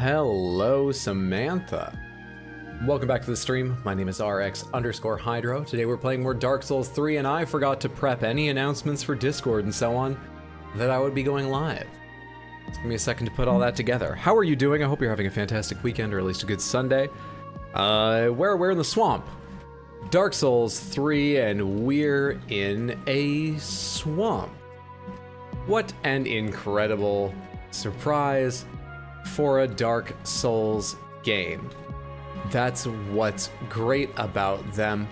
Hello, Samantha. Welcome back to the stream. My name is RX_Hydro. Today we're playing more Dark Souls 3, and I forgot to prep any announcements for Discord and so on that I would be going live. It's gonna be a second to put all that together. How are you doing? I hope you're having a fantastic weekend, or at least a good Sunday. We're in the swamp. Dark Souls 3, and we're in a swamp. What an incredible surprise for a Dark Souls game. That's what's great about them.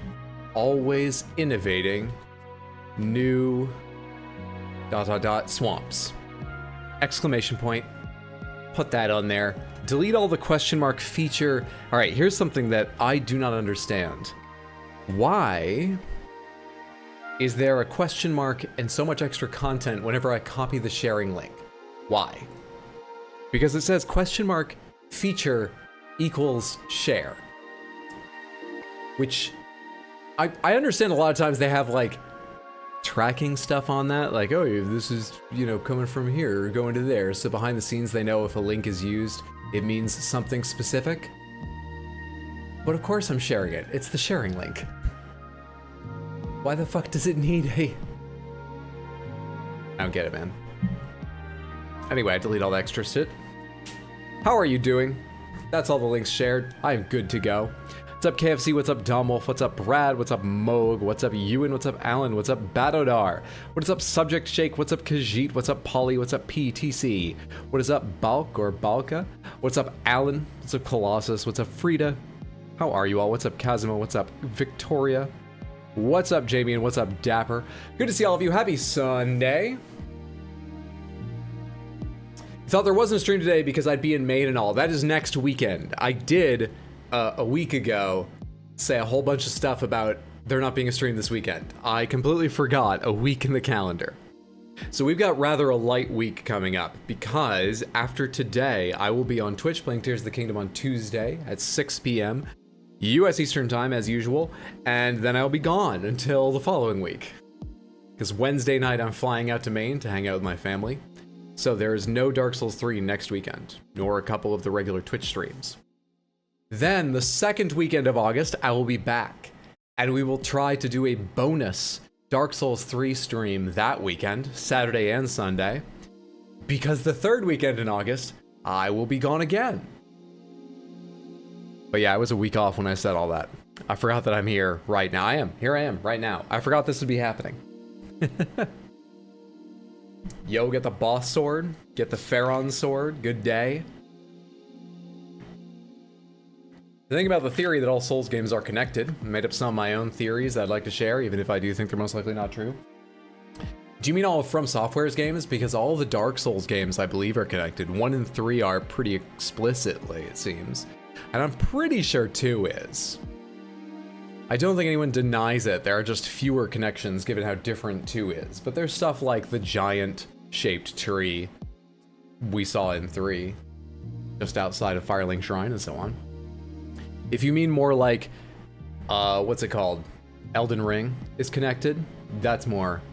Always innovating new ... swamps. Exclamation point. Put that on there. Delete all the question mark feature. All right, here's something that I do not understand. Why is there a question mark and so much extra content whenever I copy the sharing link? Why? Because it says question mark feature equals share. Which I understand a lot of times they have like tracking stuff on that, like, oh, this is, you know, coming from here or going to there. So behind the scenes they know if a link is used, it means something specific. But of course I'm sharing it. It's the sharing link. Why the fuck does it need a... I don't get it, man. Anyway, I delete all the extra shit. How are you doing? That's all the links shared. I'm good to go. What's up, KFC? What's up, Domwolf? What's up, Brad? What's up, Moog? What's up, Ewan? What's up, Alan? What's up, Badodar? What's up, Subject Shake? What's up, Khajiit? What's up, Polly? What's up, PTC? What is up, Balk or Balka? What's up, Alan? What's up, Colossus? What's up, Frida? How are you all? What's up, Kazuma? What's up, Victoria? What's up, Jamie? And what's up, Dapper? Good to see all of you. Happy Sunday. Thought there wasn't a stream today because I'd be in Maine and all. That is next weekend. I did, a week ago, say a whole bunch of stuff about there not being a stream this weekend. I completely forgot a week in the calendar. So we've got rather a light week coming up because after today, I will be on Twitch playing Tears of the Kingdom on Tuesday at 6 p.m. US Eastern Time as usual, and then I'll be gone until the following week. Because Wednesday night I'm flying out to Maine to hang out with my family. So there is no Dark Souls 3 next weekend, nor a couple of the regular Twitch streams. Then, the second weekend of August, I will be back, and we will try to do a bonus Dark Souls 3 stream that weekend, Saturday and Sunday, because the third weekend in August, I will be gone again. But yeah, I was a week off when I said all that. I forgot that I'm here right now. Here I am, right now. I forgot this would be happening. Yo, get the boss sword, get the Farron sword, good day. The thing about the theory that all Souls games are connected, I made up some of my own theories that I'd like to share, even if I do think they're most likely not true. Do you mean all of From Software's games? Because all the Dark Souls games, I believe, are connected. 1 and 3 are pretty explicitly, it seems. And I'm pretty sure 2 is. I don't think anyone denies it. There are just fewer connections given how different 2 is. But there's stuff like the giant-shaped tree we saw in 3, just outside of Firelink Shrine and so on. If you mean more like, what's it called? Elden Ring is connected, that's more...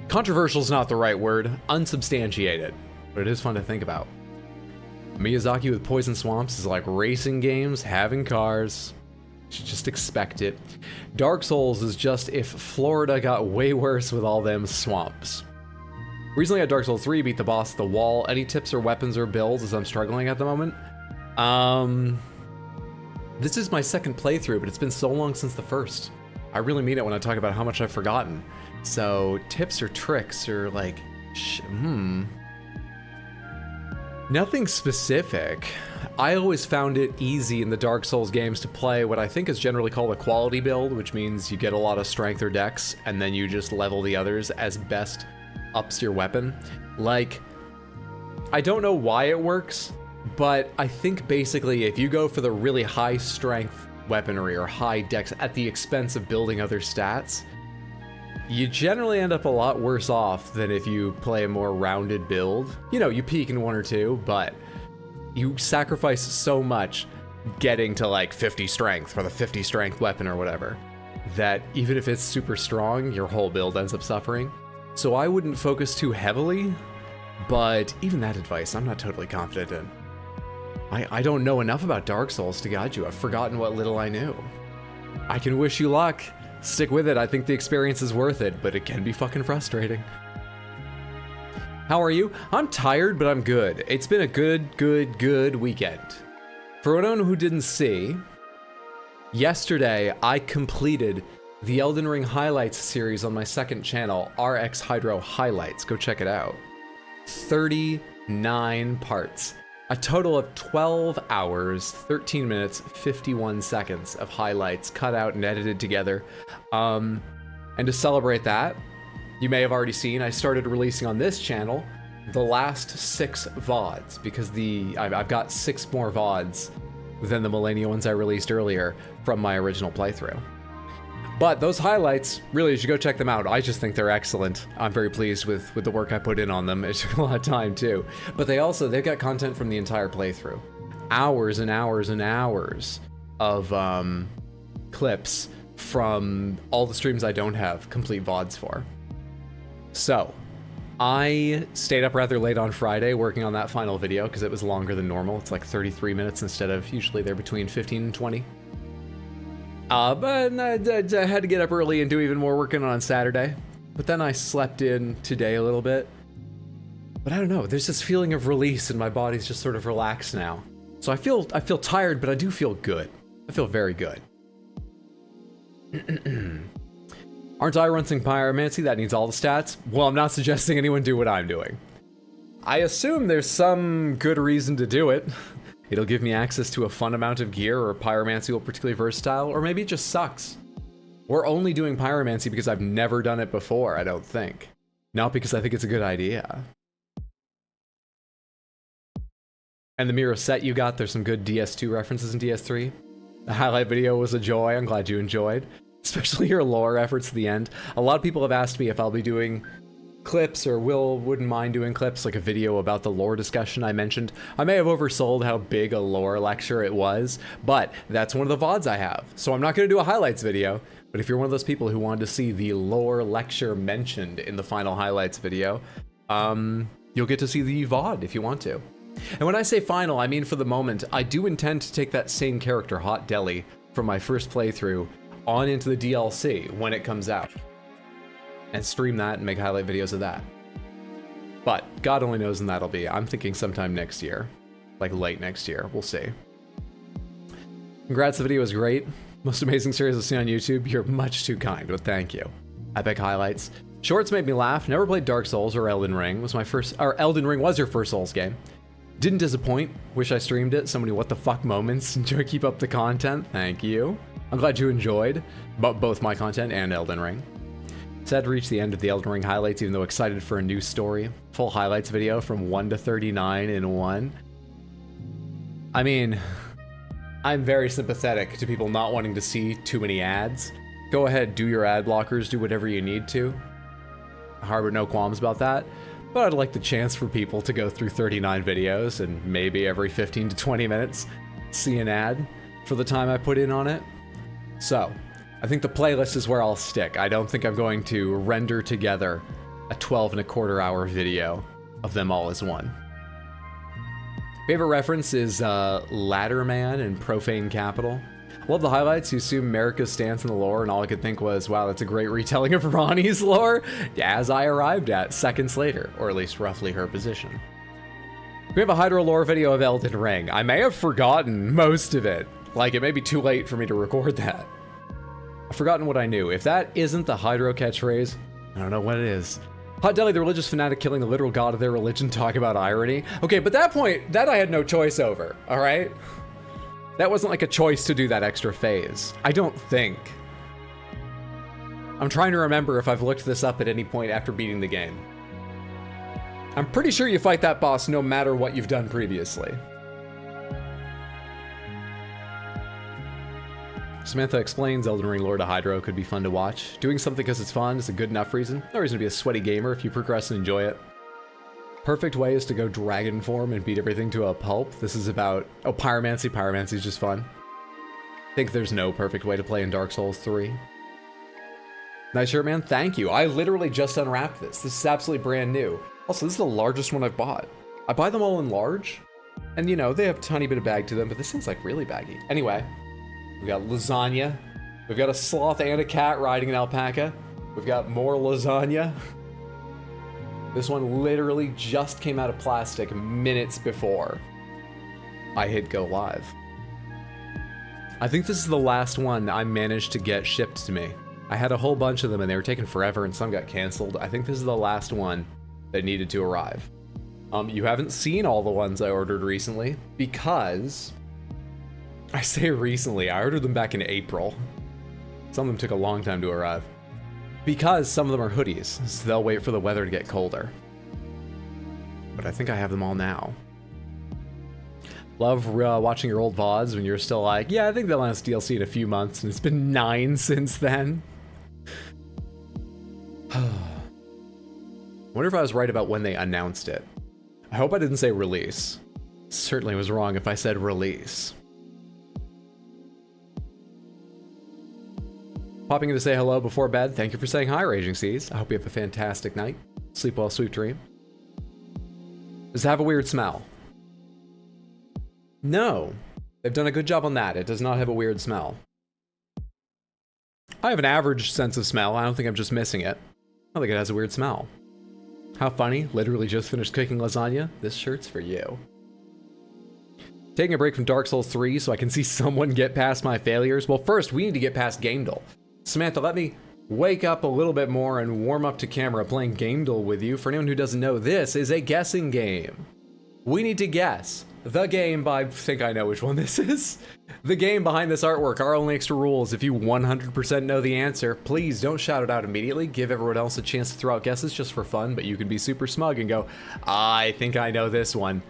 Controversial is not the right word, unsubstantiated, but it is fun to think about. Miyazaki with Poison Swamps is like racing games, having cars. You should just expect it. Dark Souls is just if Florida got way worse with all them swamps. Recently at Dark Souls 3, beat the boss at the wall. Any tips or weapons or builds as I'm struggling at the moment? This is my second playthrough, but it's been so long since the first. I really mean it when I talk about how much I've forgotten. So tips or tricks or like, nothing specific. I always found it easy in the Dark Souls games to play what I think is generally called a quality build, which means you get a lot of strength or dex, and then you just level the others as best ups your weapon. Like, I don't know why it works, but I think basically if you go for the really high strength weaponry or high dex at the expense of building other stats, you generally end up a lot worse off than if you play a more rounded build. You know, you peak in 1 or 2, but you sacrifice so much getting to like 50 strength for the 50 strength weapon or whatever, that even if it's super strong, your whole build ends up suffering. So I wouldn't focus too heavily, but even that advice I'm not totally confident in. I don't know enough about Dark Souls to guide you. I've forgotten what little I knew. I can wish you luck. Stick with it. I think the experience is worth it, but it can be fucking frustrating. How are you? I'm tired, but I'm good. It's been a good weekend. For anyone who didn't see, yesterday I completed the Elden Ring Highlights series on my second channel, RX Hydro Highlights. Go check it out. 39 parts. A total of 12 hours, 13 minutes, 51 seconds of highlights cut out and edited together. And to celebrate that, you may have already seen, I started releasing on this channel the last 6 VODs, because I've got 6 more VODs than the Millennial ones I released earlier from my original playthrough. But those highlights, really, you should go check them out. I just think they're excellent. I'm very pleased with the work I put in on them. It took a lot of time too. But they've got content from the entire playthrough. Hours and hours and hours of clips from all the streams I don't have complete VODs for. So, I stayed up rather late on Friday working on that final video because it was longer than normal. It's like 33 minutes instead of usually they're between 15 and 20. But I had to get up early and do even more working on Saturday. But then I slept in today a little bit. But I don't know, there's this feeling of release and my body's just sort of relaxed now. So I feel tired, but I do feel good. I feel very good. Aren't I running pyromancy? That needs all the stats? Well, I'm not suggesting anyone do what I'm doing. I assume there's some good reason to do it. It'll give me access to a fun amount of gear, or pyromancy will particularly versatile, or maybe it just sucks. We're only doing pyromancy because I've never done it before, I don't think. Not because I think it's a good idea. And the Miro set you got, there's some good DS2 references in DS3. The highlight video was a joy, I'm glad you enjoyed. Especially your lore efforts at the end. A lot of people have asked me if I'll be doing clips, or wouldn't mind doing clips, like a video about the lore discussion I mentioned. I may have oversold how big a lore lecture it was, but that's one of the VODs I have. So I'm not going to do a highlights video, but if you're one of those people who wanted to see the lore lecture mentioned in the final highlights video, you'll get to see the VOD if you want to. And when I say final, I mean for the moment. I do intend to take that same character, Hot Deli, from my first playthrough on into the DLC when it comes out, and stream that and make highlight videos of that. But God only knows when that'll be. I'm thinking sometime next year, like late next year. We'll see. Congrats, the video was great. Most amazing series I've seen on YouTube. You're much too kind, but thank you. Epic highlights. Shorts made me laugh. Never played Dark Souls or Elden Ring. Was my first, or Elden Ring was your first Souls game. Didn't disappoint. Wish I streamed it. So many what the fuck moments. Enjoy, keep up the content. Thank you. I'm glad you enjoyed both my content and Elden Ring. Sad to reach the end of the Elden Ring highlights, even though excited for a new story. Full highlights video from 1 to 39 in one. I mean, I'm very sympathetic to people not wanting to see too many ads. Go ahead, do your ad blockers, do whatever you need to. Harbor no qualms about that. But I'd like the chance for people to go through 39 videos and maybe every 15 to 20 minutes see an ad for the time I put in on it. So, I think the playlist is where I'll stick. I don't think I'm going to render together a 12.25 hour video of them all as one. Favorite reference is Ladderman and Profane Capital. Love the highlights. You assume America's stance in the lore, and all I could think was, wow, that's a great retelling of Ronnie's lore, as I arrived at seconds later, or at least roughly her position. We have a Hydro lore video of Elden Ring. I may have forgotten most of it. Like, it may be too late for me to record that. I've forgotten what I knew. If that isn't the Hydro catchphrase, I don't know what it is. Hot Deli, the religious fanatic killing the literal god of their religion, talk about irony. Okay, but that point, that I had no choice over, all right? That wasn't like a choice to do that extra phase. I don't think. I'm trying to remember if I've looked this up at any point after beating the game. I'm pretty sure you fight that boss no matter what you've done previously. Samantha explains Elden Ring lore to Hydro could be fun to watch. Doing something because it's fun is a good enough reason. No reason to be a sweaty gamer if you progress and enjoy it. Perfect way is to go dragon form and beat everything to a pulp. This is about, oh, pyromancy. Pyromancy is just fun. I think there's no perfect way to play in Dark Souls 3. Nice shirt, man. Thank you. I literally just unwrapped this. This is absolutely brand new. Also, this is the largest one I've bought. I buy them all in large. And you know, they have a tiny bit of bag to them, but this thing's like really baggy. Anyway, we got lasagna. We've got a sloth and a cat riding an alpaca. We've got more lasagna. This one literally just came out of plastic minutes before I hit go live. I think this is the last one I managed to get shipped to me. I had a whole bunch of them and they were taking forever and some got canceled. I think this is the last one that needed to arrive. You haven't seen all the ones I ordered recently because, I say recently, I ordered them back in April. Some of them took a long time to arrive. Because some of them are hoodies, so they'll wait for the weather to get colder. But I think I have them all now. Love watching your old VODs when you're still like, yeah, I think they'll announce DLC in a few months, and it's been 9 since then. Wonder if I was right about when they announced it. I hope I didn't say release. Certainly was wrong if I said release. Popping in to say hello before bed. Thank you for saying hi, Raging Seas. I hope you have a fantastic night. Sleep well, sweet dream. Does it have a weird smell? No. They've done a good job on that. It does not have a weird smell. I have an average sense of smell. I don't think I'm just missing it. I think it has a weird smell. How funny. Literally just finished cooking lasagna. This shirt's for you. Taking a break from Dark Souls 3 so I can see someone get past my failures. Well, first, we need to get past gamedle. Samantha, let me wake up a little bit more and warm up to camera playing gamedle with you. For anyone who doesn't know, this is a guessing game. We need to guess the game by, I think I know which one this is. The game behind this artwork. Our only extra rule is if you 100% know the answer, please don't shout it out immediately. Give everyone else a chance to throw out guesses just for fun, but you can be super smug and go, I think I know this one.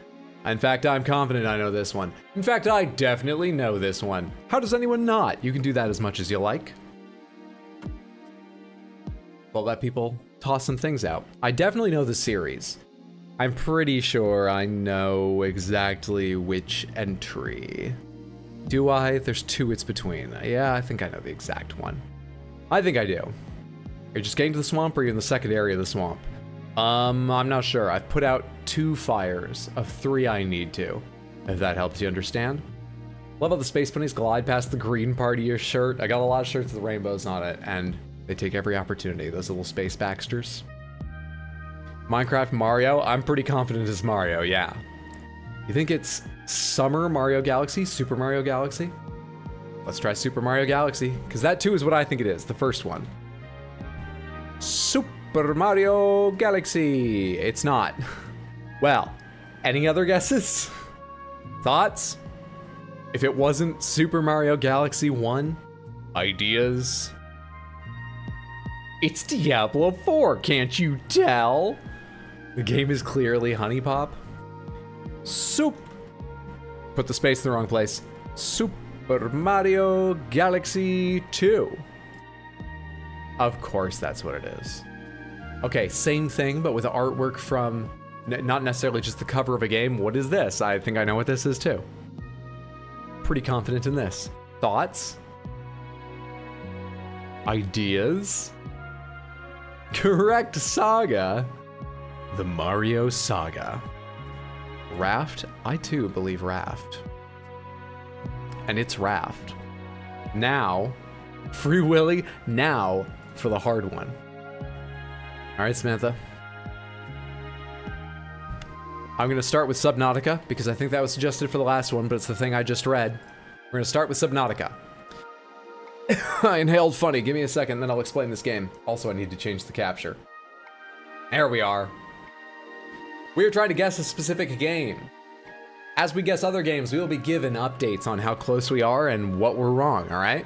In fact, I'm confident I know this one. In fact, I definitely know this one. How does anyone not? You can do that as much as you like. We'll let people toss some things out. I definitely know the series. I'm pretty sure I know exactly which entry. Do I? There's 2 it's between. Yeah, I think I know the exact one. I think I do. You're just getting to the swamp or you're in the second area of the swamp? I'm not sure. I've put out 2 fires of 3 I need to, if that helps you understand. Love how the space bunnies glide past the green part of your shirt. I got a lot of shirts with rainbows on it, and they take every opportunity, those little space Baxters. Minecraft Mario? I'm pretty confident it's Mario, yeah. You think it's Summer Mario Galaxy? Super Mario Galaxy? Let's try Super Mario Galaxy, because that too is what I think it is, the first one. Super Mario Galaxy. It's not. Well, any other guesses? Thoughts? If it wasn't Super Mario Galaxy 1? Ideas? It's Diablo 4, can't you tell? The game is clearly Honey Pop. Put the space in the wrong place. Super Mario Galaxy 2. Of course that's what it is. Okay, same thing, but with artwork from, not necessarily just the cover of a game. What is this? I think I know what this is too. Pretty confident in this. Thoughts? Ideas? Correct saga. The Mario Saga. Raft? I too believe Raft. And it's Raft. Now, Free Willy, now for the hard one. All right, Samantha. I'm gonna start with Subnautica because I think that was suggested for the last one, but it's the thing I just read. We're gonna start with Subnautica. I inhaled funny. Give me a second, then I'll explain this game. Also, I need to change the capture. There we are. We are trying to guess a specific game. As we guess other games, we will be given updates on how close we are and what we're wrong, all right?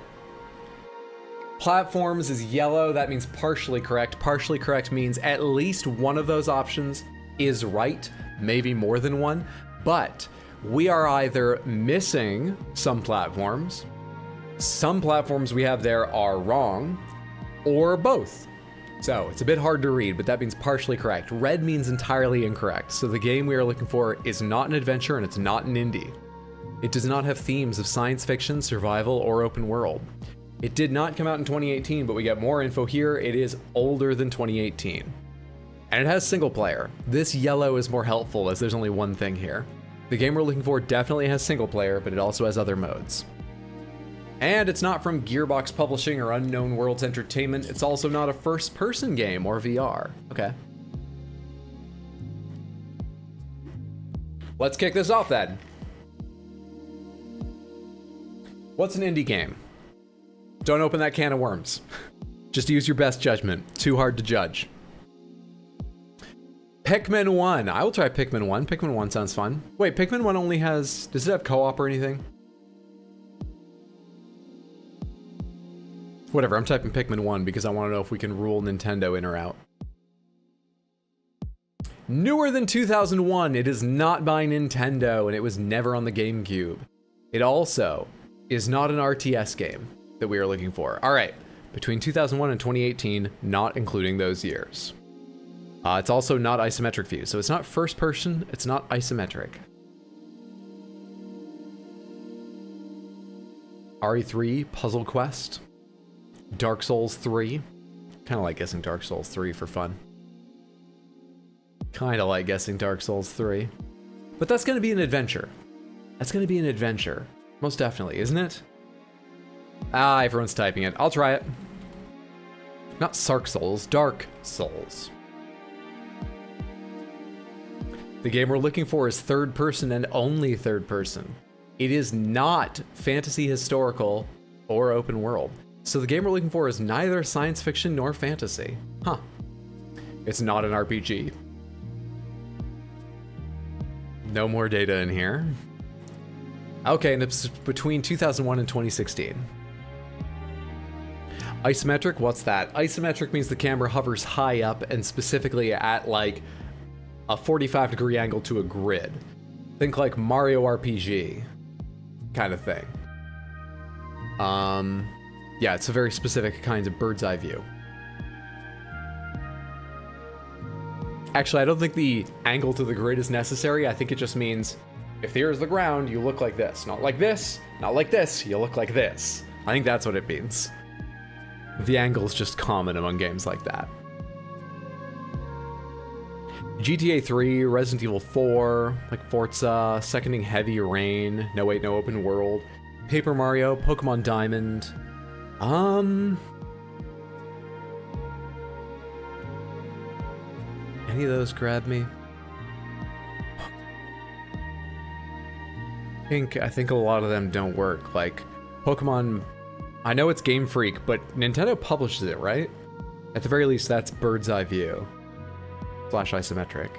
Platforms is yellow. That means partially correct. Partially correct means at least one of those options is right, maybe more than one, but we are either missing some platforms we have there are wrong, or both. So it's a bit hard to read, but that means partially correct. Red means entirely incorrect. So the game we are looking for is not an adventure and it's not an indie. It does not have themes of science fiction, survival, or open world. It did not come out in 2018, but we get more info here. It is older than 2018. And it has single player. This yellow is more helpful as there's only one thing here. The game we're looking for definitely has single player, but it also has other modes. And it's not from Gearbox Publishing or Unknown Worlds Entertainment. It's also not a first-person game or VR. Okay. Let's kick this off then. What's an indie game? Don't open that can of worms. Just use your best judgment. Too hard to judge. Pikmin 1. I will try Pikmin 1. Pikmin 1 sounds fun. Wait, Pikmin 1 only has... Does it have co-op or anything? Whatever, I'm typing Pikmin 1 because I want to know if we can rule Nintendo in or out. Newer than 2001. It is not by Nintendo, and it was never on the GameCube. It also is not an RTS game that we are looking for. All right, between 2001 and 2018, not including those years. It's also not isometric view, so it's not first person, it's not isometric. RE3, Puzzle Quest, Dark Souls 3. Kind of like guessing Dark Souls 3 for fun. Kind of like guessing Dark Souls 3. But that's going to be an adventure. That's going to be an adventure. Most definitely, isn't it? Ah, everyone's typing it. I'll try it. Not Sark Souls, Dark Souls. The game we're looking for is third person and only third person. It is not fantasy, historical, or open world. So the game we're looking for is neither science fiction nor fantasy. Huh. It's not an RPG. No more data in here. Okay, and it's between 2001 and 2016. Isometric, what's that? Isometric means the camera hovers high up and specifically at like a 45-degree angle to a grid. Think like Mario RPG kind of thing. Yeah, it's a very specific kind of bird's eye view. Actually, I don't think the angle to the grid is necessary. I think it just means if here is the ground, you look like this. Not like this, not like this, you look like this. I think that's what it means. The angle is just common among games like that. GTA 3, Resident Evil 4, like Forza, seconding Heavy Rain, no wait, no open world, Paper Mario, Pokemon Diamond. Any of those grab me? I think a lot of them don't work. Like Pokemon, I know it's Game Freak, but Nintendo publishes it, right? At the very least, that's bird's eye view. Flash isometric.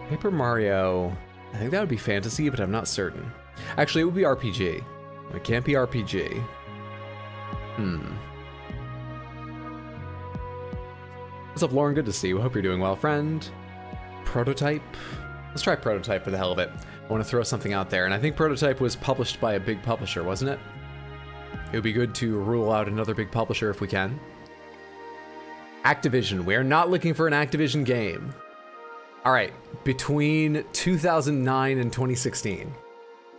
Paper Mario, I think that would be fantasy, but I'm not certain. Actually, it would be RPG. It can't be RPG. What's up, Lauren? Good to see you. Hope you're doing well, friend. Prototype. Let's try Prototype for the hell of it. I want to throw something out there, and I think Prototype was published by a big publisher, wasn't it? It would be good to rule out another big publisher if we can. Activision. We are not looking for an Activision game. All right, between 2009 and 2016.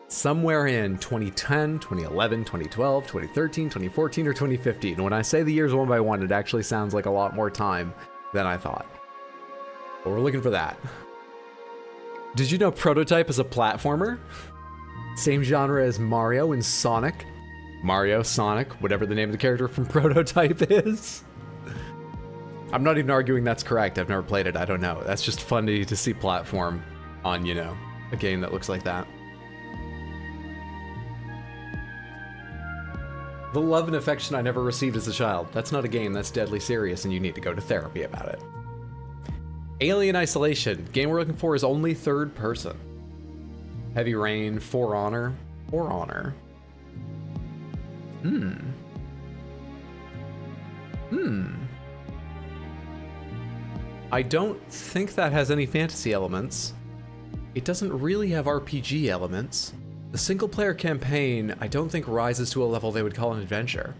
Somewhere in 2010, 2011, 2012, 2013, 2014, or 2015. When I say the years one by one, it actually sounds like a lot more time than I thought. But we're looking for that. Did you know Prototype is a platformer? Same genre as Mario and Sonic. Mario, Sonic, whatever the name of the character from Prototype is. I'm not even arguing that's correct. I've never played it. I don't know. That's just funny to see platform on, you know, a game that looks like that. The love and affection I never received as a child. That's not a game. That's deadly serious, and you need to go to therapy about it. Alien Isolation. Game we're looking for is only third person. Heavy Rain, For Honor. For Honor. I don't think that has any fantasy elements. It doesn't really have RPG elements. The single-player campaign, I don't think rises to a level they would call an adventure.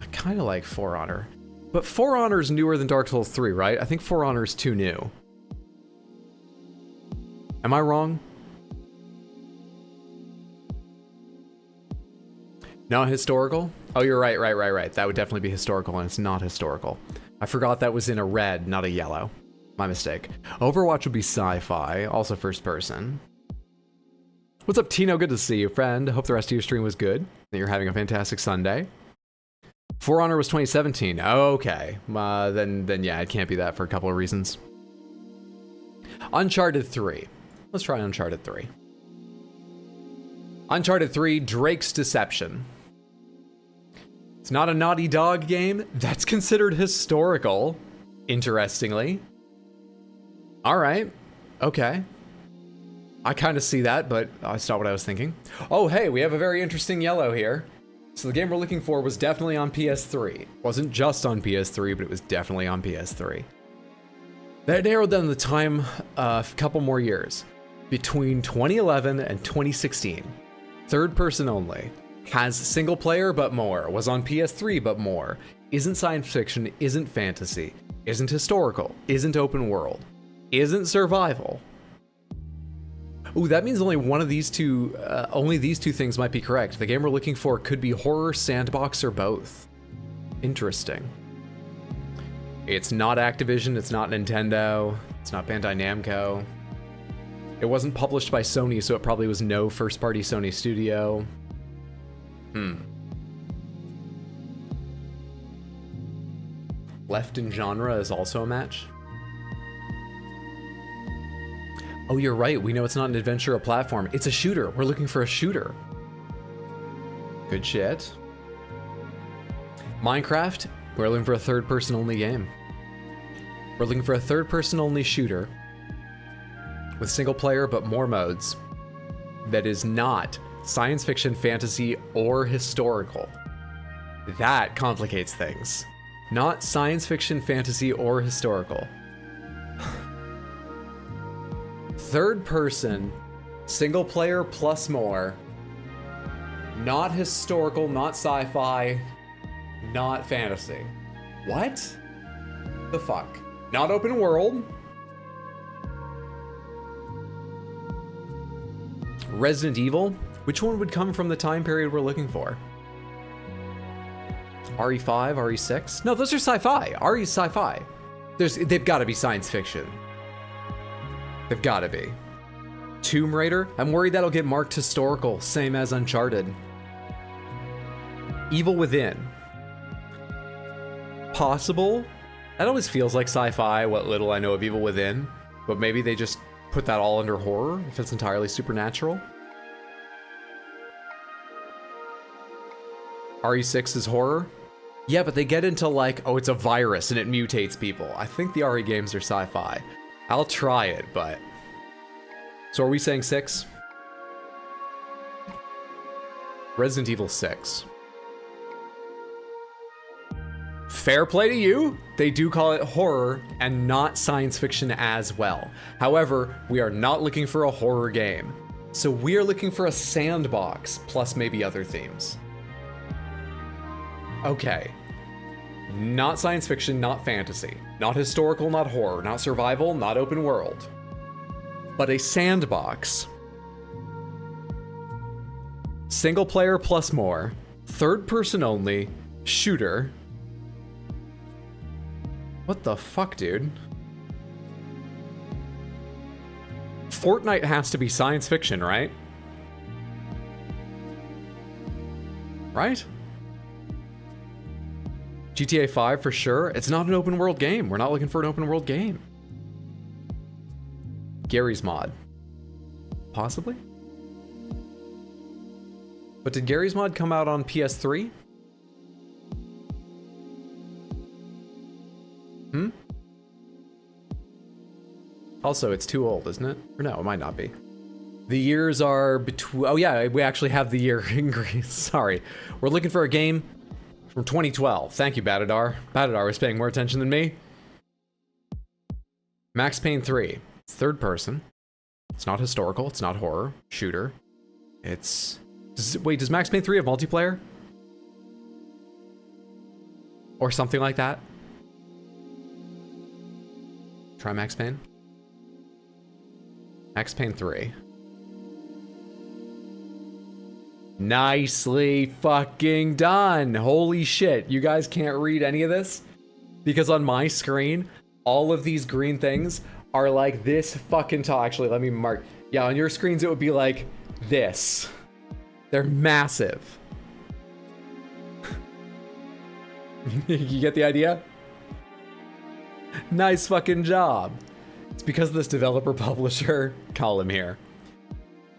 I kind of like For Honor. But For Honor is newer than Dark Souls 3, right? I think For Honor is too new. Am I wrong? Not historical? Oh, you're right, right. That would definitely be historical, and it's not historical. I forgot that was in a red, not a yellow. My mistake. Overwatch would be sci-fi, also first person. What's up, Tino? Good to see you, friend. Hope the rest of your stream was good, that you're having a fantastic Sunday. For Honor was 2017. Okay. Then yeah, it can't be that for a couple of reasons. Uncharted 3. Let's try Uncharted 3. Uncharted 3, Drake's Deception. It's not a Naughty Dog game. That's considered historical, interestingly. All right. Okay. I kind of see that, but that's not what I was thinking. Oh, hey, we have a very interesting yellow here. So the game we're looking for was definitely on PS3. Wasn't just on PS3, but it was definitely on PS3. That narrowed down the time a couple more years. Between 2011 and 2016. Third person only. Has single player but more. Was on PS3 but more. Isn't science fiction, isn't fantasy. Isn't historical. Isn't open world. Isn't survival. Ooh, that means only one of these two, only these two things might be correct. The game we're looking for could be horror, sandbox, or both. Interesting. It's not Activision, it's not Nintendo, it's not Bandai Namco. It wasn't published by Sony, so it probably was no first-party Sony studio. Left in genre is also a match. Oh, you're right. We know it's not an adventure or platform. It's a shooter. We're looking for a shooter. Good shit. Minecraft. We're looking for a third-person only game. We're looking for a third-person only shooter with single player but more modes that is not science fiction, fantasy, or historical. That complicates things. Not science fiction, fantasy, or historical. Third person, single player plus more, not historical, not sci-fi, not fantasy. What the fuck? Not open world. Resident Evil? Which one would come from the time period we're looking for? RE5, RE6? No, those are sci-fi. RE's sci-fi. They've got to be science fiction. They've got to be. Tomb Raider? I'm worried that'll get marked historical, same as Uncharted. Evil Within. Possible? That always feels like sci-fi, what little I know of Evil Within. But maybe they just put that all under horror, if it's entirely supernatural. RE6 is horror? Yeah, but they get into like, oh, it's a virus and it mutates people. I think the RE games are sci-fi. I'll try it, but... So are we saying 6? Resident Evil 6. Fair play to you. They do call it horror and not science fiction as well. However, we are not looking for a horror game. So we are looking for a sandbox, plus maybe other themes. Okay. Not science fiction, not fantasy. Not historical, not horror. Not survival, not open world. But a sandbox. Single player plus more. Third person only. Shooter. What the fuck, dude? Fortnite has to be science fiction, right? Right? GTA 5 for sure. It's not an open world game. We're not looking for an open world game. Gary's Mod. Possibly? But did Gary's Mod come out on PS3? Also, it's too old, isn't it? Or no, it might not be. The years are between... Oh yeah, we actually have the year in green. Sorry. We're looking for a game from 2012. Thank you, Batadar. Batadar was paying more attention than me. Max Payne 3. It's third person. It's not historical. It's not horror. Shooter. It's... Wait, does Max Payne 3 have multiplayer? Or something like that? Try Max Payne. Max Payne 3. Nicely fucking done. Holy shit. You guys can't read any of this? Because on my screen, all of these green things are like this fucking tall. Actually, let me mark. Yeah, on your screens, it would be like this. They're massive. You get the idea? Nice fucking job. It's because of this developer publisher column here.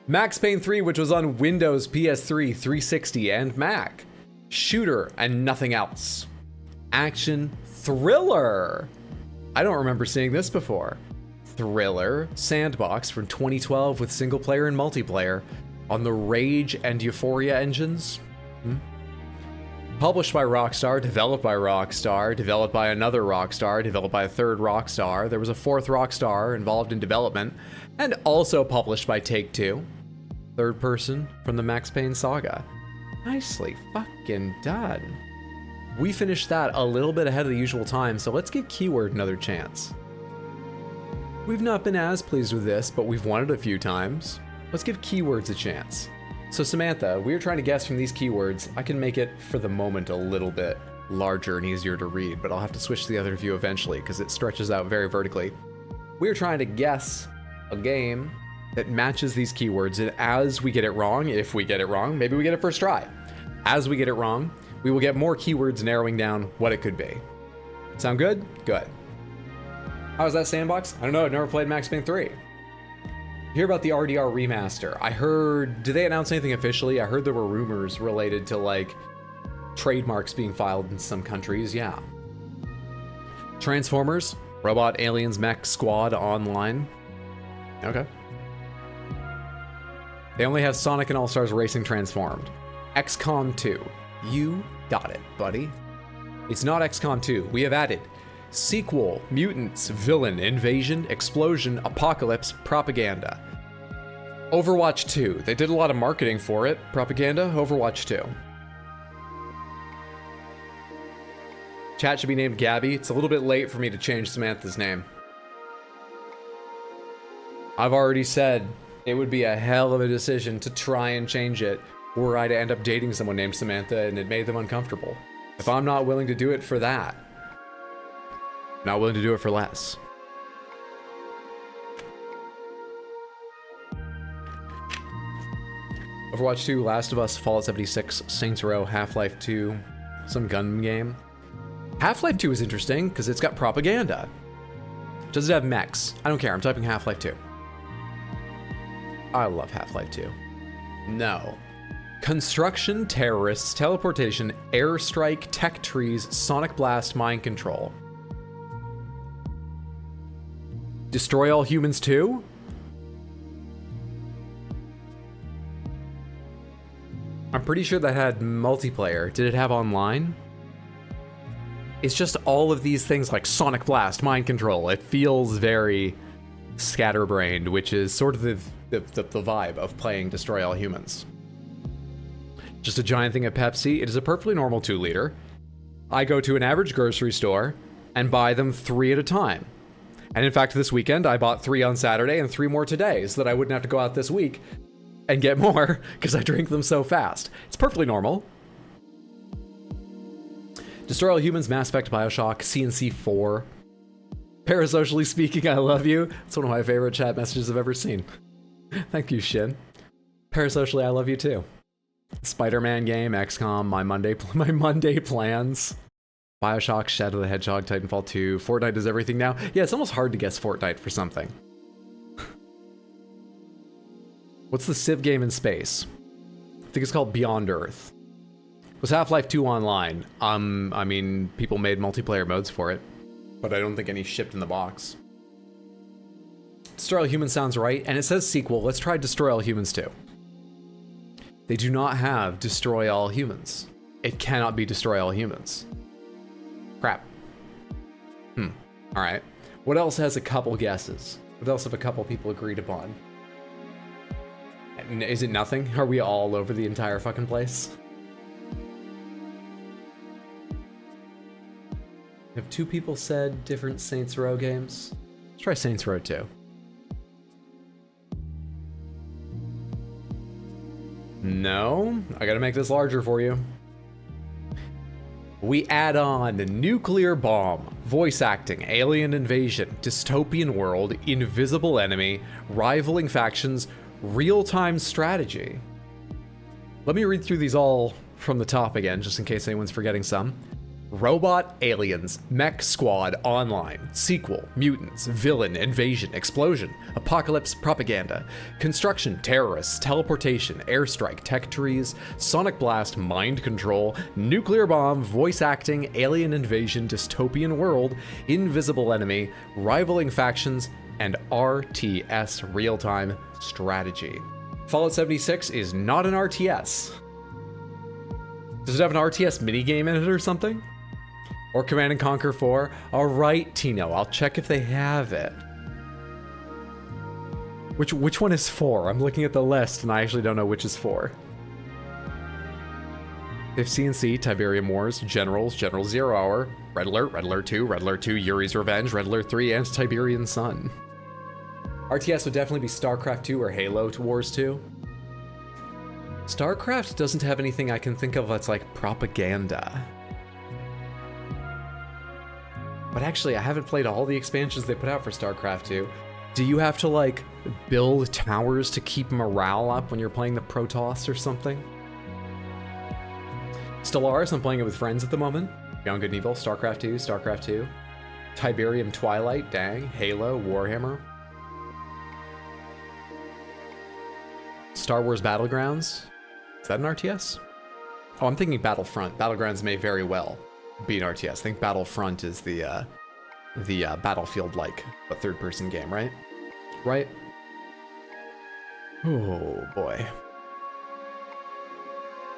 Max Payne 3, which was on Windows, PS3, 360, and Mac. Shooter and nothing else. Action thriller. I don't remember seeing this before. Thriller sandbox from 2012 with single player and multiplayer on the Rage and Euphoria engines. Published by Rockstar, developed by Rockstar, developed by another Rockstar, developed by a third Rockstar. There was a fourth Rockstar involved in development, and also published by Take-Two. Third person from the Max Payne saga. Nicely fucking done. We finished that a little bit ahead of the usual time, so let's give Keyword another chance. We've not been as pleased with this, but we've won it a few times. Let's give keywords a chance. So Samantha, we are trying to guess from these keywords. I can make it, for the moment, a little bit larger and easier to read, but I'll have to switch to the other view eventually because it stretches out very vertically. We are trying to guess a game that matches these keywords, and as we get it wrong, if we get it wrong, maybe we get it first try. As we get it wrong, we will get more keywords narrowing down what it could be. Sound good? Good. How was that sandbox? I don't know, I've never played Max Payne 3. Hear about the RDR remaster. I heard, did they announce anything officially? I heard there were rumors related to like trademarks being filed in some countries, yeah. Transformers, Robot Aliens Mech Squad Online. Okay. They only have Sonic and All-Stars Racing Transformed. XCOM 2. You got it, buddy. It's not XCOM 2. We have added sequel, mutants, villain, invasion, explosion, apocalypse, propaganda. Overwatch 2. They did a lot of marketing for it. Propaganda, Overwatch 2. Chat should be named Gabby. It's a little bit late for me to change Samantha's name. I've already said it would be a hell of a decision to try and change it were I to end up dating someone named Samantha and it made them uncomfortable. If I'm not willing to do it for that, I'm not willing to do it for less. Overwatch 2, Last of Us, Fallout 76, Saints Row, Half-Life 2, some gun game. Half-Life 2 is interesting because it's got propaganda. Does it have mechs? I don't care, I'm typing Half-Life 2. I love Half-Life 2. No. Construction, terrorists, teleportation, airstrike, tech trees, sonic blast, mind control. Destroy All Humans 2? I'm pretty sure that had multiplayer. Did it have online? It's just all of these things like sonic blast, mind control. It feels very scatterbrained, which is sort of the vibe of playing Destroy All Humans. Just a giant thing of Pepsi. It is a perfectly normal 2-liter. I go to an average grocery store and buy them 3 at a time. And in fact, this weekend, I bought 3 on Saturday and 3 more today so that I wouldn't have to go out this week and get more because I drink them so fast. It's perfectly normal. Destroy All Humans, Mass Effect, Bioshock, CNC 4. Parasocially speaking, I love you. It's one of my favorite chat messages I've ever seen. Thank you, Shin. Parasocially, I love you too. Spider-Man game, XCOM, my Monday plans. Bioshock, Shadow the Hedgehog, Titanfall 2. Fortnite does everything now. Yeah, it's almost hard to guess Fortnite for something. What's the Civ game in space? I think it's called Beyond Earth. Was Half-Life 2 online? I mean, people made multiplayer modes for it, but I don't think any shipped in the box. Destroy All Humans sounds right, and it says sequel. Let's try Destroy All Humans 2. They do not have Destroy All Humans. It cannot be Destroy All Humans. Crap. Alright. What else has a couple guesses? What else have a couple people agreed upon? Is it nothing? Are we all over the entire fucking place? Have 2 people said different Saints Row games? Let's try Saints Row 2. No? I gotta make this larger for you. we add on the nuclear bomb, voice acting, alien invasion, dystopian world, invisible enemy, rivaling factions, real-time strategy. Let me read through these all from the top again, just in case anyone's forgetting some. Robot, aliens, mech squad, online, sequel, mutants, villain, invasion, explosion, apocalypse, propaganda, construction, terrorists, teleportation, airstrike, tech trees, sonic blast, mind control, nuclear bomb, voice acting, alien invasion, dystopian world, invisible enemy, rivaling factions, and RTS, real-time strategy. Fallout 76 is not an RTS. Does it have an RTS minigame in it or something? Or Command & Conquer 4? Alright, Tino, I'll check if they have it. Which one is 4? I'm looking at the list and I actually don't know which is 4. They have CNC, Tiberium Wars, Generals, General Zero Hour, Red Alert 2, Red Alert 2, Yuri's Revenge, Red Alert 3, and Tiberian Sun. RTS would definitely be StarCraft 2 or Halo Wars 2. StarCraft doesn't have anything I can think of that's like propaganda. But actually, I haven't played all the expansions they put out for StarCraft 2. Do you have to, like, build towers to keep morale up when you're playing the Protoss or something? Stellaris, I'm playing it with friends at the moment. Beyond Good and Evil, StarCraft 2, StarCraft 2. Tiberium Twilight, dang. Halo, Warhammer. Star Wars Battlegrounds. Is that an RTS? Oh, I'm thinking Battlefront. Battlegrounds may very well be an RTS. I think Battlefront is the Battlefield-like, but third-person game, right? Right? Oh, boy.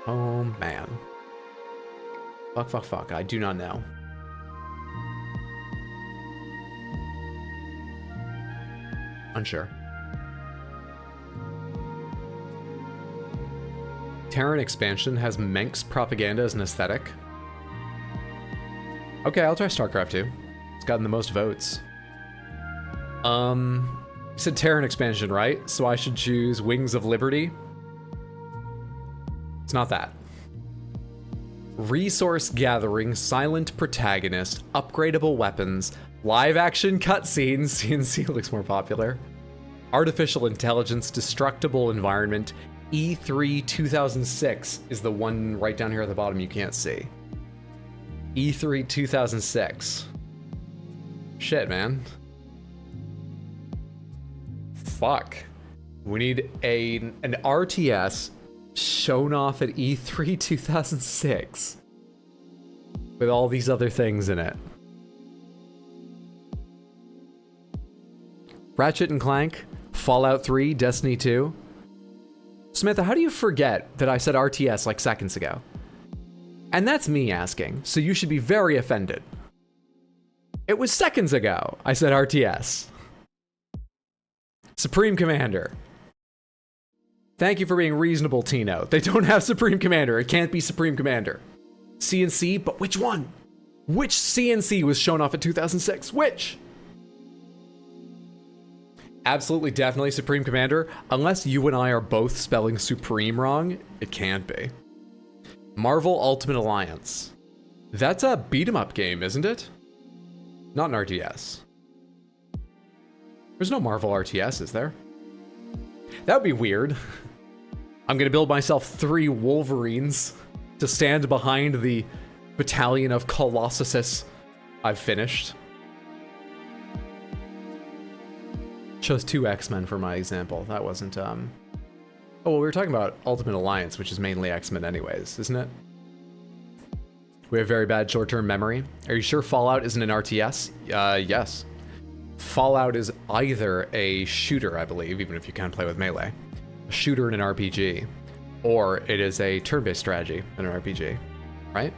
Oh, man. Fuck. I do not know. Unsure. Terran expansion has Menx propaganda as an aesthetic. Okay, I'll try StarCraft 2. It's gotten the most votes. You said Terran expansion, right? So I should choose Wings of Liberty. It's not that. Resource gathering, silent protagonist, upgradable weapons, live action cutscenes. CNC looks more popular. Artificial intelligence, destructible environment. E3 2006 is the one right down here at the bottom you can't see. E3 2006. Shit, man. Fuck. We need an RTS shown off at E3 2006 with all these other things in it. Ratchet and Clank, Fallout 3, Destiny 2. Samantha, how do you forget that I said RTS like seconds ago? And that's me asking, so you should be very offended. It was seconds ago I said RTS. Supreme Commander. Thank you for being reasonable, Tino. They don't have Supreme Commander. It can't be Supreme Commander. CNC, but which one? Which CNC was shown off in 2006? Which? Absolutely, definitely Supreme Commander. Unless you and I are both spelling Supreme wrong, it can't be. Marvel Ultimate Alliance. That's a beat-em-up game, isn't it? Not an RTS. There's no Marvel RTS, is there? That would be weird. I'm gonna build myself 3 Wolverines to stand behind the battalion of Colossuses I've finished. Chose 2 X-Men for my example. That wasn't, Oh, well, we were talking about Ultimate Alliance, which is mainly X-Men anyways, isn't it? We have very bad short-term memory. Are you sure Fallout isn't an RTS? Yes. Fallout is either a shooter, I believe, even if you can play with melee, a shooter in an RPG, or it is a turn-based strategy in an RPG, right?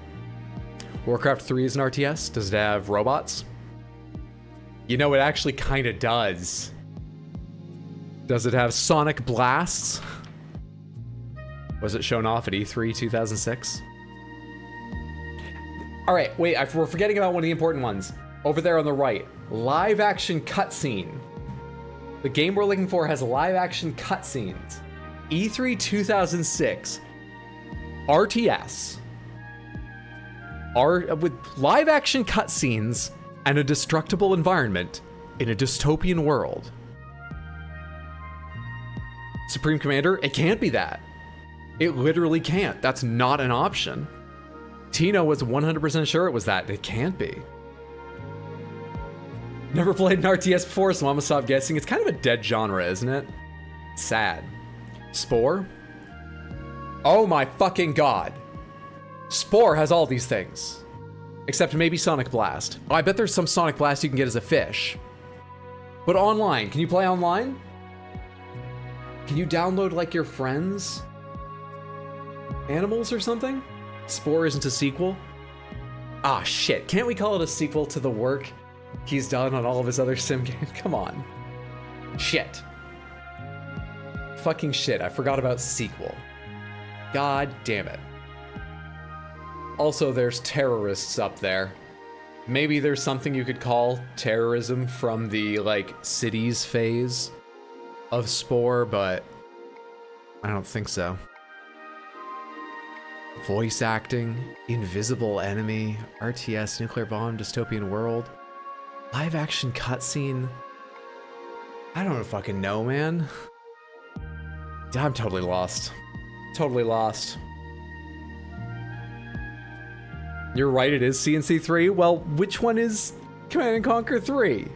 Warcraft 3 is an RTS. Does it have robots? You know, it actually kind of does. Does it have sonic blasts? Was it shown off at E3 2006? All right, wait, we're forgetting about one of the important ones. Over there on the right, live action cutscene. The game we're looking for has live action cutscenes. E3 2006, RTS. with live action cutscenes and a destructible environment in a dystopian world. Supreme Commander, it can't be that. It literally can't. That's not an option. Tino was 100% sure it was that. It can't be. Never played an RTS before, so I'm gonna stop guessing. It's kind of a dead genre, isn't it? Sad. Spore? Oh my fucking god. Spore has all these things. Except maybe Sonic Blast. Oh, I bet there's some Sonic Blast you can get as a fish. But online, can you play online? Can you download like your friends' animals or something? Spore isn't a sequel? Ah, shit. Can't we call it a sequel to the work he's done on all of his other sim games? Come on. Shit. Fucking shit. I forgot about sequel. God damn it. Also, there's terrorists up there. Maybe there's something you could call terrorism from the, like, cities phase of Spore, but I don't think so. Voice acting, invisible enemy, RTS, nuclear bomb, dystopian world, live action cutscene. I don't fucking know, man. I'm totally lost. Totally lost. You're right, it is CNC 3. Well, which one is Command & Conquer 3?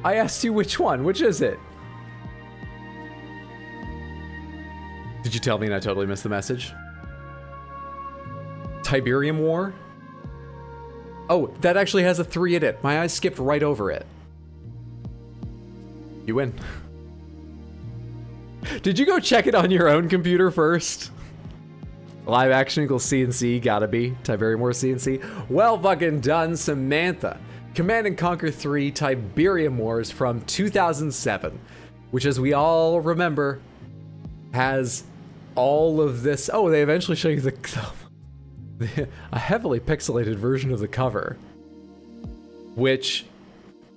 I asked you which one. Which is it? Did you tell me and I totally missed the message? Tiberium War? Oh, that actually has a 3 in it. My eyes skipped right over it. You win. Did you go check it on your own computer first? Live action equals CNC, gotta be. Tiberium War CNC. Well fucking done, Samantha. Command & Conquer 3 Tiberium Wars from 2007, which, as we all remember, has all of this. Oh, they eventually show you a heavily pixelated version of the cover, which,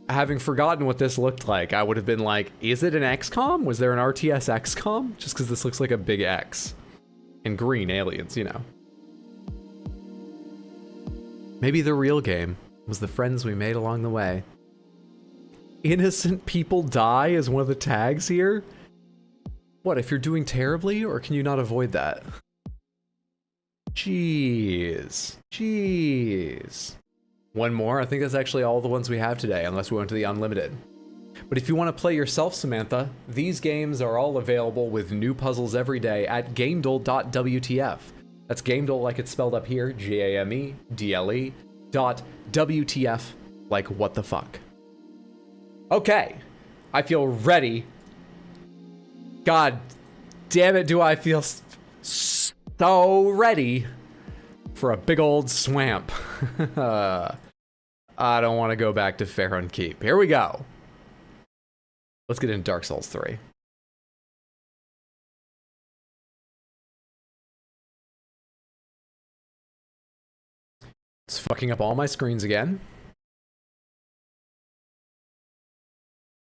having forgotten what this looked like, I would have been like, is it an XCOM? Was there an RTS XCOM? Just because this looks like a big X. And green aliens, you know. Maybe the real game was the friends we made along the way. Innocent people die is one of the tags here? What, if you're doing terribly, or can you not avoid that? Jeez. Jeez. One more? I think that's actually all the ones we have today, unless we went to the unlimited. But if you want to play yourself, Samantha, these games are all available with new puzzles every day at gamedle.wtf. That's gamedle like it's spelled up here, G-A-M-E-D-L-E .wtf, like what the fuck. Okay, I feel ready. God damn it, do I feel so ready for a big old swamp. I don't want to go back to Farron Keep. Here we go. Let's get into Dark Souls 3. It's fucking up all my screens again.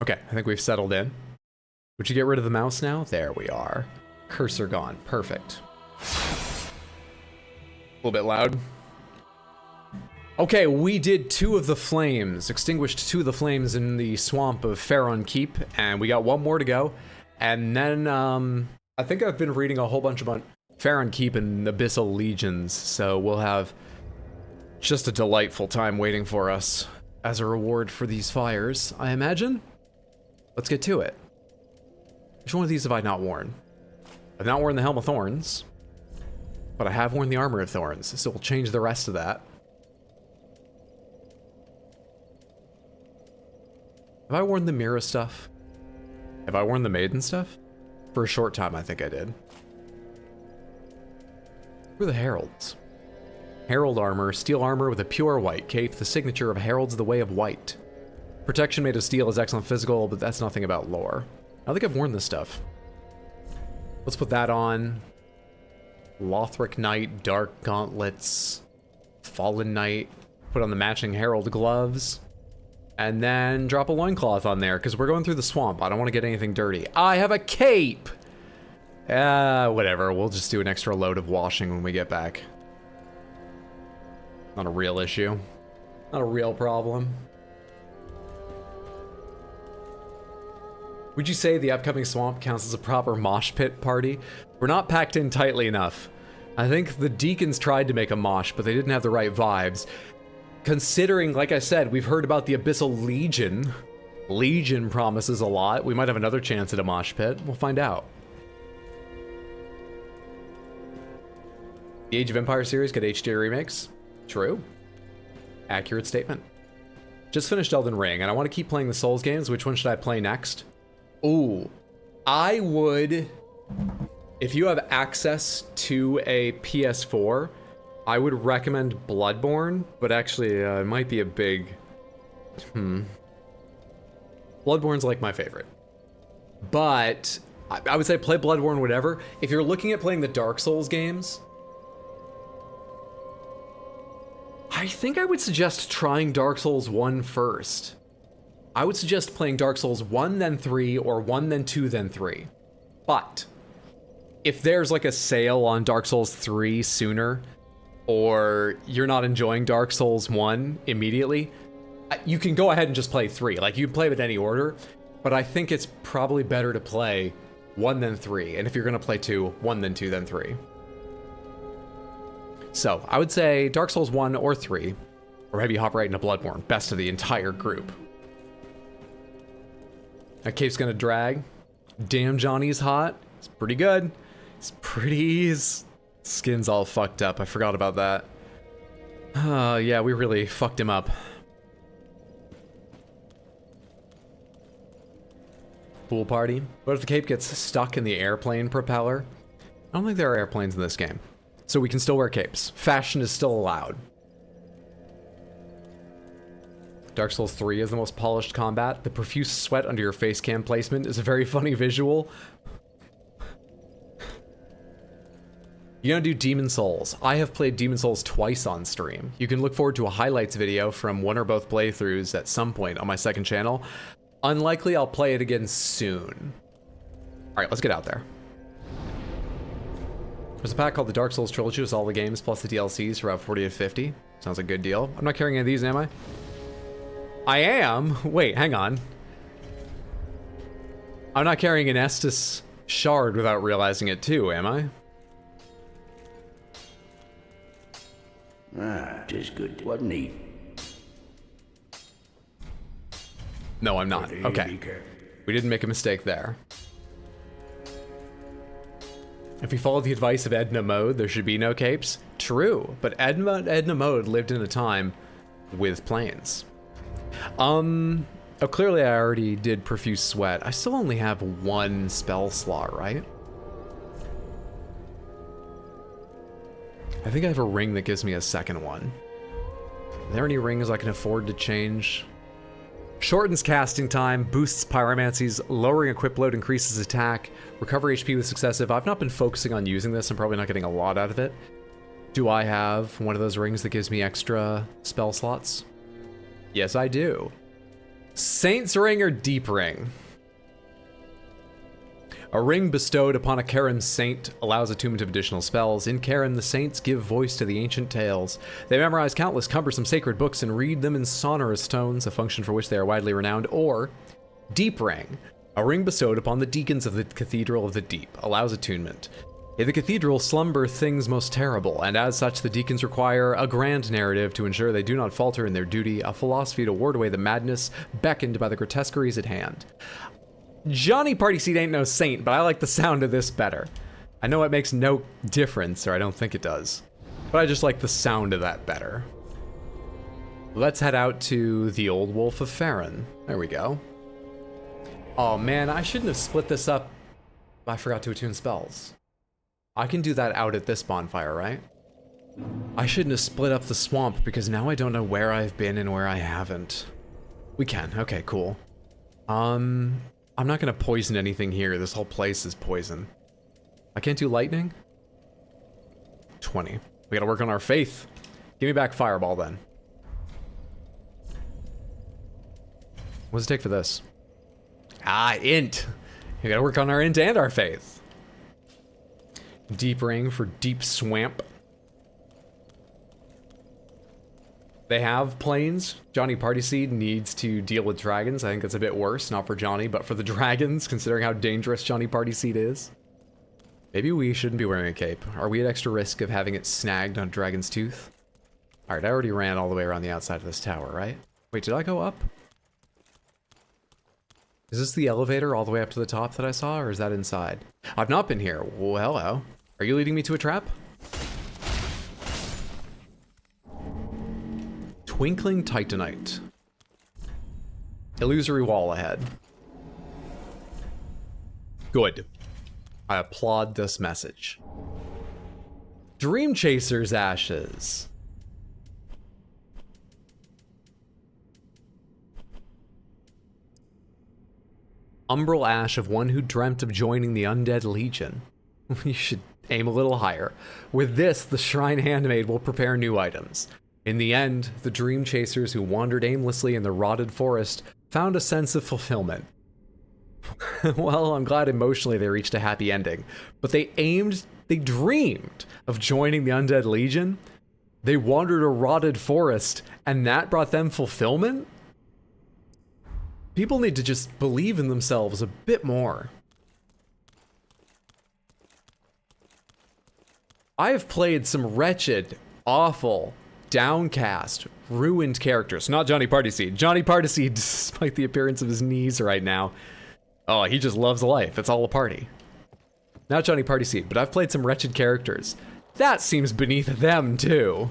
Okay, I think we've settled in. Would you get rid of the mouse now? There we are. Cursor gone. Perfect. A little bit loud. Okay, we did 2 of the flames, extinguished 2 of the flames in the swamp of Farron Keep, and we got 1 more to go. And then, I think I've been reading a whole bunch about Farron Keep and Abyssal Legions, so we'll have just a delightful time waiting for us as a reward for these fires, I imagine. Let's get to it. Which one of these have I not worn? I've not worn the Helm of Thorns, but I have worn the Armor of Thorns, so we'll change the rest of that. Have I worn the Mira stuff? Have I worn the Maiden stuff? For a short time, I think I did. Who are the Heralds? Herald armor, steel armor with a pure white cape, the signature of Heralds the Way of White. Protection made of steel is excellent physical, but that's nothing about lore. I don't think I've worn this stuff. Let's put that on. Lothric Knight, Dark Gauntlets, Fallen Knight. Put on the matching Herald gloves. And then drop a loincloth on there, because we're going through the swamp. I don't want to get anything dirty. I have a cape! Whatever. We'll just do an extra load of washing when we get back. Not a real issue. Not a real problem. Would you say the upcoming swamp counts as a proper mosh pit party? We're not packed in tightly enough. I think the deacons tried to make a mosh, but they didn't have the right vibes. Considering, like I said, we've heard about the Abyssal Legion. Legion promises a lot. We might have another chance at a mosh pit. We'll find out. The Age of Empires series got HD remakes. True. Accurate statement. Just finished Elden Ring, and I want to keep playing the Souls games. Which one should I play next? Ooh, I would, if you have access to a PS4, I would recommend Bloodborne, but actually it might be a big, Bloodborne's like my favorite. But I would say play Bloodborne, whatever. If you're looking at playing the Dark Souls games, I think I would suggest trying Dark Souls 1 first. I would suggest playing Dark Souls 1, then 3, or 1, then 2, then 3. But if there's like a sale on Dark Souls 3 sooner, or you're not enjoying Dark Souls 1 immediately, you can go ahead and just play 3. Like, you can play it in any order, but I think it's probably better to play 1, then 3. And if you're gonna play 2, 1, then 2, then 3. So, I would say Dark Souls 1 or 3, or maybe hop right into Bloodborne, best of the entire group. That cape's gonna drag. Damn, Johnny's hot. It's pretty good. His skin's all fucked up. I forgot about that. Yeah, we really fucked him up. Pool party. What if the cape gets stuck in the airplane propeller? I don't think there are airplanes in this game. So we can still wear capes. Fashion is still allowed. Dark Souls 3 is the most polished combat. The profuse sweat under your face cam placement is a very funny visual. You're gonna do Demon Souls. I have played Demon Souls twice on stream. You can look forward to a highlights video from one or both playthroughs at some point on my second channel. Unlikely I'll play it again soon. All right, let's get out there. There's a pack called the Dark Souls Trilogy with all the games plus the DLCs for about 40 to 50. Sounds like a good deal. I'm not carrying any of these, am I? I am? Wait, hang on. I'm not carrying an Estus shard without realizing it too, am I? Ah, 'tis good, wasn't he? No, I'm not. Okay. We didn't make a mistake there. If we follow the advice of Edna Mode, there should be no capes. True, but Edna Mode lived in a time with planes. Oh, clearly I already did Profuse Sweat. I still only have one spell slot, right? I think I have a ring that gives me a second one. Are there any rings I can afford to change? Shortens casting time, boosts pyromancies, lowering equip load, increases attack, recover HP with successive. I've not been focusing on using this. I'm probably not getting a lot out of it. Do I have one of those rings that gives me extra spell slots? Yes, I do. Saint's Ring or Deep Ring? A ring bestowed upon a Karen saint allows attunement of additional spells. In Karen, the saints give voice to the ancient tales. They memorize countless cumbersome sacred books and read them in sonorous tones, a function for which they are widely renowned. Or Deep Ring, a ring bestowed upon the deacons of the Cathedral of the Deep, allows attunement. In the cathedral slumber things most terrible, and as such the deacons require a grand narrative to ensure they do not falter in their duty, a philosophy to ward away the madness beckoned by the grotesqueries at hand. Johnny Partyseed ain't no saint, but I like the sound of this better. I know it makes no difference, or I don't think it does, but I just like the sound of that better. Let's head out to the Old Wolf of Farron. There we go. Oh man, I shouldn't have split this up. I forgot to attune spells. I can do that out at this bonfire, right? I shouldn't have split up the swamp because now I don't know where I've been and where I haven't. We can, okay, cool. I'm not gonna poison anything here. This whole place is poison. I can't do lightning? 20. We gotta work on our faith. Give me back fireball then. What does it take for this? Ah, int. We gotta work on our int and our faith. Deep Ring for Deep Swamp. They have planes. Johnny Partyseed needs to deal with dragons. I think that's a bit worse, not for Johnny, but for the dragons, considering how dangerous Johnny Partyseed is. Maybe we shouldn't be wearing a cape. Are we at extra risk of having it snagged on a dragon's tooth? Alright, I already ran all the way around the outside of this tower, right? Wait, did I go up? Is this the elevator all the way up to the top that I saw, or is that inside? I've not been here. Well, hello. Are you leading me to a trap? Twinkling Titanite. Illusory wall ahead. Good. I applaud this message. Dream Chaser's ashes. Umbral ash of one who dreamt of joining the undead legion. You should aim a little higher. With this, the shrine handmaid will prepare new items. In the end, the dream chasers who wandered aimlessly in the rotted forest found a sense of fulfillment. Well, I'm glad emotionally they reached a happy ending. But they dreamed of joining the undead legion. They wandered a rotted forest, and that brought them fulfillment? People need to just believe in themselves a bit more. I have played some wretched, awful, downcast, ruined characters. Not Johnny Partyseed. Johnny Partyseed, despite the appearance of his knees right now, oh, he just loves life. It's all a party. Not Johnny Partyseed, but I've played some wretched characters. That seems beneath them, too.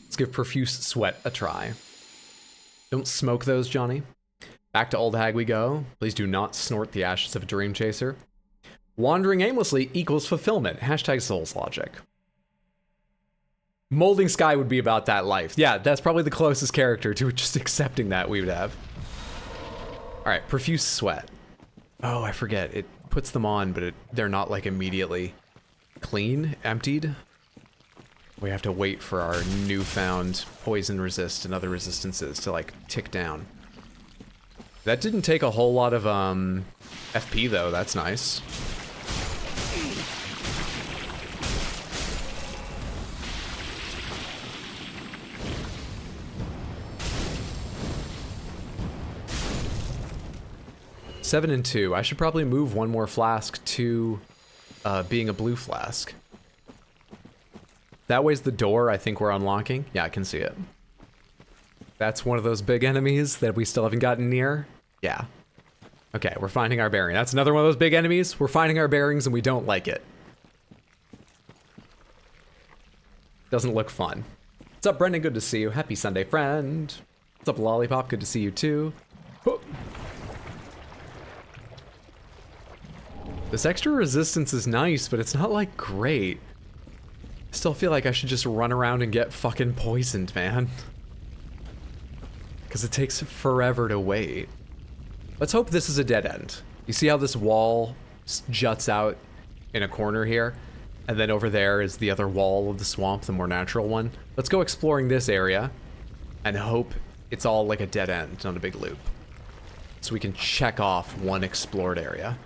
Let's give Profuse Sweat a try. Don't smoke those, Johnny. Back to Old Hag we go. Please do not snort the ashes of a dream chaser. Wandering aimlessly equals fulfillment. Hashtag Souls logic. Molding Sky would be about that life. Yeah, that's probably the closest character to just accepting that we would have. Alright, Profuse Sweat. Oh, I forget. It puts them on, but they're not like immediately clean, emptied. We have to wait for our newfound poison resist and other resistances to like tick down. That didn't take a whole lot of FP though, that's nice. Seven and 2. I should probably move one more flask to being a blue flask. That way's the door I think we're unlocking. Yeah, I can see it. That's one of those big enemies that we still haven't gotten near. Yeah. Okay, we're finding our bearing. That's another one of those big enemies. We're finding our bearings and we don't like it. Doesn't look fun. What's up, Brendan? Good to see you. Happy Sunday, friend. What's up, Lollipop? Good to see you too. This extra resistance is nice, but it's not like great. I still feel like I should just run around and get fucking poisoned, man. Because it takes forever to wait. Let's hope this is a dead end. You see how this wall juts out in a corner here? And then over there is the other wall of the swamp, the more natural one. Let's go exploring this area and hope it's all like a dead end, not a big loop. So we can check off one explored area.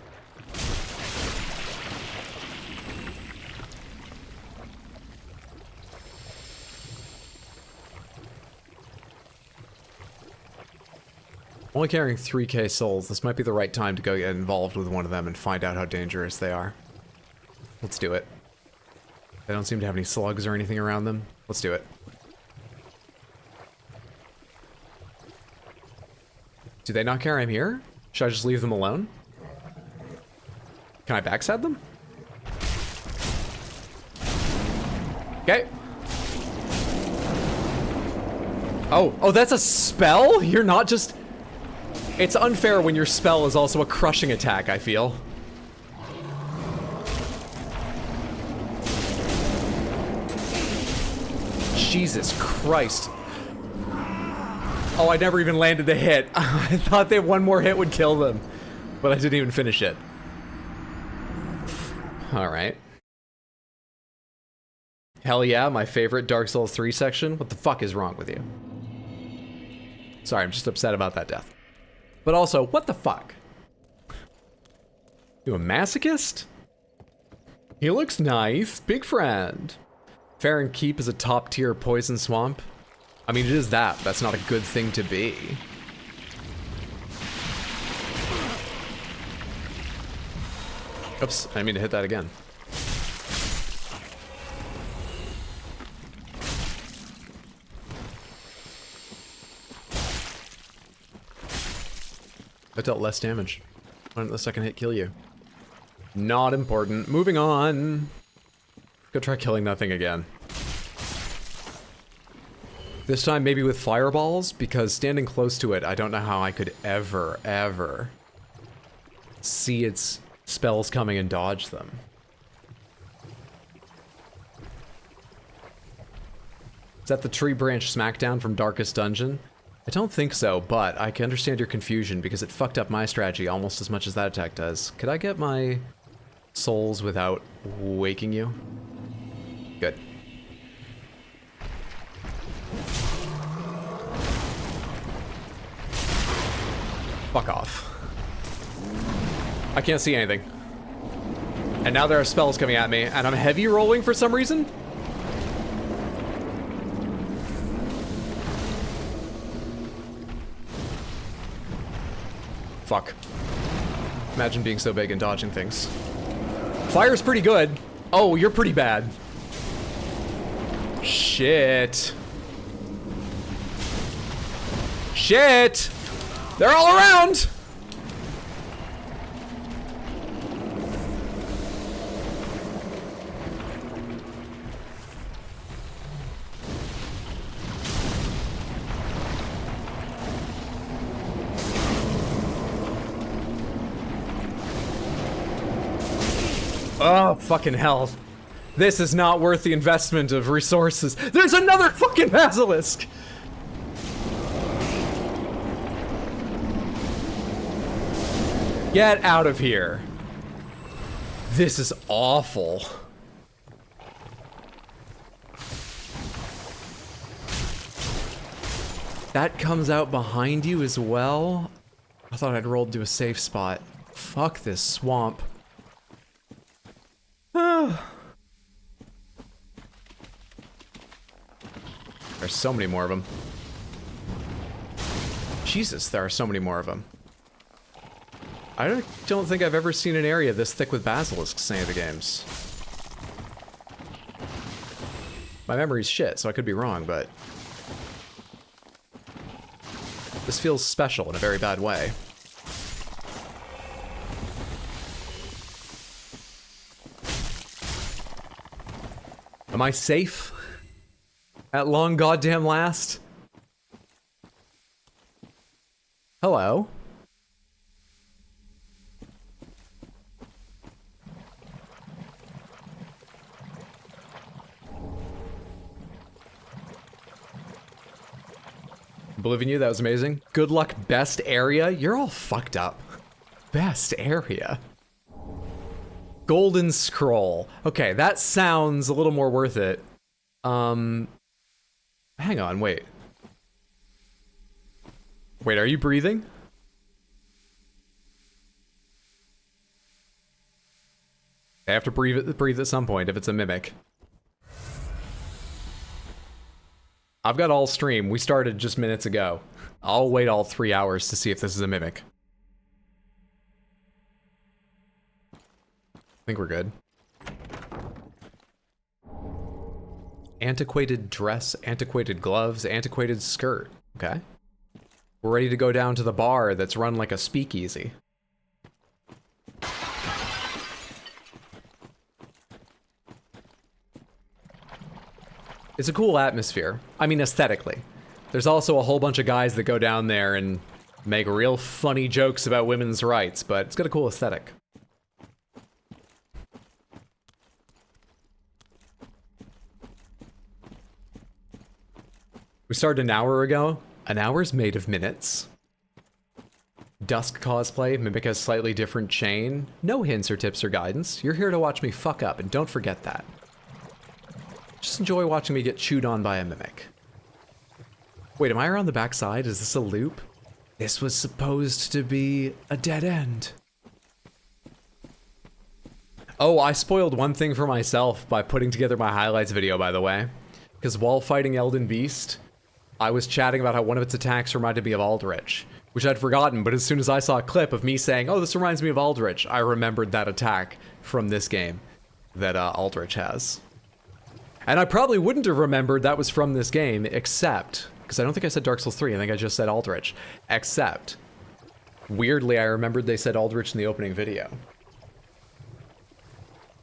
Only carrying 3k souls. This might be the right time to go get involved with one of them and find out how dangerous they are. Let's do it. They don't seem to have any slugs or anything around them. Let's do it. Do they not care I'm here? Should I just leave them alone? Can I backstab them? Okay. Oh, that's a spell? You're not just... It's unfair when your spell is also a crushing attack, I feel. Jesus Christ. Oh, I never even landed the hit. I thought that one more hit would kill them, but I didn't even finish it. Alright. Hell yeah, my favorite Dark Souls 3 section. What the fuck is wrong with you? Sorry, I'm just upset about that death. But also, what the fuck? You a masochist? He looks nice. Big friend. Farron Keep is a top-tier poison swamp. I mean, it is that. That's not a good thing to be. Oops, I didn't mean to hit that again. I dealt less damage. Why didn't the second hit kill you? Not important. Moving on. Go try killing that thing again. This time maybe with fireballs, because standing close to it, I don't know how I could ever see its spells coming and dodge them. Is that the tree branch smackdown from Darkest Dungeon? I don't think so, but I can understand your confusion because it fucked up my strategy almost as much as that attack does. Could I get my souls without waking you? Good. Fuck off. I can't see anything. And now there are spells coming at me, and I'm heavy rolling for some reason? Fuck. Imagine being so big and dodging things. Fire's pretty good. Oh, you're pretty bad. Shit. Shit! They're all around! Oh, fucking hell. This is not worth the investment of resources. There's another fucking basilisk! Get out of here. This is awful. That comes out behind you as well? I thought I'd rolled to a safe spot. Fuck this swamp. There's so many more of them. Jesus, there are so many more of them. I don't think I've ever seen an area this thick with basilisks in any of the games. My memory's shit, so I could be wrong, but this feels special in a very bad way. Am I safe? At long goddamn last? Hello? Believe in you, that was amazing. Good luck, best area? You're all fucked up. Best area. Golden Scroll. Okay, that sounds a little more worth it. Hang on, wait. Wait, are you breathing? I have to breathe at some point if it's a mimic. I've got all stream. We started just minutes ago. I'll wait all 3 hours to see if this is a mimic. I think we're good. Antiquated dress, antiquated gloves, antiquated skirt. Okay. We're ready to go down to the bar that's run like a speakeasy. It's a cool atmosphere. I mean, aesthetically. There's also a whole bunch of guys that go down there and make real funny jokes about women's rights, but it's got a cool aesthetic. We started an hour ago. An hour's made of minutes. Dusk cosplay, mimic a slightly different chain. No hints or tips or guidance. You're here to watch me fuck up, and don't forget that. Just enjoy watching me get chewed on by a mimic. Wait, am I around the backside? Is this a loop? This was supposed to be a dead end. Oh, I spoiled one thing for myself by putting together my highlights video, by the way. Because while fighting Elden Beast, I was chatting about how one of its attacks reminded me of Aldrich, which I'd forgotten, but as soon as I saw a clip of me saying, oh, this reminds me of Aldrich, I remembered that attack from this game that Aldrich has. And I probably wouldn't have remembered that was from this game, except, because I don't think I said Dark Souls 3, I think I just said Aldrich, except, weirdly, I remembered they said Aldrich in the opening video.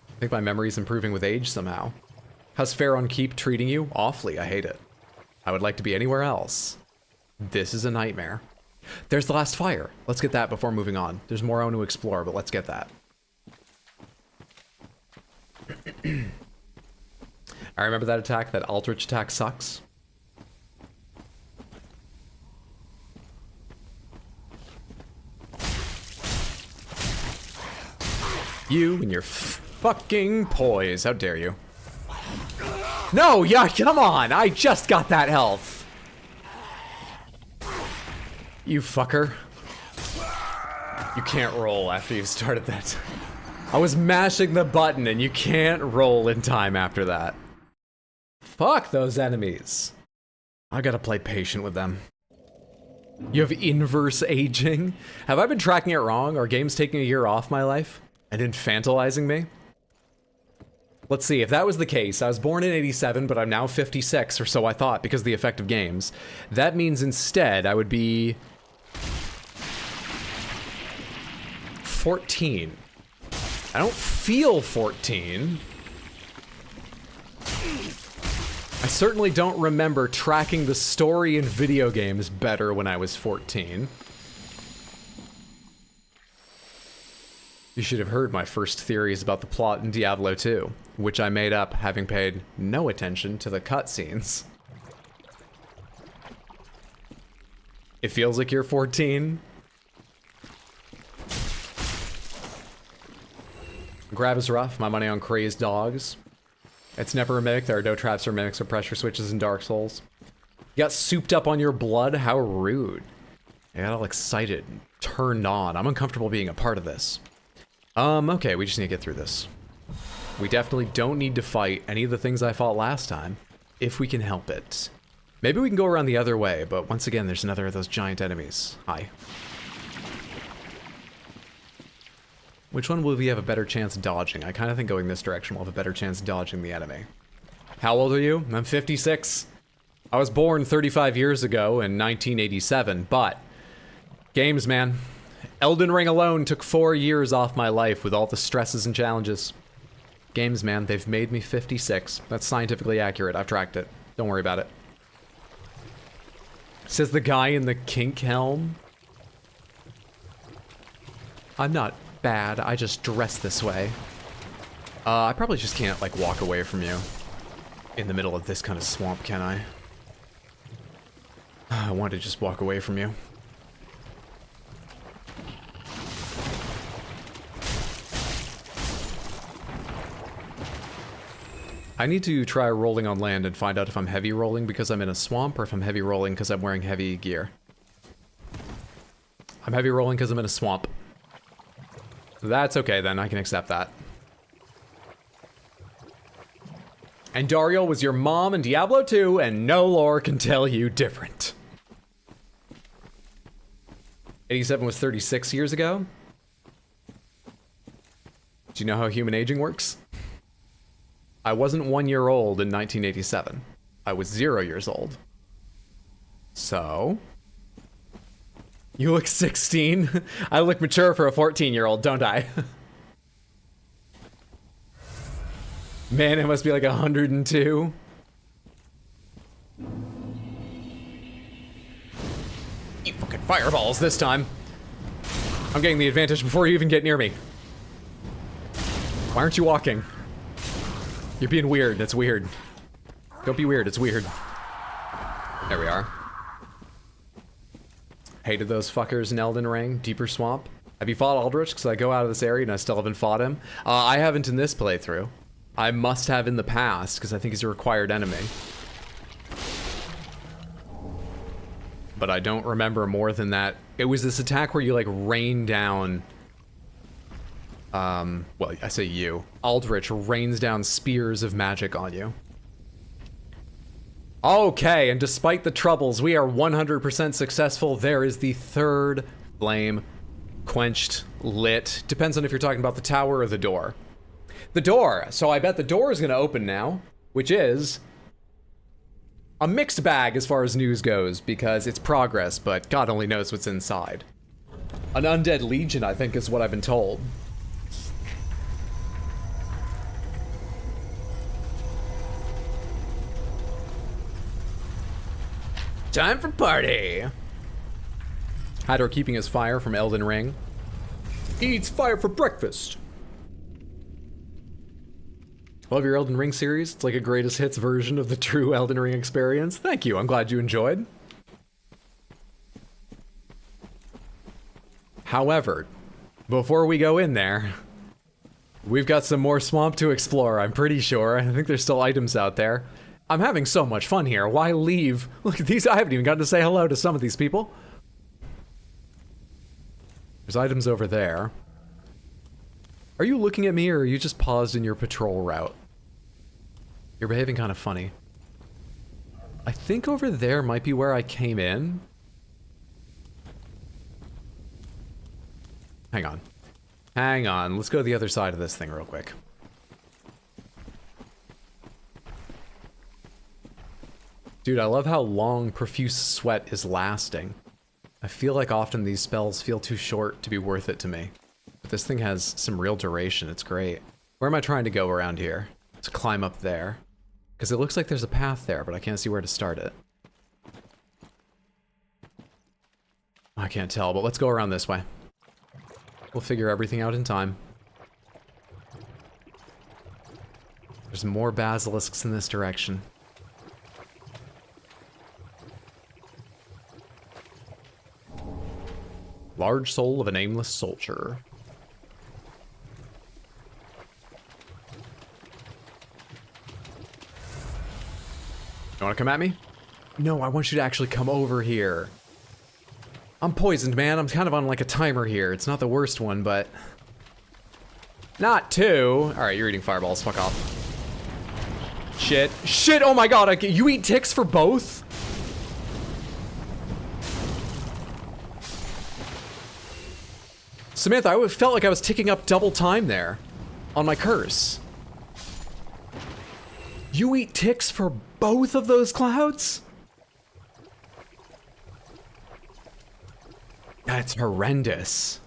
I think my memory's improving with age somehow. How's Farron Keep treating you? Awfully, I hate it. I would like to be anywhere else. This is a nightmare. There's the last fire. Let's get that before moving on. There's more I want to explore, but let's get that. I remember that attack. That Aldrich attack sucks. You and your fucking poise. How dare you? No, yeah, come on. I just got that health. You fucker. You can't roll after you've started that. I was mashing the button and you can't roll in time after that. Fuck those enemies. I gotta play patient with them. You have inverse aging? Have I been tracking it wrong? Are games taking a year off my life and infantilizing me? Let's see, if that was the case, I was born in 87, but I'm now 56, or so I thought, because of the effect of games. That means instead I would be 14. I don't feel 14. I certainly don't remember tracking the story in video games better when I was 14. You should have heard my first theories about the plot in Diablo 2, which I made up having paid no attention to the cutscenes. It feels like you're 14. Grab is rough. My money on crazed dogs. It's never a mimic. There are no traps or mimics or pressure switches in Dark Souls. You got souped up on your blood? How rude. I got all excited and turned on. I'm uncomfortable being a part of this. Okay, we just need to get through this. We definitely don't need to fight any of the things I fought last time, if we can help it. Maybe we can go around the other way, but once again, there's another of those giant enemies. Hi. Which one will we have a better chance dodging? I kind of think going this direction will have a better chance dodging the enemy. How old are you? I'm 56. I was born 35 years ago in 1987, but games, man. Elden Ring alone took 4 years off my life with all the stresses and challenges. Games, man, they've made me 56. That's scientifically accurate. I've tracked it. Don't worry about it. Says the guy in the kink helm. I'm not bad. I just dress this way. I probably just can't, like, walk away from you in the middle of this kind of swamp, can I? I want to just walk away from you. I need to try rolling on land and find out if I'm heavy rolling because I'm in a swamp or if I'm heavy rolling because I'm wearing heavy gear. I'm heavy rolling because I'm in a swamp. That's okay then, I can accept that. And Dario was your mom in Diablo 2 and no lore can tell you different. 87 was 36 years ago? Do you know how human aging works? I wasn't 1 year old in 1987. I was 0 years old. So? You look 16? I look mature for a 14-year-old, don't I? Man, it must be like 102. You fucking fireballs this time. I'm getting the advantage before you even get near me. Why aren't you walking? You're being weird. That's weird. Don't be weird. It's weird. There we are. Hated those fuckers in Elden Ring. Deeper Swamp. Have you fought Aldrich? Because I go out of this area and I still haven't fought him. I haven't in this playthrough. I must have in the past because I think he's a required enemy. But I don't remember more than that. It was this attack where you like rain down Well, I say you. Aldrich rains down spears of magic on you. Okay, and despite the troubles, we are 100% successful. There is the third flame quenched, lit. Depends on if you're talking about the tower or the door. The door. So I bet the door is going to open now, which is a mixed bag as far as news goes, because it's progress, but God only knows what's inside. An undead legion, I think, is what I've been told. Time for party! Hador keeping his fire from Elden Ring. He eats fire for breakfast. Love your Elden Ring series. It's like a greatest hits version of the true Elden Ring experience. Thank you. I'm glad you enjoyed. However, before we go in there, we've got some more swamp to explore, I'm pretty sure. I think there's still items out there. I'm having so much fun here. Why leave? Look at these. I haven't even gotten to say hello to some of these people. There's items over there. Are you looking at me, or are you just paused in your patrol route? You're behaving kind of funny. I think over there might be where I came in. Hang on. Hang on. Let's go to the other side of this thing real quick. Dude, I love how long Profuse Sweat is lasting. I feel like often these spells feel too short to be worth it to me. But this thing has some real duration, it's great. Where am I trying to go around here? To climb up there. Because it looks like there's a path there, but I can't see where to start it. I can't tell, but let's go around this way. We'll figure everything out in time. There's more basilisks in this direction. Large soul of a nameless soldier. You wanna come at me? No, I want you to actually come over here. I'm poisoned, man. I'm kind of on like a timer here. It's not the worst one, but... Not two. Alright, you're eating fireballs. Fuck off. Shit. Shit! Oh my god! You eat ticks for both? Samantha, I felt like I was ticking up double time there. On my curse. You eat ticks for both of those clouds? That's horrendous.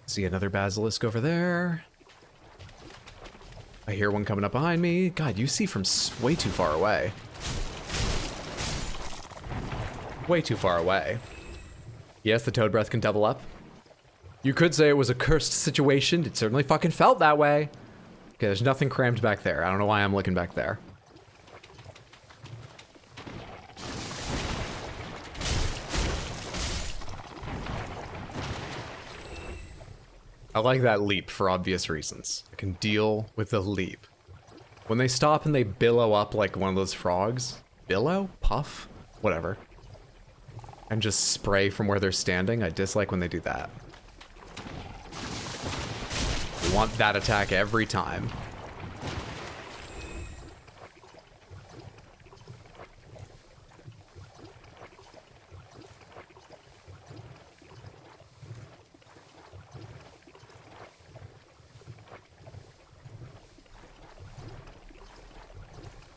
See another basilisk over there. I hear one coming up behind me. God, you see from way too far away. Way too far away. Yes, the toad breath can double up. You could say it was a cursed situation. It certainly fucking felt that way. Okay, there's nothing crammed back there. I don't know why I'm looking back there. I like that leap for obvious reasons. I can deal with the leap. When they stop and they billow up like one of those frogs. Billow? Puff? Whatever. And just spray from where they're standing. I dislike when they do that. We want that attack every time.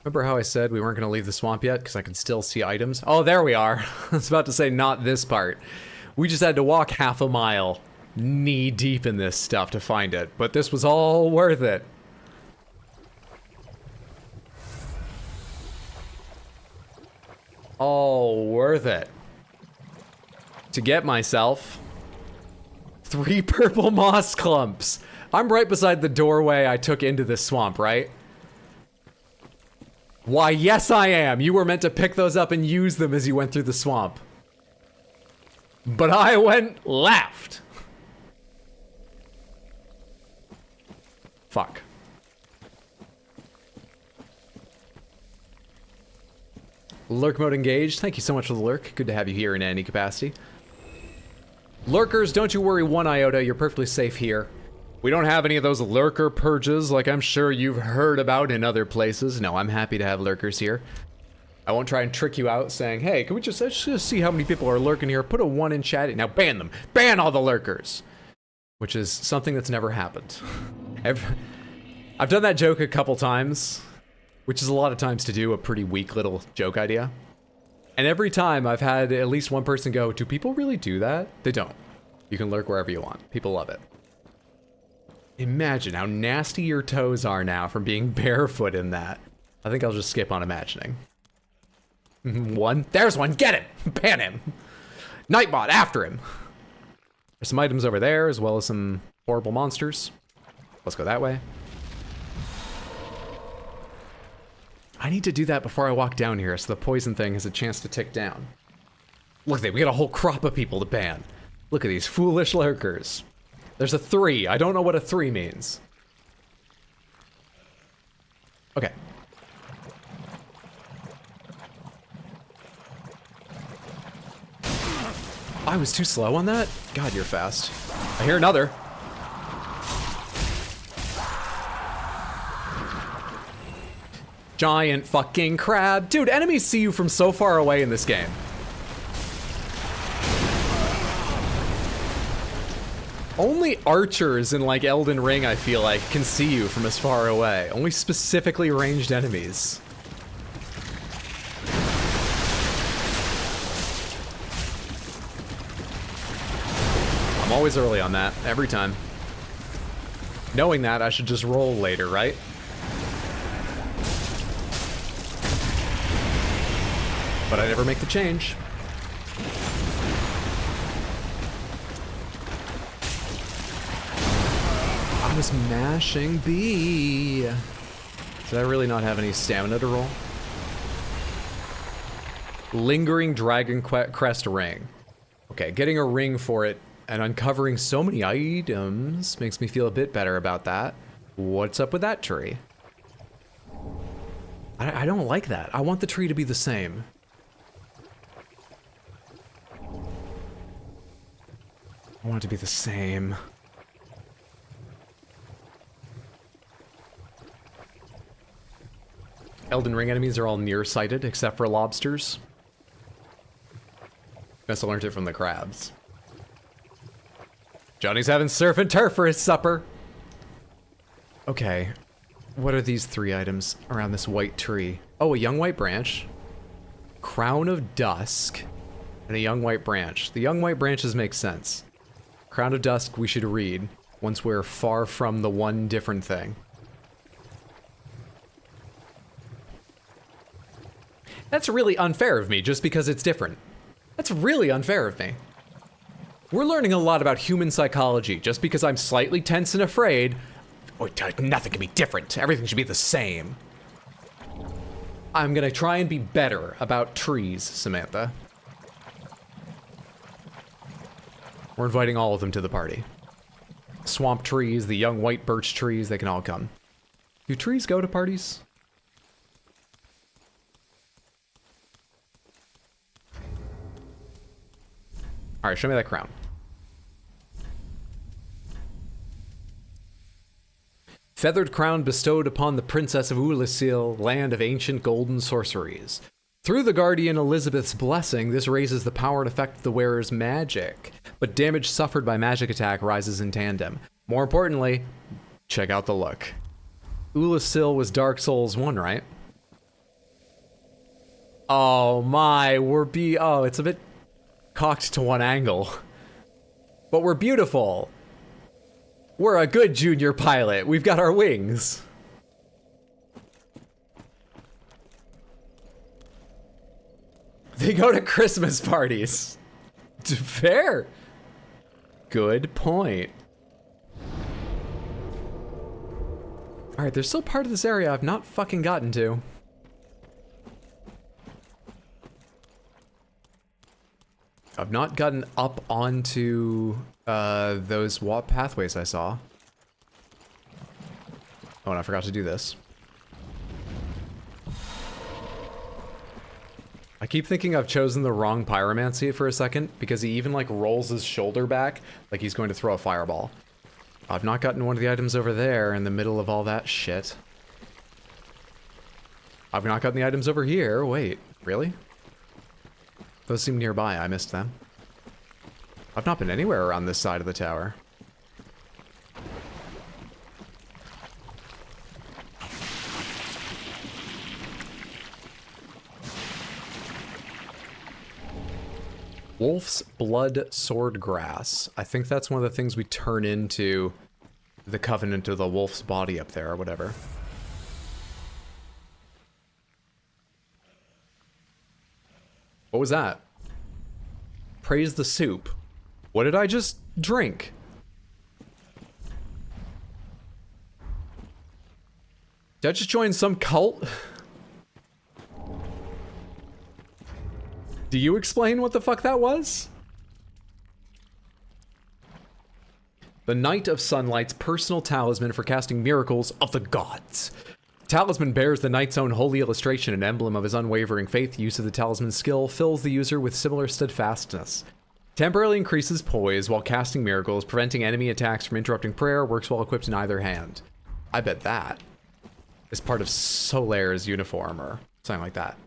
Remember how I said we weren't going to leave the swamp yet because I can still see items? Oh, there we are. I was about to say not this part. We just had to walk half a mile knee deep in this stuff to find it, but this was all worth it. All worth it. To get myself 3 purple moss clumps. I'm right beside the doorway I took into this swamp, right? Why, yes I am. You were meant to pick those up and use them as you went through the swamp. But I went left. Fuck. Lurk mode engaged. Thank you so much for the lurk. Good to have you here in any capacity. Lurkers, don't you worry one iota. You're perfectly safe here. We don't have any of those lurker purges like I'm sure you've heard about in other places. No, I'm happy to have lurkers here. I won't try and trick you out saying, hey, can we just, let's just see how many people are lurking here. Put a 1 in chat. Now ban them. Ban all the lurkers. Which is something that's never happened. I've done that joke a couple times, which is a lot of times to do a pretty weak little joke idea. And every time I've had at least one person go, do people really do that? They don't. You can lurk wherever you want. People love it. Imagine how nasty your toes are now from being barefoot in that. I think I'll just skip on imagining. One. There's one. Get it. Ban him. Nightbot, after him. There's some items over there, as well as some horrible monsters. Let's go that way. I need to do that before I walk down here, so the poison thing has a chance to tick down. Look at that, we got a whole crop of people to ban. Look at these foolish lurkers. There's a 3. I don't know what a 3 means. Okay. I was too slow on that? God, you're fast. I hear another. Giant fucking crab. Dude, enemies see you from so far away in this game. Only archers in like Elden Ring, I feel like, can see you from as far away. Only specifically ranged enemies. I'm always early on that, every time. Knowing that, I should just roll later, right? But I never make the change. I was mashing B. Did I really not have any stamina to roll? Lingering Dragon Crest Ring. Okay, getting a ring for it and uncovering so many items makes me feel a bit better about that. What's up with that tree? I don't like that. I want the tree to be the same. I want it to be the same. Elden Ring enemies are all nearsighted except for lobsters. Guess I learned it from the crabs. Johnny's having surf and turf for his supper. Okay. What are these 3 items around this white tree? Oh, a young white branch. Crown of Dusk. And a young white branch. The young white branches make sense. Crown of Dusk we should read once we're far from the one different thing. That's really unfair of me just because it's different. That's really unfair of me. We're learning a lot about human psychology. Just because I'm slightly tense and afraid, nothing can be different. Everything should be the same. I'm gonna try and be better about trees, Samantha. We're inviting all of them to the party. Swamp trees, the young white birch trees, they can all come. Do trees go to parties? Alright, show me that crown. Feathered crown bestowed upon the Princess of Ulasil, land of ancient golden sorceries. Through the Guardian Elizabeth's blessing, this raises the power and effect of the wearer's magic, but damage suffered by magic attack rises in tandem. More importantly, check out the look. Ulasil was Dark Souls 1, right? Oh my, oh, it's a bit cocked to one angle. But we're beautiful. We're a good junior pilot. We've got our wings. They go to Christmas parties. Fair. Good point. Alright, there's still part of this area I've not fucking gotten to. I've not gotten up onto those pathways I saw. Oh, and I forgot to do this. I keep thinking I've chosen the wrong pyromancy for a second, because he even, like, rolls his shoulder back like he's going to throw a fireball. I've not gotten one of the items over there in the middle of all that shit. I've not gotten the items over here. Wait, really? Those seem nearby. I missed them. I've not been anywhere around this side of the tower. Wolf's Blood Swordgrass. I think that's one of the things we turn into the Covenant of the Wolf's body up there or whatever. What was that? Praise the soup. What did I just drink? Did I just join some cult? Do you explain what the fuck that was? The Knight of Sunlight's personal talisman for casting miracles of the gods. The talisman bears the knight's own holy illustration, an emblem of his unwavering faith. Use of the talisman's skill fills the user with similar steadfastness. Temporarily increases poise while casting miracles, preventing enemy attacks from interrupting prayer, works while equipped in either hand. I bet that is part of Solaire's uniform or something like that.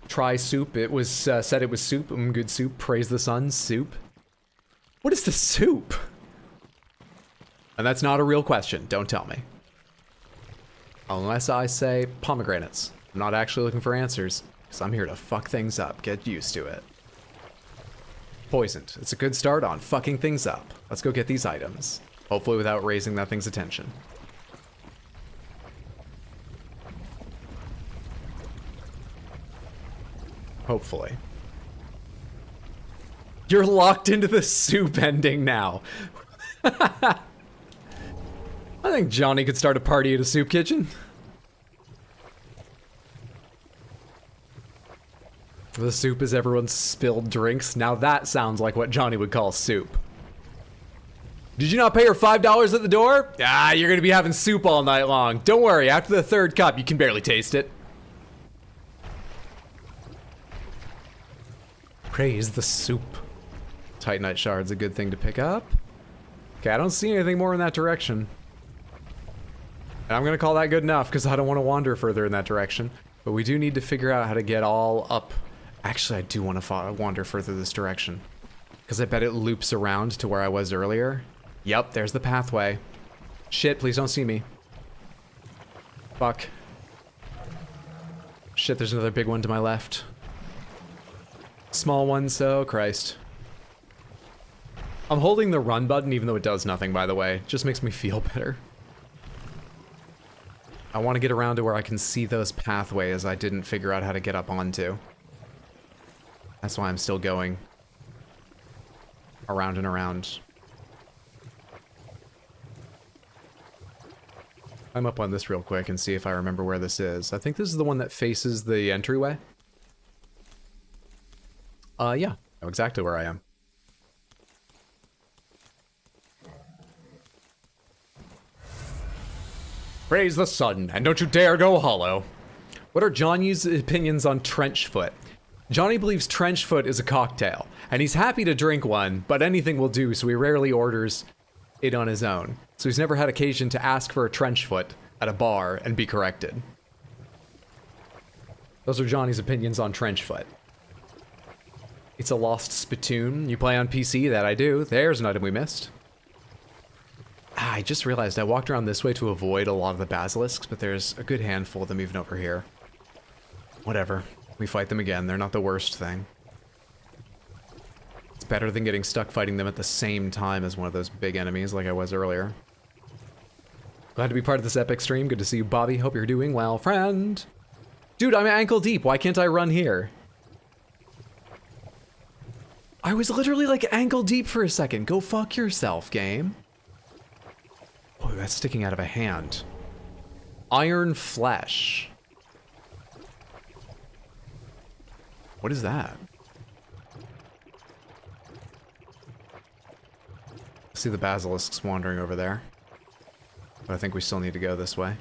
Try soup. It was said it was soup. Good soup. Praise the sun. Soup. What is the soup? And that's not a real question. Don't tell me. Unless I say pomegranates. I'm not actually looking for answers, because I'm here to fuck things up. Get used to it. Poisoned. It's a good start on fucking things up. Let's go get these items. Hopefully without raising that thing's attention. Hopefully. You're locked into the soup ending now. I think Johnny could start a party at a soup kitchen. The soup is everyone's spilled drinks. Now that sounds like what Johnny would call soup. Did you not pay her $5 at the door? Ah, you're gonna be having soup all night long. Don't worry, after the third cup, you can barely taste it. Praise the soup. Titanite shard's a good thing to pick up. Okay, I don't see anything more in that direction. And I'm gonna call that good enough because I don't want to wander further in that direction. But we do need to figure out how to get all up. Actually, I do want to wander further this direction. Because I bet it loops around to where I was earlier. Yep, there's the pathway. Shit, please don't see me. Fuck. Shit, there's another big one to my left. Small one, so Christ. I'm holding the run button even though it does nothing, by the way. It just makes me feel better. I want to get around to where I can see those pathways I didn't figure out how to get up onto. That's why I'm still going around and around. I'm up on this real quick and see if I remember where this is. I think this is the one that faces the entryway. Yeah, I know exactly where I am. Praise the sun, and don't you dare go hollow. What are Johnny's opinions on trench foot? Johnny believes trench foot is a cocktail, and he's happy to drink one, but anything will do, so he rarely orders it on his own. So he's never had occasion to ask for a trench foot at a bar and be corrected. Those are Johnny's opinions on trench foot. It's a lost spittoon. You play on PC? That I do. There's an item we missed. Ah, I just realized I walked around this way to avoid a lot of the basilisks, but there's a good handful of them even over here. Whatever. We fight them again. They're not the worst thing. It's better than getting stuck fighting them at the same time as one of those big enemies like I was earlier. Glad to be part of this epic stream. Good to see you, Bobby. Hope you're doing well, friend. Dude, I'm ankle deep. Why can't I run here? I was literally like ankle deep for a second. Go fuck yourself, game. Oh, that's sticking out of a hand. Iron flesh. What is that? I see the basilisks wandering over there. But I think we still need to go this way.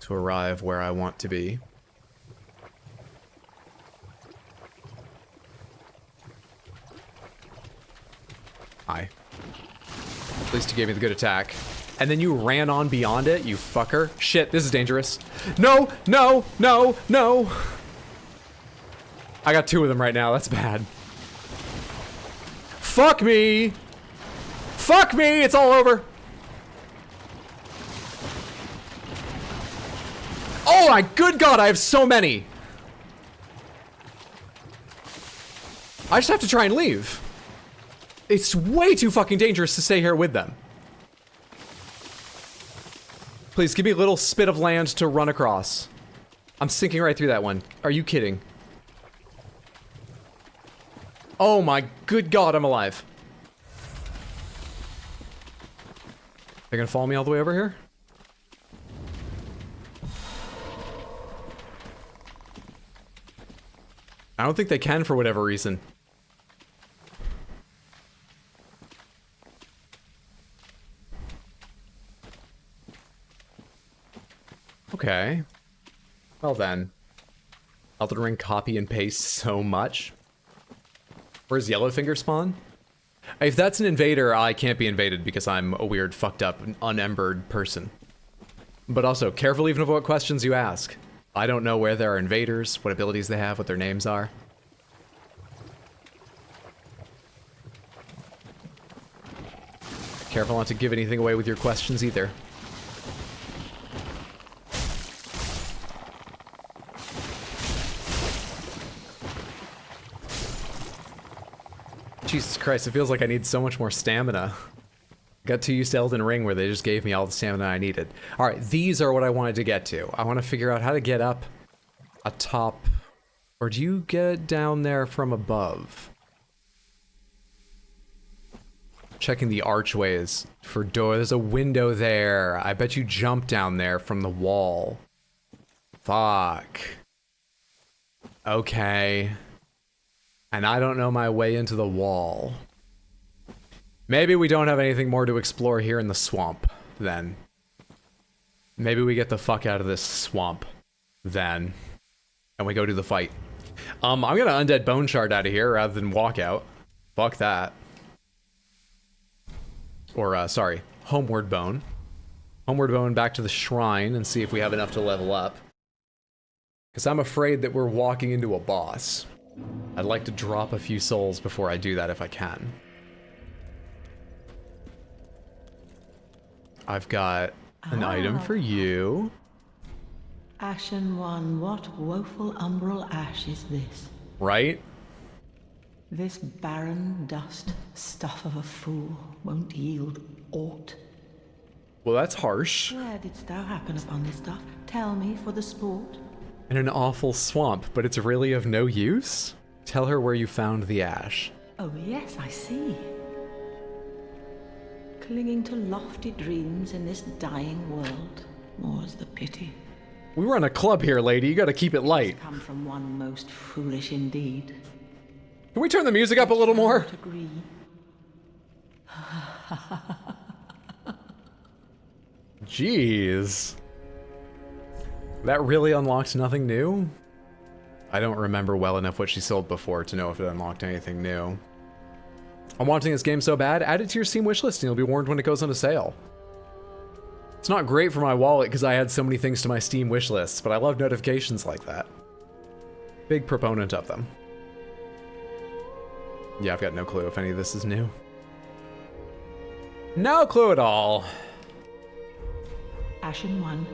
to arrive where I want to be. Hi. At least you gave me the good attack. And then you ran on beyond it, you fucker. Shit, this is dangerous. No, no, no, no. I got 2 of them right now, that's bad. Fuck me! Fuck me, it's all over. Oh my good god, I have so many. I just have to try and leave. It's way too fucking dangerous to stay here with them. Please give me a little spit of land to run across. I'm sinking right through that one. Are you kidding? Oh my good god, I'm alive. They're gonna follow me all the way over here? I don't think they can for whatever reason. Okay. Well then. Elden Ring copy and paste so much. Where's Yellowfinger spawn? If that's an invader, I can't be invaded because I'm a weird, fucked up, unembered person. But also, careful even of what questions you ask. I don't know where there are invaders, what abilities they have, what their names are. Careful not to give anything away with your questions either. Jesus Christ, it feels like I need so much more stamina. Got too used to Elden Ring where they just gave me all the stamina I needed. Alright, these are what I wanted to get to. I want to figure out how to get up atop... Or do you get down there from above? Checking the archways for door. There's a window there. I bet you jump down there from the wall. Fuck. Okay. And I don't know my way into the wall. Maybe we don't have anything more to explore here in the swamp, then. Maybe we get the fuck out of this swamp, then. And we go do the fight. I'm gonna undead bone shard out of here rather than walk out. Fuck that. Or, sorry, homeward bone. Homeward bone back to the shrine and see if we have enough to level up. Because I'm afraid that we're walking into a boss. I'd like to drop a few souls before I do that if I can. I've got an item for you. Ashen one, what woeful umbral ash is this? Right? This barren dust, stuff of a fool, won't yield aught. Well, that's harsh. Where didst thou happen upon this stuff? Tell me for the sport. In an awful swamp, but it's really of no use? Tell her where you found the ash. Oh yes, I see. Clinging to lofty dreams in this dying world, more's the pity. We run a club here, lady. You gotta keep it light. Come from one most foolish indeed. Can we turn the music up a little more? Agree. Jeez. That really unlocked nothing new? I don't remember well enough what she sold before to know if it unlocked anything new. I'm wanting this game so bad, add it to your Steam wishlist and you'll be warned when it goes on a sale. It's not great for my wallet because I add so many things to my Steam wishlists, but I love notifications like that. Big proponent of them. Yeah, I've got no clue if any of this is new. No clue at all. Ashen one,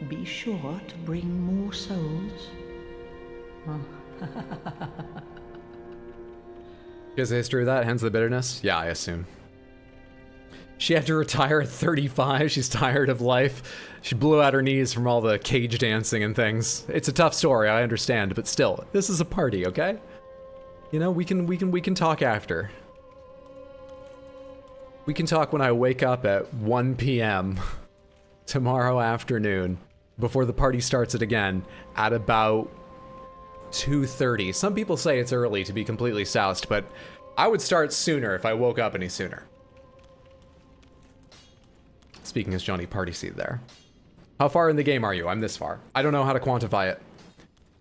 be sure to bring more souls. Is the history of that? Hence the bitterness? Yeah, I assume. She had to retire at 35. She's tired of life. She blew out her knees from all the cage dancing and things. It's a tough story, I understand, but still, this is a party, okay? You know, we can talk after. We can talk when I wake up at 1 p.m. tomorrow afternoon before the party starts it again at about 2:30. Some people say it's early to be completely soused, but I would start sooner if I woke up any sooner. Speaking as Johnny Partyseed there. How far in the game are you? I'm this far. I don't know how to quantify it.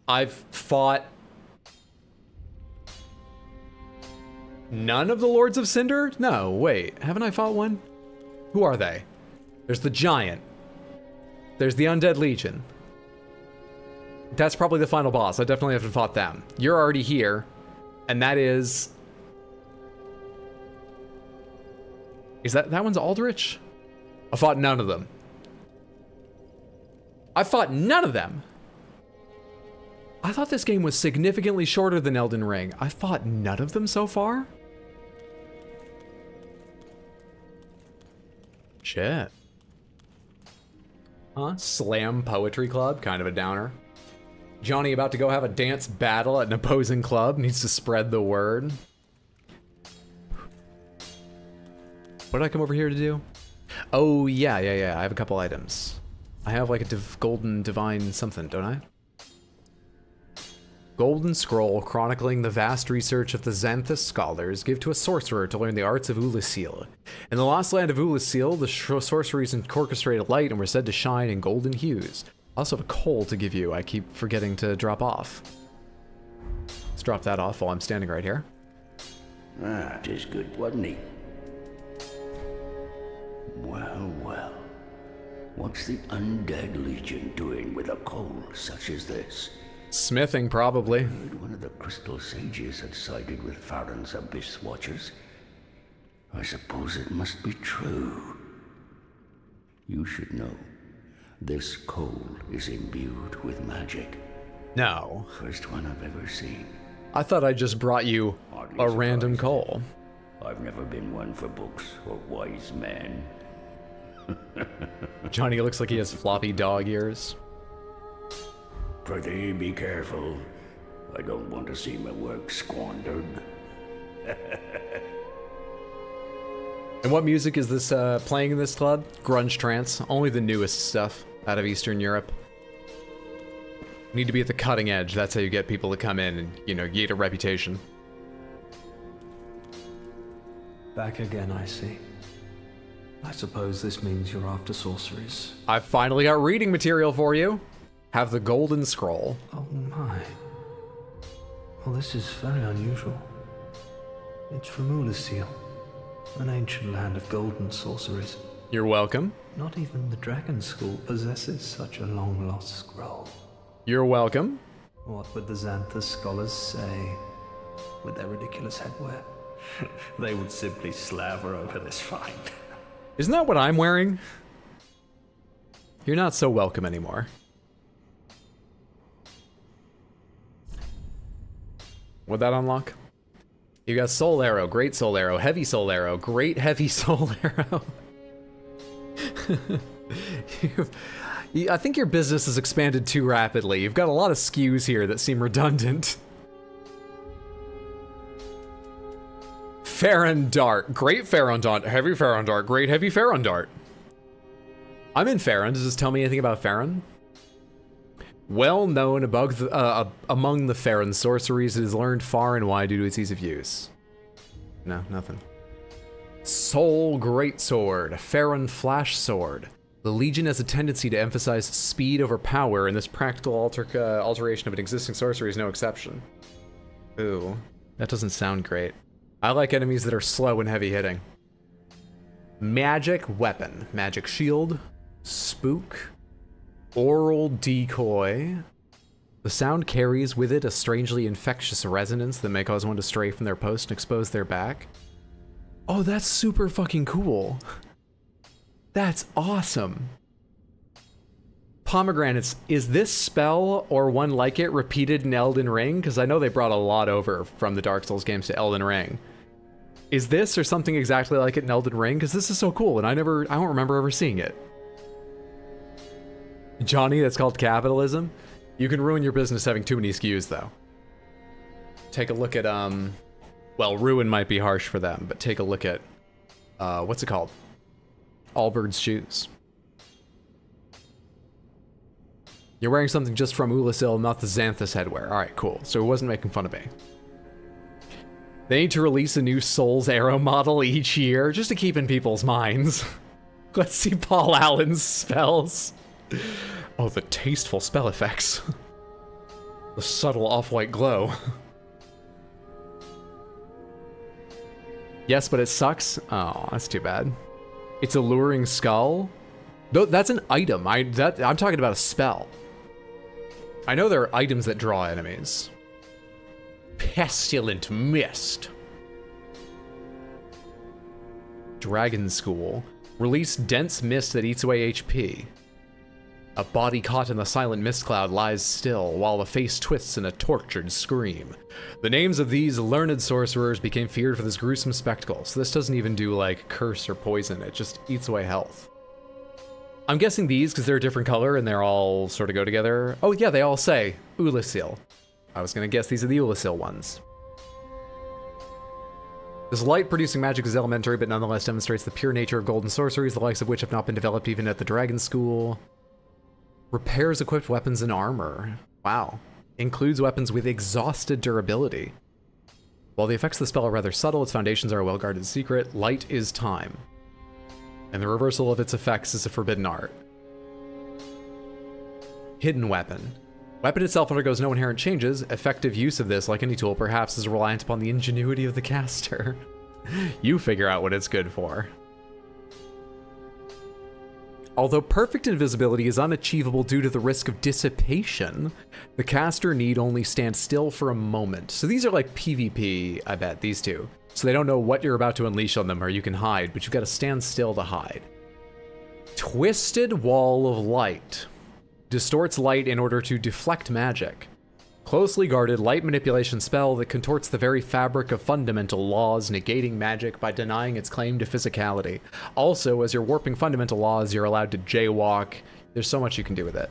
I've fought none of the Lords of Cinder? No, wait. Haven't I fought one? Who are they? There's the Giant. There's the Undead Legion. That's probably the final boss. I definitely haven't fought them. You're already here. And that is... Is that one's Aldrich? I fought none of them. I fought none of them. I thought this game was significantly shorter than Elden Ring. I fought none of them so far? Shit. Huh? Slam Poetry Club? Kind of a downer. Johnny about to go have a dance battle at an opposing club. Needs to spread the word. What did I come over here to do? Oh, yeah. I have a couple items. I have like a golden divine something, don't I? Golden scroll chronicling the vast research of the Xanthus scholars give to a sorcerer to learn the arts of Ulasil. In the lost land of Ulasil, the sorceries orchestrated light and were said to shine in golden hues. I also have a coal to give you. I keep forgetting to drop off. Let's drop that off while I'm standing right here. Ah, 'tis good, wasn't he? Well. What's the Undead Legion doing with a coal such as this? Smithing, probably. One of the Crystal Sages had sided with Farron's Abyss Watchers. I suppose it must be true. You should know, this coal is imbued with magic. No. First one I've ever seen. I thought I just brought you Hardly a random surprised. coal. I've never been one for books or wise men. Johnny looks like he has floppy dog ears. Prithee, be careful. I don't want to see my work squandered. And what music is this playing in this club? Grunge trance. Only the newest stuff out of Eastern Europe. Need to be at the cutting edge. That's how you get people to come in and, you know, get a reputation. Back again, I see. I suppose this means you're after sorceries. I've finally got reading material for you. Have the golden scroll. Oh my. Well, this is very unusual. It's from Ulasil, an ancient land of golden sorceries. You're welcome. Not even the Dragon School possesses such a long-lost scroll. You're welcome. What would the Xanthus scholars say with their ridiculous headwear? They would simply slaver over this find. Isn't that what I'm wearing? You're not so welcome anymore. What'd that unlock? You got soul arrow, great soul arrow, heavy soul arrow, great heavy soul arrow. I think your business has expanded too rapidly. You've got a lot of SKUs here that seem redundant. Farron Dart. Great Farron Dart. Heavy Farron Dart. Great heavy Farron Dart. I'm in Farron. Does this tell me anything about Farron? Well known among the Farron sorceries, it is learned far and wide due to its ease of use. No, nothing. Soul Greatsword. Farron Flash Sword. The Legion has a tendency to emphasize speed over power, and this practical alteration of an existing sorcery is no exception. Ooh, that doesn't sound great. I like enemies that are slow and heavy hitting. Magic Weapon. Magic Shield. Spook. Oral Decoy. The sound carries with it a strangely infectious resonance that may cause one to stray from their post and expose their back. Oh, that's super fucking cool. That's awesome. Pomegranates, is this spell or one like it repeated in Elden Ring? Because I know they brought a lot over from the Dark Souls games to Elden Ring. Is this or something exactly like it in Elden Ring? Because this is so cool and I don't remember ever seeing it. Johnny, that's called capitalism. You can ruin your business having too many SKUs though. Take a look at, well, ruin might be harsh for them, but take a look at, what's it called? Allbirds shoes. You're wearing something just from Ulasil, not the Xanthus headwear. Alright, cool. So it wasn't making fun of me. They need to release a new Souls Arrow model each year, just to keep in people's minds. Let's see Paul Allen's spells. Oh, the tasteful spell effects. The subtle off-white glow. Yes, but it sucks. Oh, that's too bad. It's Alluring Skull. No, that's an item. I'm talking about a spell. I know there are items that draw enemies. Pestilent Mist. Dragon School. Release dense mist that eats away HP. A body caught in the silent mist cloud lies still, while the face twists in a tortured scream. The names of these learned sorcerers became feared for this gruesome spectacle, so this doesn't even do, like, curse or poison, it just eats away health. I'm guessing these, because they're a different color and they're all sort of go together. Oh yeah, they all say Ulasil. I was gonna guess these are the Ulasil ones. This light-producing magic is elementary, but nonetheless demonstrates the pure nature of golden sorceries, the likes of which have not been developed even at the Dragon School. Repairs equipped weapons and armor. Wow. Includes weapons with exhausted durability. While the effects of the spell are rather subtle, its foundations are a well-guarded secret. Light is time. And the reversal of its effects is a forbidden art. Hidden weapon. Weapon itself undergoes no inherent changes. Effective use of this, like any tool, perhaps is reliant upon the ingenuity of the caster. You figure out what it's good for. Although perfect invisibility is unachievable due to the risk of dissipation, the caster need only stand still for a moment. So these are like PvP, I bet, these two. So they don't know what you're about to unleash on them, or you can hide, but you've got to stand still to hide. Twisted Wall of Light. Distorts light in order to deflect magic. Closely guarded light manipulation spell that contorts the very fabric of fundamental laws, negating magic by denying its claim to physicality. Also, as you're warping fundamental laws, you're allowed to jaywalk. There's so much you can do with it.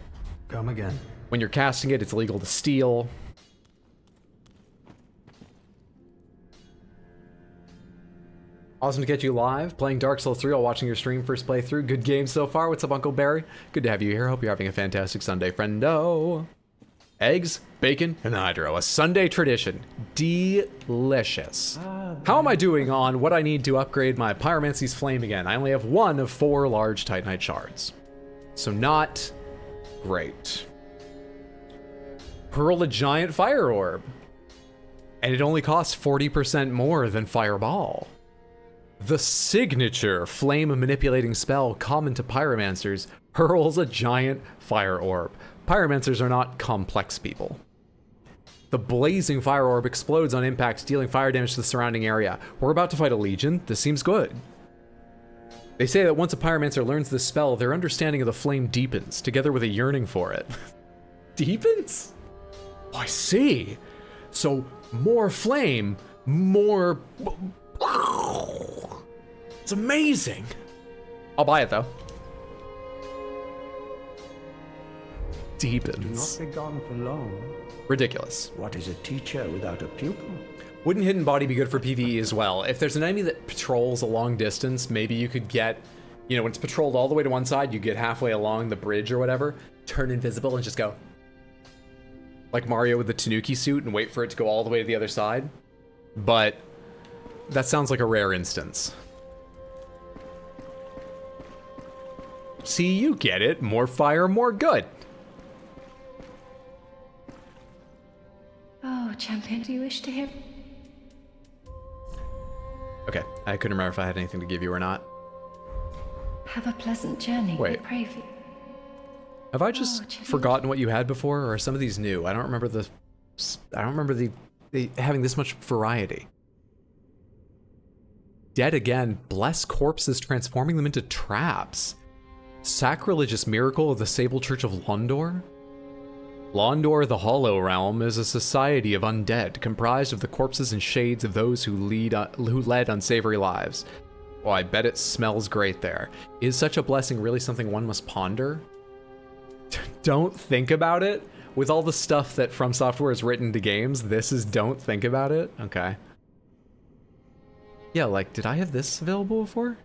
Come again. When you're casting it, it's illegal to steal. Awesome to get you live, playing Dark Souls 3 while watching your stream first playthrough. Good game so far. What's up, Uncle Barry? Good to have you here. Hope you're having a fantastic Sunday, friendo. Eggs, bacon, and hydro. A Sunday tradition. Delicious. How am I doing on what I need to upgrade my Pyromancy's Flame again? I only have one of 4 large Titanite shards. So not great. Hurl a giant fire orb. And it only costs 40% more than Fireball. The signature flame manipulating spell common to pyromancers hurls a giant fire orb. Pyromancers are not complex people. The blazing fire orb explodes on impact, dealing fire damage to the surrounding area. We're about to fight a legion. This seems good. They say that once a pyromancer learns this spell, their understanding of the flame deepens, together with a yearning for it. Deepens? Oh, I see. So more flame, more... It's amazing. I'll buy it though. Deepens. Do not be gone for long. Ridiculous. What is a teacher without a pupil? Wouldn't Hidden Body be good for PvE as well? If there's an enemy that patrols a long distance, maybe you could get, you know, when it's patrolled all the way to one side, you get halfway along the bridge or whatever, turn invisible and just go. Like Mario with the Tanuki suit and wait for it to go all the way to the other side. But that sounds like a rare instance. See, you get it. More fire, more good. Oh, champion, do you wish to hear? Okay, I couldn't remember if I had anything to give you or not. Have a pleasant journey. Wait. I pray for you. Have I just forgotten what you had before, or are some of these new? I don't remember the having this much variety. Dead again. Bless corpses, transforming them into traps. Sacrilegious miracle of the Sable Church of Londor? Londor, the Hollow Realm, is a society of undead, comprised of the corpses and shades of those who led unsavory lives. Well, I bet it smells great there. Is such a blessing really something one must ponder? Don't think about it? With all the stuff that From Software has written to games, this is don't think about it? Okay. Yeah, like, did I have this available before?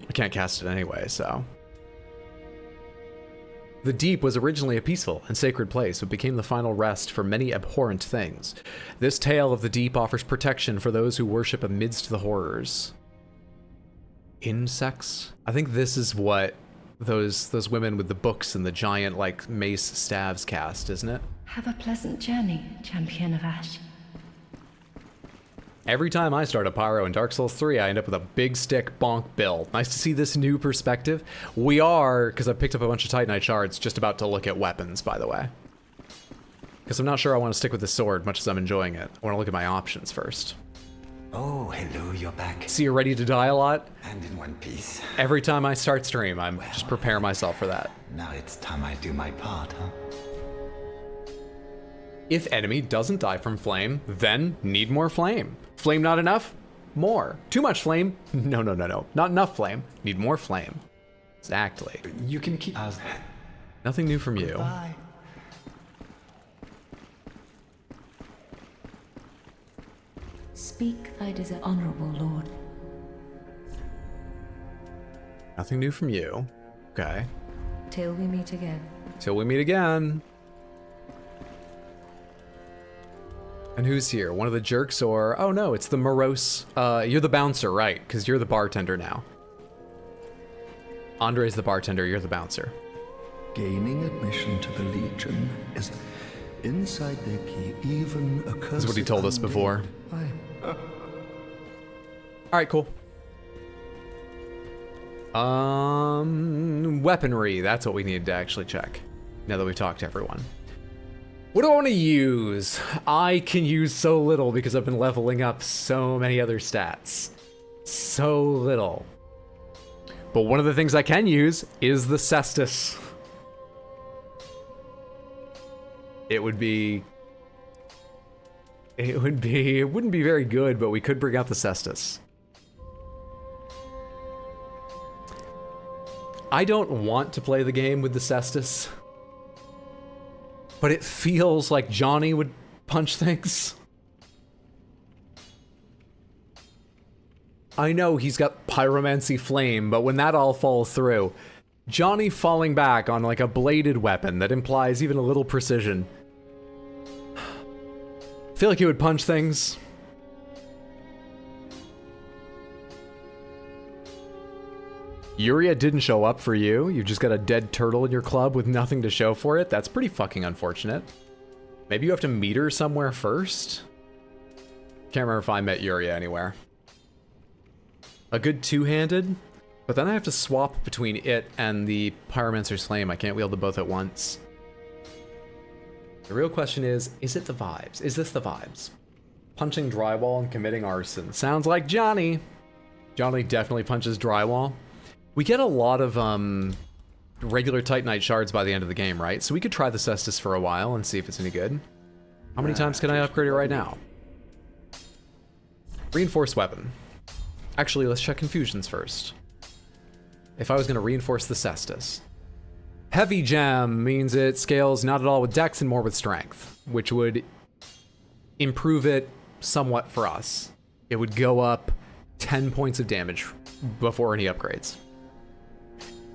I can't cast it anyway, so... The deep was originally a peaceful and sacred place, but became the final rest for many abhorrent things. This tale of the deep offers protection for those who worship amidst the horrors. Insects? I think this is what those women with the books and the giant, like, mace staves cast, isn't it? Have a pleasant journey, Champion of Ash. Every time I start a pyro in Dark Souls 3, I end up with a big stick bonk build. Nice to see this new perspective. We are, because I picked up a bunch of Titanite shards, just about to look at weapons, by the way. Because I'm not sure I want to stick with the sword, much as I'm enjoying it. I want to look at my options first. Oh, hello, you're back. See, you're ready to die a lot? And in one piece. Every time I start stream, I'm just prepare myself for that. Now it's time I do my part, huh? If enemy doesn't die from flame, then need more flame. Flame not enough? More. Too much flame? No. Not enough flame. Need more flame. Exactly. You can keep us. Nothing new from you. Bye. Speak thy desire, honorable lord. Nothing new from you. Okay. Till we meet again. Till we meet again. And who's here? One of the jerks or... Oh no, it's the morose... you're the bouncer, right? Because you're the bartender now. Andre's the bartender, you're the bouncer. Gaining admission to the Legion is inside their key, even a curse. This is what he told us before. Alright, cool. Weaponry, that's what we need to actually check. Now that we've talked to everyone. What do I want to use? I can use so little because I've been leveling up so many other stats. So little. But one of the things I can use is the cestus. It wouldn't be very good, but we could bring out the cestus. I don't want to play the game with the cestus, but it feels like Johnny would punch things. I know he's got pyromancy flame, but when that all falls through, Johnny falling back on like a bladed weapon that implies even a little precision. I feel like he would punch things. Yuria didn't show up for you. You just got a dead turtle in your club with nothing to show for it. That's pretty fucking unfortunate. Maybe you have to meet her somewhere first? Can't remember if I met Yuria anywhere. A good two-handed, but then I have to swap between it and the Pyromancer's Flame. I can't wield them both at once. The real question is it the vibes? Is this the vibes? Punching drywall and committing arson. Sounds like Johnny. Johnny definitely punches drywall. We get a lot of regular Titanite shards by the end of the game, right? So we could try the cestus for a while and see if it's any good. How many times can I upgrade it right now? Reinforced weapon. Actually, let's check confusions first. If I was going to reinforce the cestus. Heavy gem means it scales not at all with dex and more with strength, which would improve it somewhat for us. It would go up 10 points of damage before any upgrades.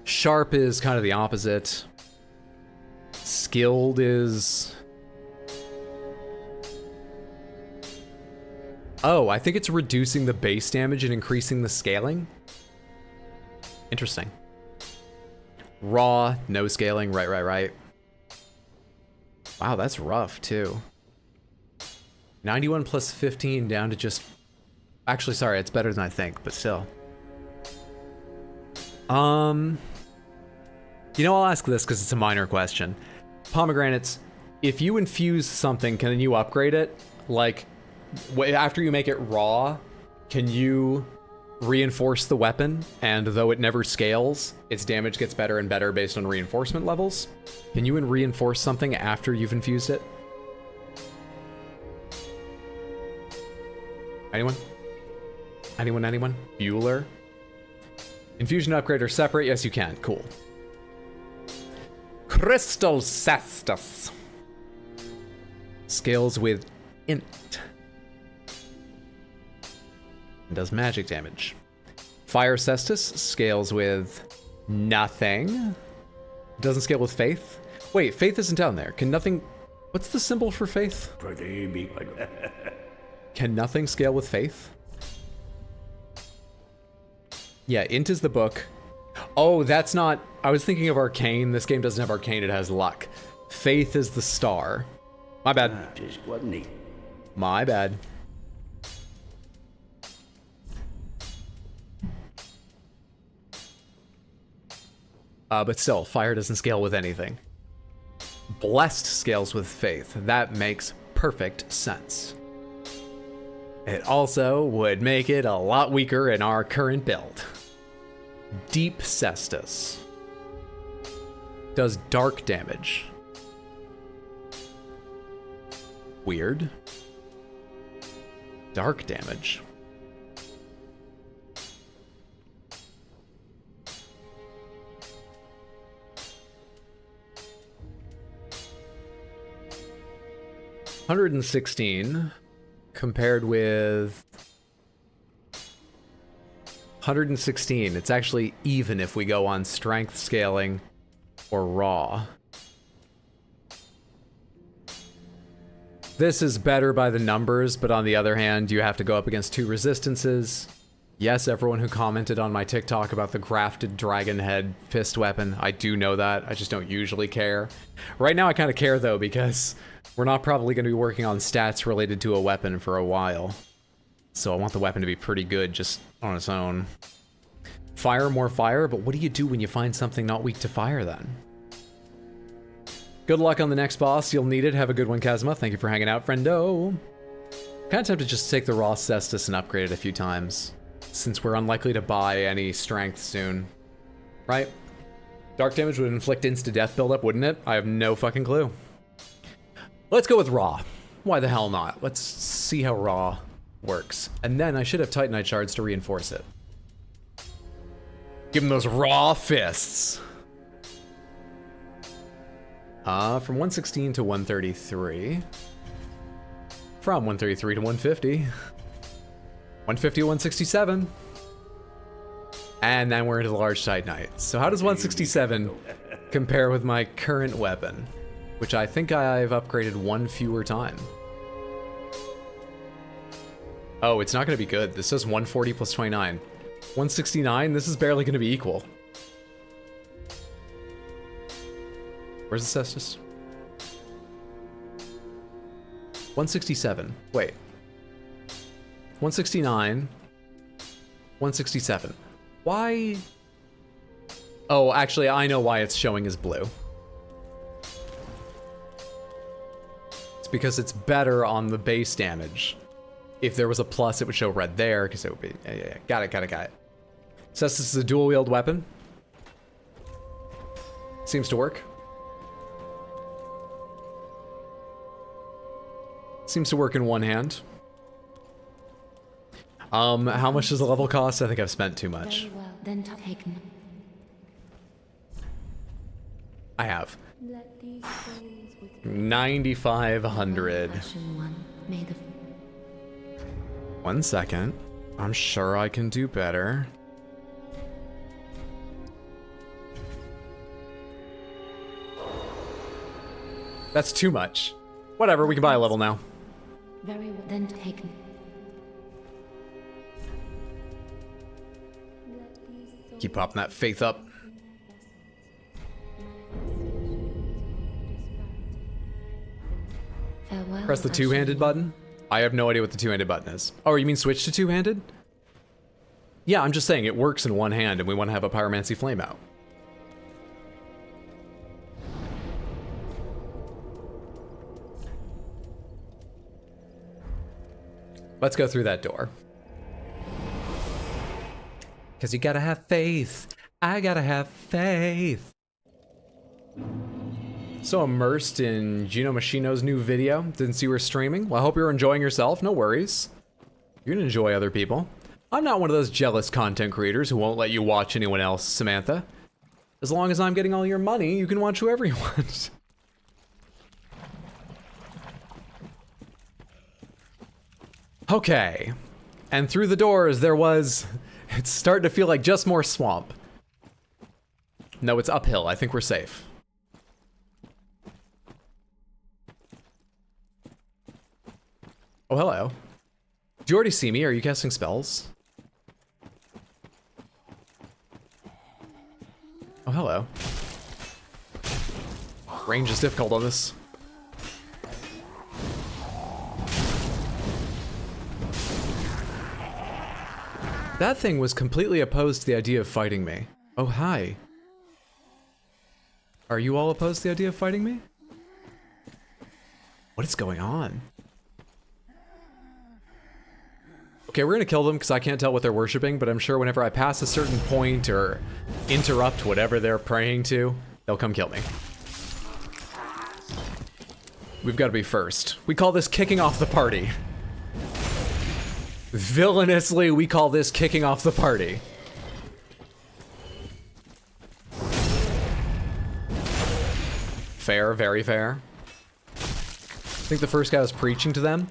Sharp is kind of the opposite. Skilled is... Oh, I think it's reducing the base damage and increasing the scaling. Interesting. Raw, no scaling, right. Wow, that's rough too. 91 plus 15 down to just... Actually, sorry, it's better than I think, but still. You know, I'll ask this because it's a minor question. Pomegranates, if you infuse something, can you upgrade it? Like, after you make it raw, can you reinforce the weapon? And though it never scales, its damage gets better and better based on reinforcement levels? Can you reinforce something after you've infused it? Anyone? Anyone? Bueller? Infusion upgrade are separate? Yes, you can. Cool. Crystal Cestus. Scales with int. And does magic damage. Fire Cestus scales with nothing. Doesn't scale with faith. Wait, faith isn't down there. Can nothing... What's the symbol for faith? Can nothing scale with faith? Yeah, int is the book. Oh, that's not... I was thinking of Arcane. This game doesn't have Arcane, it has luck. Faith is the star. My bad. Just wasn't he? My bad. But still, fire doesn't scale with anything. Blessed scales with faith. That makes perfect sense. It also would make it a lot weaker in our current build. Deep Cestus does dark damage. Weird. Dark damage. $116 compared with $116. It's actually even if we go on strength scaling or raw. This is better by the numbers, but on the other hand, you have to go up against 2 resistances. Yes, everyone who commented on my TikTok about the grafted dragon head fist weapon, I do know that. I just don't usually care. Right now I kind of care though, because we're not probably going to be working on stats related to a weapon for a while. So I want the weapon to be pretty good just on its own. Fire, more fire, but what do you do when you find something not weak to fire then? Good luck on the next boss, you'll need it. Have a good one, Kazuma. Thank you for hanging out, friendo. Kind of tempted just to take the raw Cestus and upgrade it a few times, since we're unlikely to buy any strength soon. Right? Dark damage would inflict insta-death buildup, wouldn't it? I have no fucking clue. Let's go with raw. Why the hell not? Let's see how raw works. And then I should have Titanite shards to reinforce it. Give him those raw fists. From 116 to 133. From 133 to 150. 150 to 167. And then we're into the large Titanite. So how does 167 compare with my current weapon? Which I think I've upgraded 1 fewer time. Oh, it's not going to be good. This says 140 plus 29. 169, this is barely going to be equal. Where's the Cestus? 167. Wait. 169. 167. Why? Oh, actually, I know why it's showing as blue. It's because it's better on the base damage. If there was a plus, it would show red there, because it would be... Yeah. Got it. Cestus is a dual-wield weapon. Seems to work. Seems to work in one hand. How much does the level cost? I think I've spent too much. Very well, then take. I have. Let these souls with 9,500. Russian one, may the 1 second. I'm sure I can do better. That's too much. Whatever, we can buy a level now. very well, then take. Keep popping that faith up. Farewell, Press the Russian two-handed one. button. I have no idea what the two-handed button is. Oh, you mean switch to two-handed? Yeah, I'm just saying it works in one hand and we want to have a Pyromancy Flame out. Let's go through that door. Because you gotta have faith. I gotta have faith. So immersed in Gino Machino's new video. Didn't see her streaming. Well, I hope you're enjoying yourself. No worries. You can enjoy other people. I'm not one of those jealous content creators who won't let you watch anyone else, Samantha. As long as I'm getting all your money, you can watch whoever you want. Okay. And through the doors there was... It's starting to feel like just more swamp. No, it's uphill. I think we're safe. Oh, hello. Do you already see me? Are you casting spells? though. Range is difficult on this. That thing was completely opposed to the idea of fighting me. Oh, hi. Are you all opposed to the idea of fighting me? What is going on? Okay, we're gonna kill them because I can't tell what they're worshiping, but I'm sure whenever I pass a certain point or interrupt whatever they're praying to, they'll come kill me. We've got to be first. We call this kicking off the party. Villainously, we call this kicking off the party. Fair, very fair. I think the first guy was preaching to them.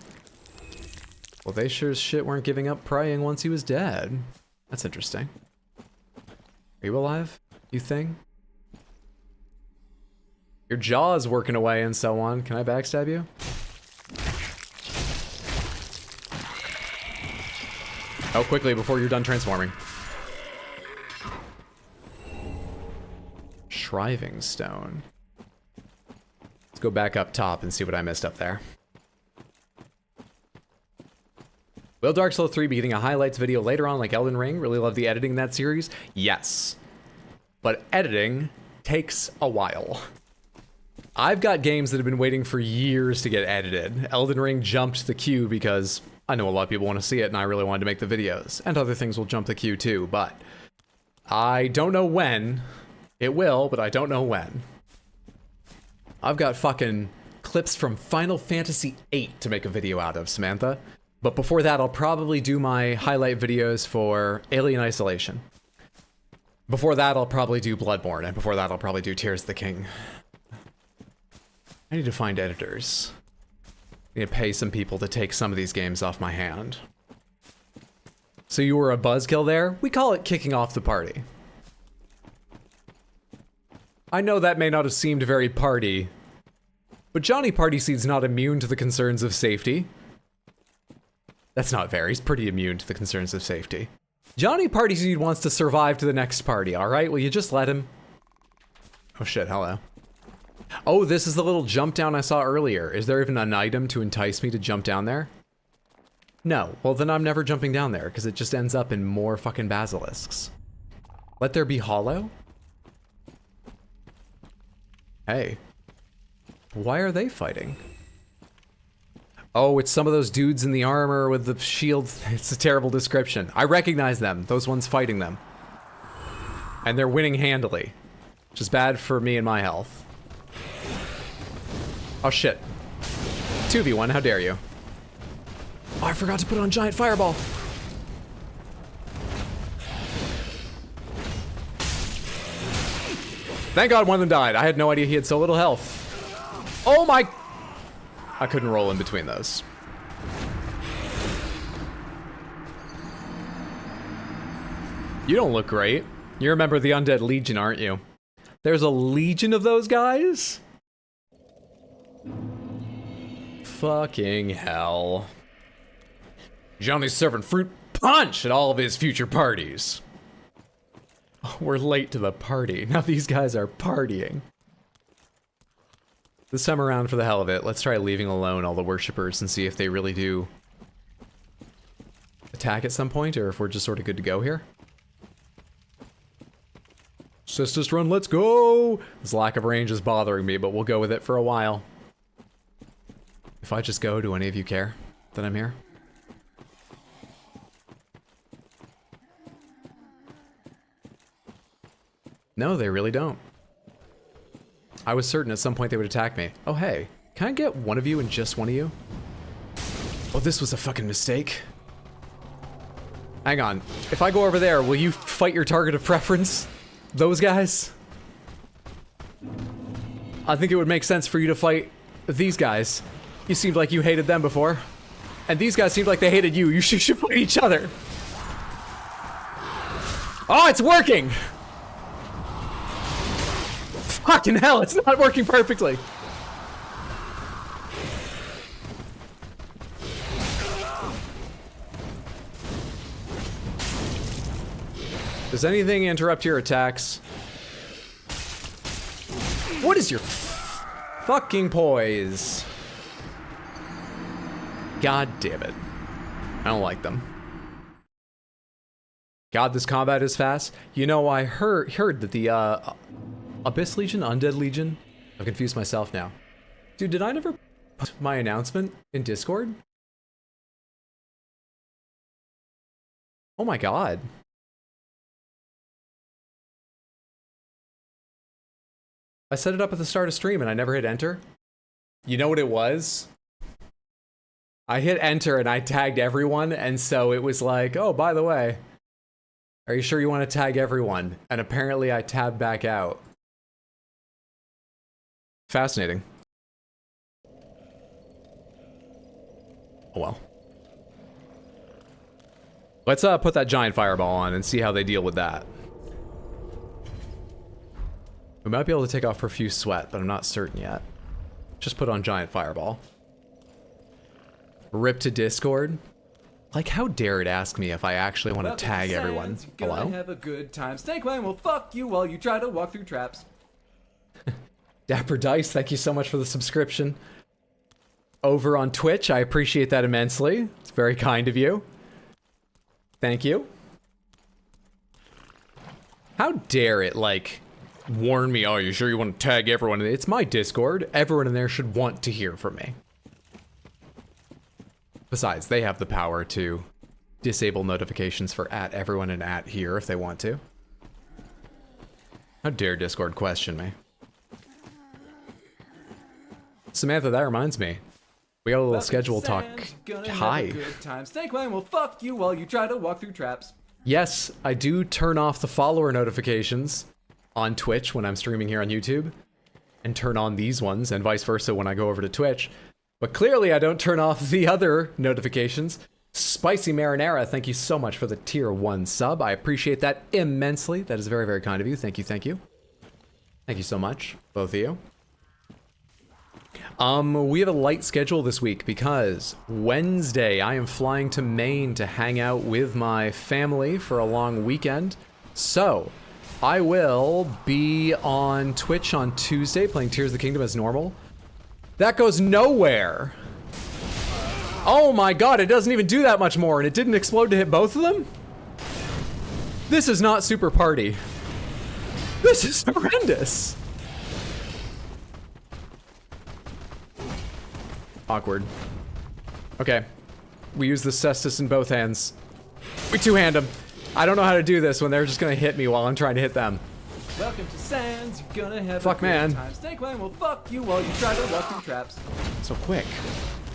Well, they sure as shit weren't giving up praying once he was dead. That's interesting. Are you alive, you thing? Your jaw is working away and so on. Can I backstab you? Oh, quickly before you're done transforming. Shriving stone. Let's go back up top and see what I missed up there. Will Dark Souls 3 be getting a highlights video later on like Elden Ring? Really love the editing in that series. Yes. But editing takes a while. I've got games that have been waiting for years to get edited. Elden Ring jumped the queue because I know a lot of people want to see it and I really wanted to make the videos. And other things will jump the queue too, but I don't know when. It will, but I don't know when. I've got fucking clips from Final Fantasy VIII to make a video out of, Samantha. But before that, I'll probably do my highlight videos for Alien Isolation. Before that, I'll probably do Bloodborne, and before that, I'll probably do Tears of the King. I need to find editors. I need to pay some people to take some of these games off my hand. So you were a buzzkill there? We call it kicking off the party. I know that may not have seemed very party, but Johnny Partyseed's not immune to the concerns of safety. That's not fair, he's pretty immune to the concerns of safety. Johnny Partyseed wants to survive to the next party, alright? Will you just let him? Oh shit, hello. Oh, this is the little jump down I saw earlier. Is there even an item to entice me to jump down there? No. Well, then I'm never jumping down there, because it just ends up in more fucking basilisks. Let there be hollow? Hey. Why are they fighting? Oh, it's some of those dudes in the armor with the shields. It's a terrible description. I recognize them. Those ones fighting them. And they're winning handily. Which is bad for me and my health. Oh shit. 2v1, how dare you. Oh, I forgot to put on giant fireball. Thank God one of them died. I had no idea he had so little health. Oh my... I couldn't roll in between those. You don't look great. You remember the Undead Legion, aren't you? There's a legion of those guys? Fucking hell. Johnny's serving fruit punch at all of his future parties. Oh, we're late to the party. Now these guys are partying. This time around, for the hell of it, let's try leaving alone all the worshippers and see if they really do attack at some point, or if we're just sort of good to go here. Sisters run, let's go! This lack of range is bothering me, but we'll go with it for a while. If I just go, do any of you care that I'm here? No, they really don't. I was certain at some point they would attack me. Oh, hey. Can I get one of you and just one of you? Oh, this was a fucking mistake. Hang on. If I go over there, will you fight your target of preference? Those guys? I think it would make sense for you to fight these guys. You seemed like you hated them before. And these guys seemed like they hated you. You should fight each other. Oh, it's working! Fucking hell, it's not working perfectly. Does anything interrupt your attacks? What is your fucking poise? God damn it. I don't like them. God, this combat is fast. You know, I heard that the Abyss Legion, Undead Legion. I've confused myself now. Dude, did I never put my announcement in Discord? Oh my god. I set it up at the start of stream and I never hit enter. You know what it was? I hit enter and I tagged everyone, and so it was like, oh, by the way, are you sure you want to tag everyone? And apparently I tabbed back out. Fascinating. Oh well. Let's put that giant fireball on and see how they deal with that. We might be able to take off profuse sweat, but I'm not certain yet. Just put on giant fireball. Rip to Discord. Like, how dare it ask me if I actually want to tag everyone? Hello? Have a good time. Snakebite will fuck you while you try to walk through traps. Dapper Dice, thank you so much for the subscription. Over on Twitch, I appreciate that immensely. It's very kind of you. Thank you. How dare it, like, warn me, oh, you sure you want to tag everyone? It's my Discord. Everyone in there should want to hear from me. Besides, they have the power to disable notifications for @everyone and @here if they want to. How dare Discord question me? Samantha, that reminds me. We got a little schedule talk. Hi. Snakebite will fuck you while you try to walk through traps. Yes, I do turn off the follower notifications on Twitch when I'm streaming here on YouTube, and turn on these ones, and vice versa when I go over to Twitch. But clearly I don't turn off the other notifications. Spicy Marinara, thank you so much for the tier 1 sub. I appreciate that immensely. That is very, very kind of you. Thank you, thank you. Thank you so much, both of you. We have a light schedule this week because Wednesday I am flying to Maine to hang out with my family for a long weekend. So I will be on Twitch on Tuesday playing Tears of the Kingdom as normal. That goes nowhere. Oh my god, it doesn't even do that much more, and it didn't explode to hit both of them? This is not Super Party. This is horrendous. Awkward. Okay. We use the cestus in both hands. We two-hand them. I don't know how to do this when they're just gonna hit me while I'm trying to hit them. Welcome to Sands, you're gonna have Fuck, a good man. time. Snakebite will fuck you while you try to walk through traps. So quick.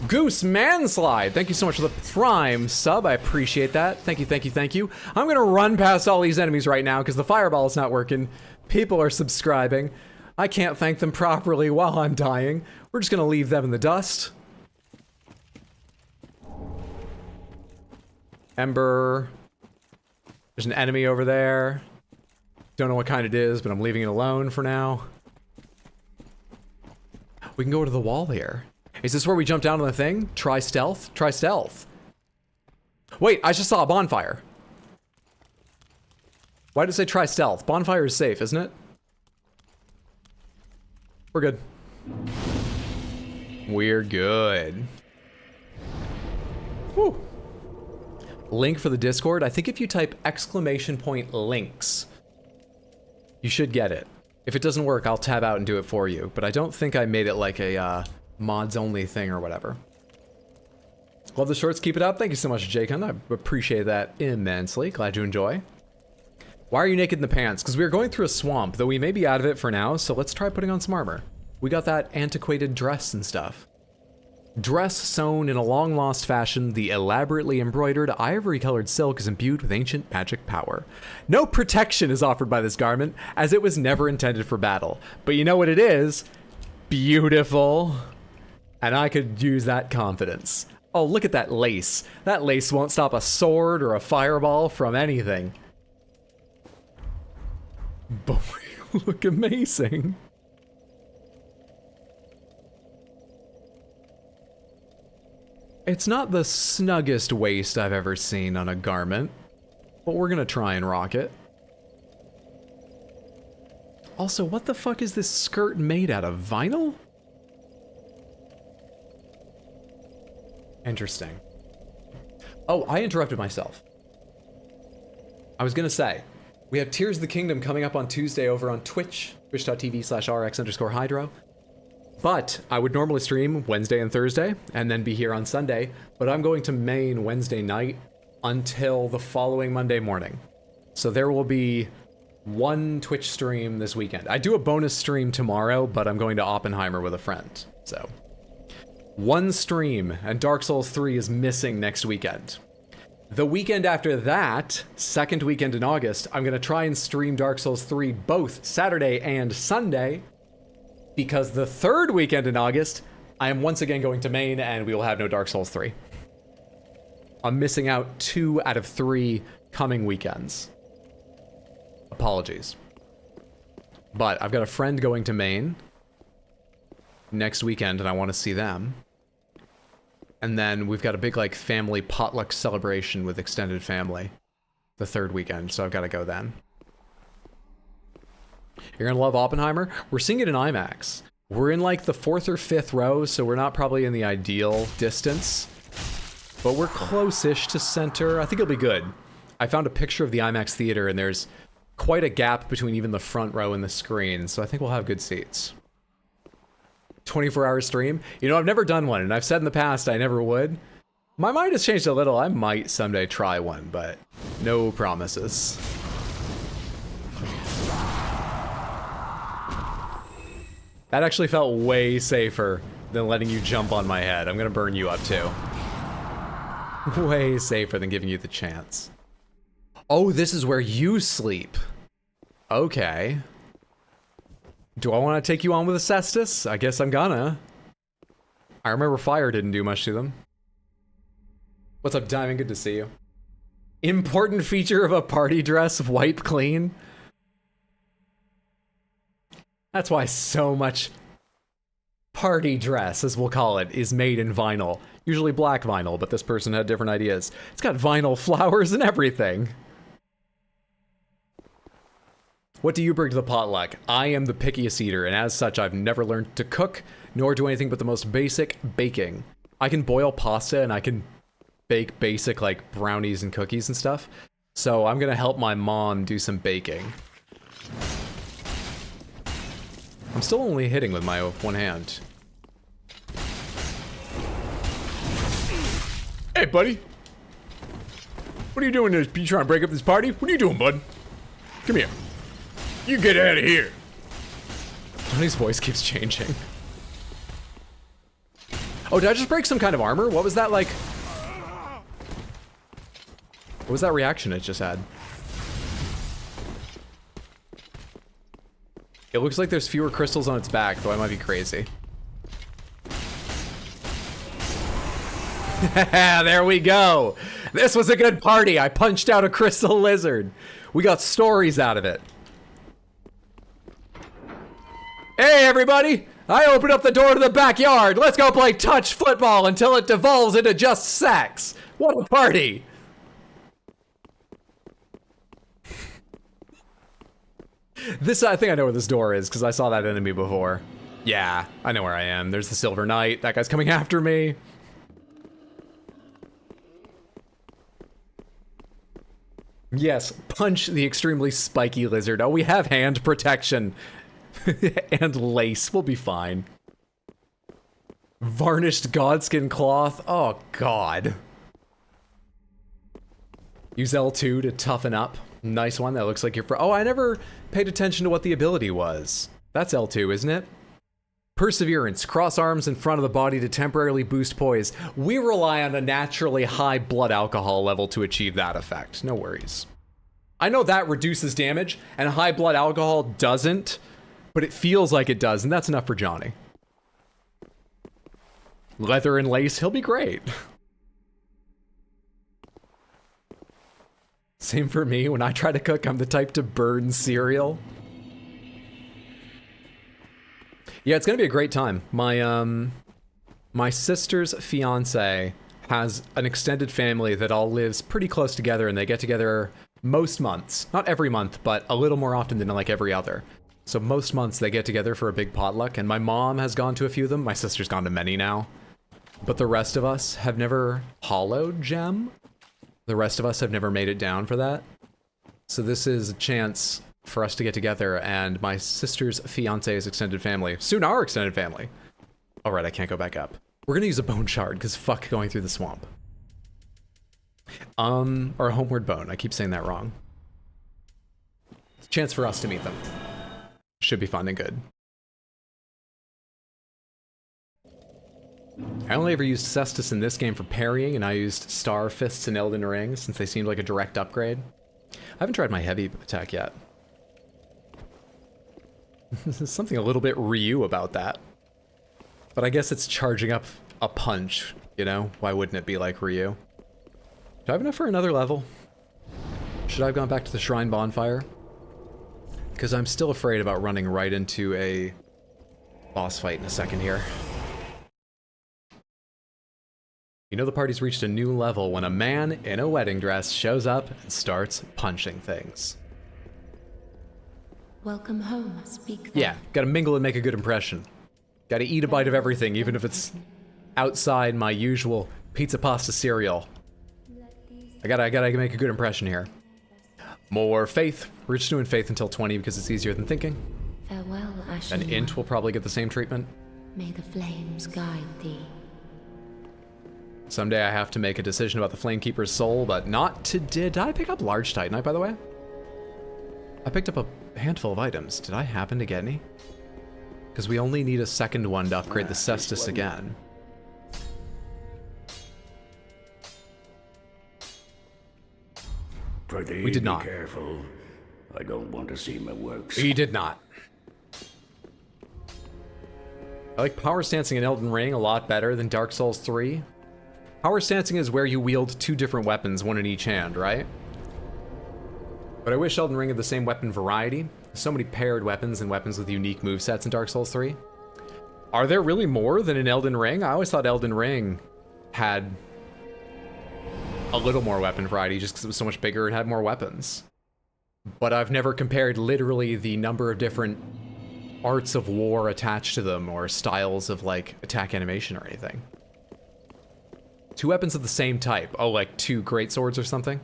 Goose Manslide, thank you so much for the Prime sub. I appreciate that. Thank you, thank you, thank you. I'm gonna run past all these enemies right now because the fireball is not working. People are subscribing. I can't thank them properly while I'm dying. We're just gonna leave them in the dust. Ember. There's an enemy over there. Don't know what kind it is, but I'm leaving it alone for now. We can go to the wall here. Is this where we jump down on the thing? Try stealth? Try stealth. Wait, I just saw a bonfire. Why did it say try stealth? Bonfire is safe, isn't it? We're good. We're good. Whew. Link for the Discord. I think if you type !links, you should get it. If it doesn't work, I'll tab out and do it for you. But I don't think I made it like a mods only thing or whatever. Love the shorts. Keep it up. Thank you so much, Jaycon. I appreciate that immensely. Glad you enjoy. Why are you naked in the pants? Because we are going through a swamp, though we may be out of it for now. So let's try putting on some armor. We got that antiquated dress and stuff. Dress sewn in a long-lost fashion, the elaborately embroidered ivory-colored silk is imbued with ancient magic power. No protection is offered by this garment, as it was never intended for battle. But you know what it is? Beautiful. And I could use that confidence. Oh, look at that lace. That lace won't stop a sword or a fireball from anything. Boy, you look amazing. It's not the snuggest waist I've ever seen on a garment, but we're gonna try and rock it. Also, what the fuck is this skirt made out of? Vinyl? Interesting. Oh, I interrupted myself. I was gonna say, we have Tears of the Kingdom coming up on Tuesday over on Twitch, twitch.tv/rx_hydro. But I would normally stream Wednesday and Thursday, and then be here on Sunday, but I'm going to Maine Wednesday night until the following Monday morning. So there will be one Twitch stream this weekend. I do a bonus stream tomorrow, but I'm going to Oppenheimer with a friend, so. One stream, and Dark Souls 3 is missing next weekend. The weekend after that, second weekend in August, I'm gonna try and stream Dark Souls 3 both Saturday and Sunday, because the third weekend in August, I am once again going to Maine and we will have no Dark Souls 3. I'm missing out 2 out of 3 coming weekends. Apologies. But I've got a friend going to Maine next weekend and I want to see them. And then we've got a big like family potluck celebration with extended family the third weekend, so I've got to go then. You're gonna love Oppenheimer? We're seeing it in IMAX. We're in like the 4th or 5th row, so we're not probably in the ideal distance, but we're close-ish to center. I think it'll be good. I found a picture of the IMAX theater and there's quite a gap between even the front row and the screen, so I think we'll have good seats. 24-hour stream? You know, I've never done one, and I've said in the past I never would. My mind has changed a little. I might someday try one, but no promises. That actually felt way safer than letting you jump on my head. I'm gonna burn you up too. Way safer than giving you the chance. Oh, this is where you sleep. Okay. Do I want to take you on with a cestus? I guess I'm gonna. I remember fire didn't do much to them. What's up, Diamond? Good to see you. Important feature of a party dress, wipe clean. That's why so much party dress, as we'll call it, is made in vinyl. Usually black vinyl, but this person had different ideas. It's got vinyl flowers and everything. What do you bring to the potluck? I am the pickiest eater, and as such, I've never learned to cook, nor do anything but the most basic baking. I can boil pasta, and I can bake basic, like, brownies and cookies and stuff. So I'm gonna help my mom do some baking. I'm still only hitting with my one hand. Hey, buddy. What are you doing? You trying to break up this party? What are you doing, bud? Come here. You get out of here. Johnny's voice keeps changing. Oh, did I just break some kind of armor? What was that like? What was that reaction it just had? It looks like there's fewer crystals on its back, though I might be crazy. There we go. This was a good party. I punched out a crystal lizard. We got stories out of it. Hey, everybody. I opened up the door to the backyard. Let's go play touch football until it devolves into just sex. What a party. This, I think I know where this door is, because I saw that enemy before. Yeah, I know where I am. There's the Silver Knight. That guy's coming after me. Yes, punch the extremely spiky lizard. Oh, we have hand protection. And lace. We'll be fine. Varnished godskin cloth. Oh, God. Use L2 to toughen up. Nice one. That looks like you're... Oh, I never paid attention to what the ability was. That's L2, isn't it? Perseverance. Cross arms in front of the body to temporarily boost poise. We rely on a naturally high blood alcohol level to achieve that effect. No worries. I know that reduces damage, and high blood alcohol doesn't, but it feels like it does, and that's enough for Johnny. Leather and lace, he'll be great. Same for me. When I try to cook, I'm the type to burn cereal. Yeah, it's gonna be a great time. My sister's fiance has an extended family that all lives pretty close together, and they get together most months. Not every month, but a little more often than like every other. So most months they get together for a big potluck, and my mom has gone to a few of them. My sister's gone to many now. But the rest of us have never hollowed gem. The rest of us have never made it down for that. So this is a chance for us to get together, and my sister's fiance's extended family, soon our extended family. All right, I can't go back up. We're gonna use a bone shard, because fuck going through the swamp. Or a homeward bone. I keep saying that wrong. It's a chance for us to meet them. Should be fun and good. I only ever used Cestus in this game for parrying, and I used Star Fists in Elden Ring, since they seemed like a direct upgrade. I haven't tried my heavy attack yet. There's something a little bit Ryu about that. But I guess it's charging up a punch, you know? Why wouldn't it be like Ryu? Do I have enough for another level? Should I have gone back to the Shrine Bonfire? Because I'm still afraid about running right into a boss fight in a second here. You know the party's reached a new level when a man in a wedding dress shows up and starts punching things. Welcome home, speak then. Yeah, gotta mingle and make a good impression. Gotta eat a bite of everything, even if it's outside my usual pizza pasta cereal. I gotta make a good impression here. More faith. We're just doing faith until 20 because it's easier than thinking. Farewell, Ashen And int will probably get the same treatment. May the flames guide thee. Someday I have to make a decision about the Flamekeeper's soul, but not today. Did I pick up large Titanite, by the way? I picked up a handful of items. Did I happen to get any? Because we only need a second one to upgrade the Cestus again. We did not. Be careful. I don't want to see my works. We did not. I like power stancing in Elden Ring a lot better than Dark Souls 3. Power stancing is where you wield two different weapons, one in each hand, right? But I wish Elden Ring had the same weapon variety. So many paired weapons and weapons with unique movesets in Dark Souls 3. Are there really more than in Elden Ring? I always thought Elden Ring had a little more weapon variety just because it was so much bigger and had more weapons. But I've never compared literally the number of different arts of war attached to them or styles of like attack animation or anything. Two weapons of the same type. Oh, like two great swords or something?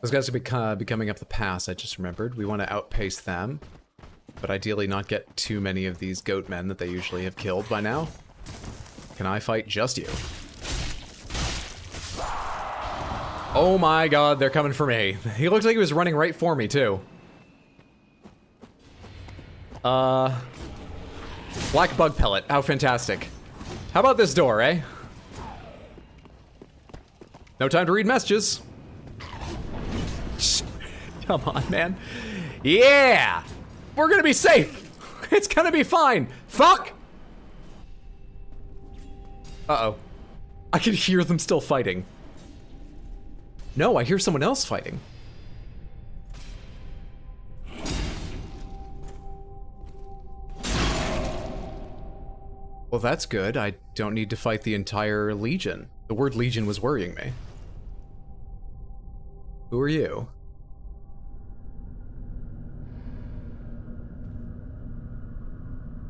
Those guys will be coming up the pass, I just remembered. We want to outpace them, but ideally not get too many of these goat men that they usually have killed by now. Can I fight just you? Oh my god, they're coming for me. He looked like he was running right for me, too. Black bug pellet. How fantastic. How about this door, eh? No time to read messages. Come on, man. Yeah! We're gonna be safe! It's gonna be fine! Fuck! Uh-oh. I can hear them still fighting. No, I hear someone else fighting. Well, that's good. I don't need to fight the entire Legion. The word Legion was worrying me. Who are you?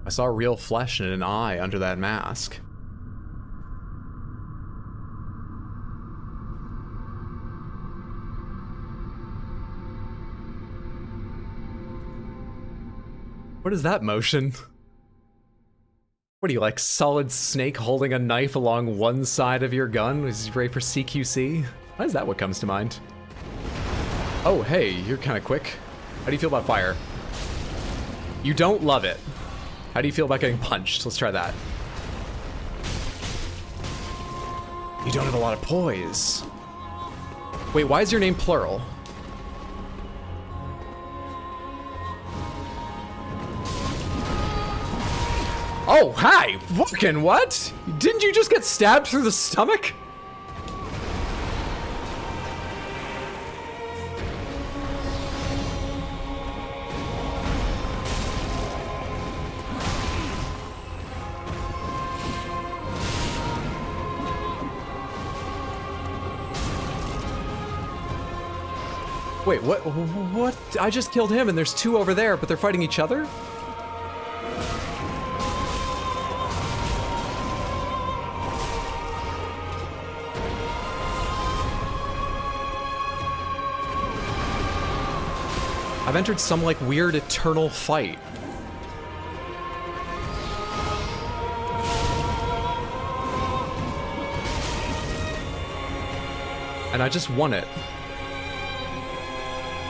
I saw real flesh and an eye under that mask. What is that motion? What are you, like Solid Snake holding a knife along one side of your gun? Is he ready for CQC? Why is that what comes to mind? Oh, hey, you're kind of quick. How do you feel about fire? You don't love it. How do you feel about getting punched? Let's try that. You don't have a lot of poise. Wait, why is your name plural? Oh, hi! Fucking what? Didn't you just get stabbed through the stomach? Wait, what? What? I just killed him and there's two over there, but they're fighting each other? I've entered some, like, weird eternal fight. And I just won it.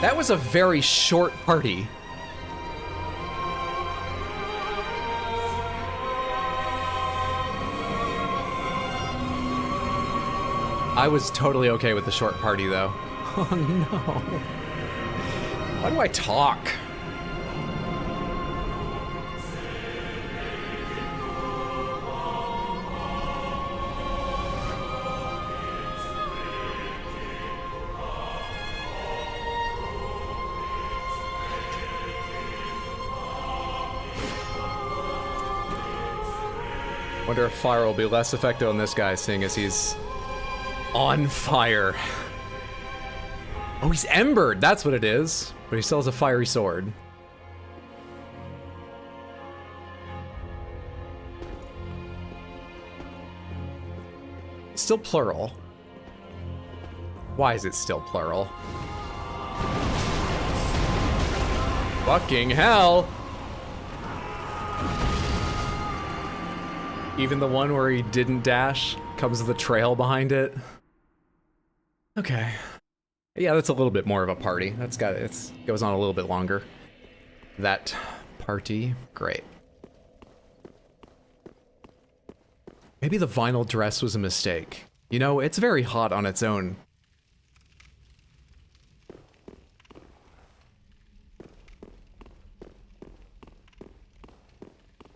That was a very short party. I was totally okay with the short party, though. Oh, no. Why do I talk? Wonder if fire will be less effective on this guy, seeing as he's on fire. Oh, he's embered. That's what it is. But he still has a fiery sword. It's still plural. Why is it still plural? Fucking hell! Even the one where he didn't dash comes with a trail behind it. Okay. Yeah, that's a little bit more of a party. It goes on a little bit longer. That party, great. Maybe the vinyl dress was a mistake. You know, it's very hot on its own.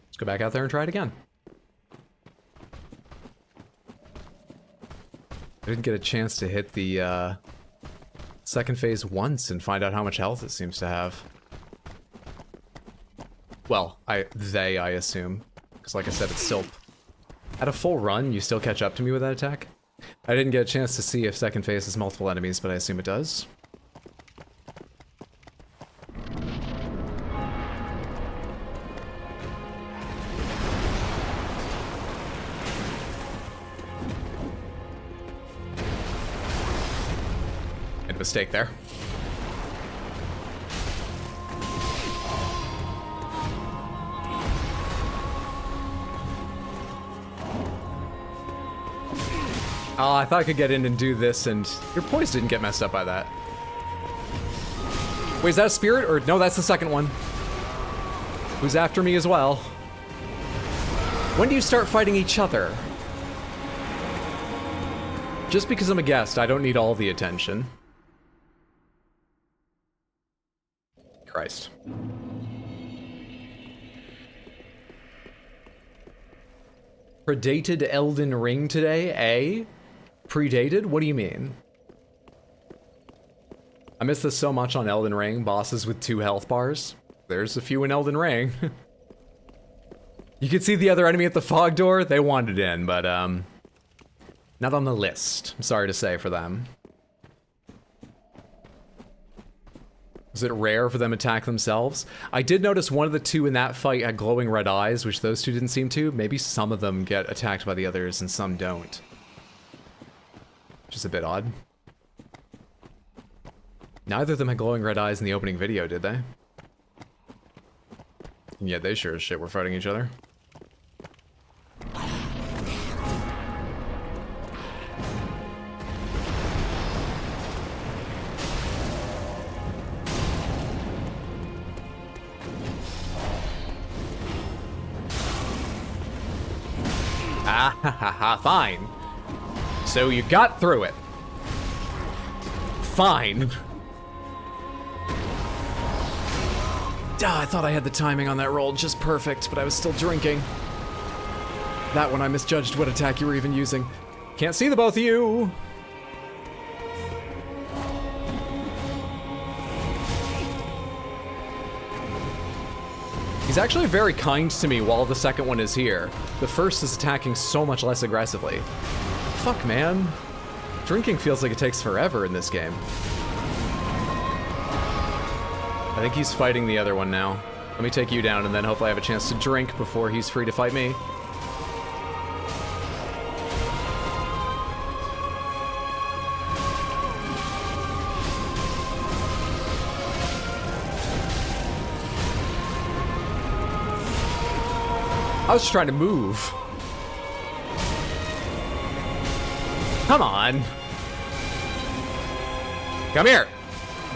Let's go back out there and try it again. I didn't get a chance to hit the second phase once and find out how much health it seems to have. Well, I assume. Because like I said, it's still... At a full run, you still catch up to me with that attack. I didn't get a chance to see if second phase has multiple enemies, but I assume it does. Made a mistake there. Oh, I thought I could get in and do this, and your poise didn't get messed up by that. Wait, is that a spirit? Or no, that's the second one. Who's after me as well. When do you start fighting each other? Just because I'm a guest, I don't need all the attention. Christ. Predated Elden Ring today, eh? Predated? What do you mean? I miss this so much on Elden Ring. Bosses with 2 health bars. There's a few in Elden Ring. You could see the other enemy at the fog door. They wanted in, but not on the list. I'm sorry to say for them. Is it rare for them to attack themselves? I did notice one of the 2 in that fight had glowing red eyes, which those 2 didn't seem to. Maybe some of them get attacked by the others and some don't. Which is a bit odd. Neither of them had glowing red eyes in the opening video, did they? And yet they sure as shit were fighting each other. Ah, ha, ha, ha, fine. So you got through it. Fine. Ah, I thought I had the timing on that roll just perfect, but I was still drinking. That one I misjudged what attack you were even using. Can't see the both of you. He's actually very kind to me while the second one is here. The first is attacking so much less aggressively. Fuck, man. Drinking feels like it takes forever in this game. I think he's fighting the other one now. Let me take you down, and then hopefully I have a chance to drink before he's free to fight me. I was just trying to move. Come on. Come here.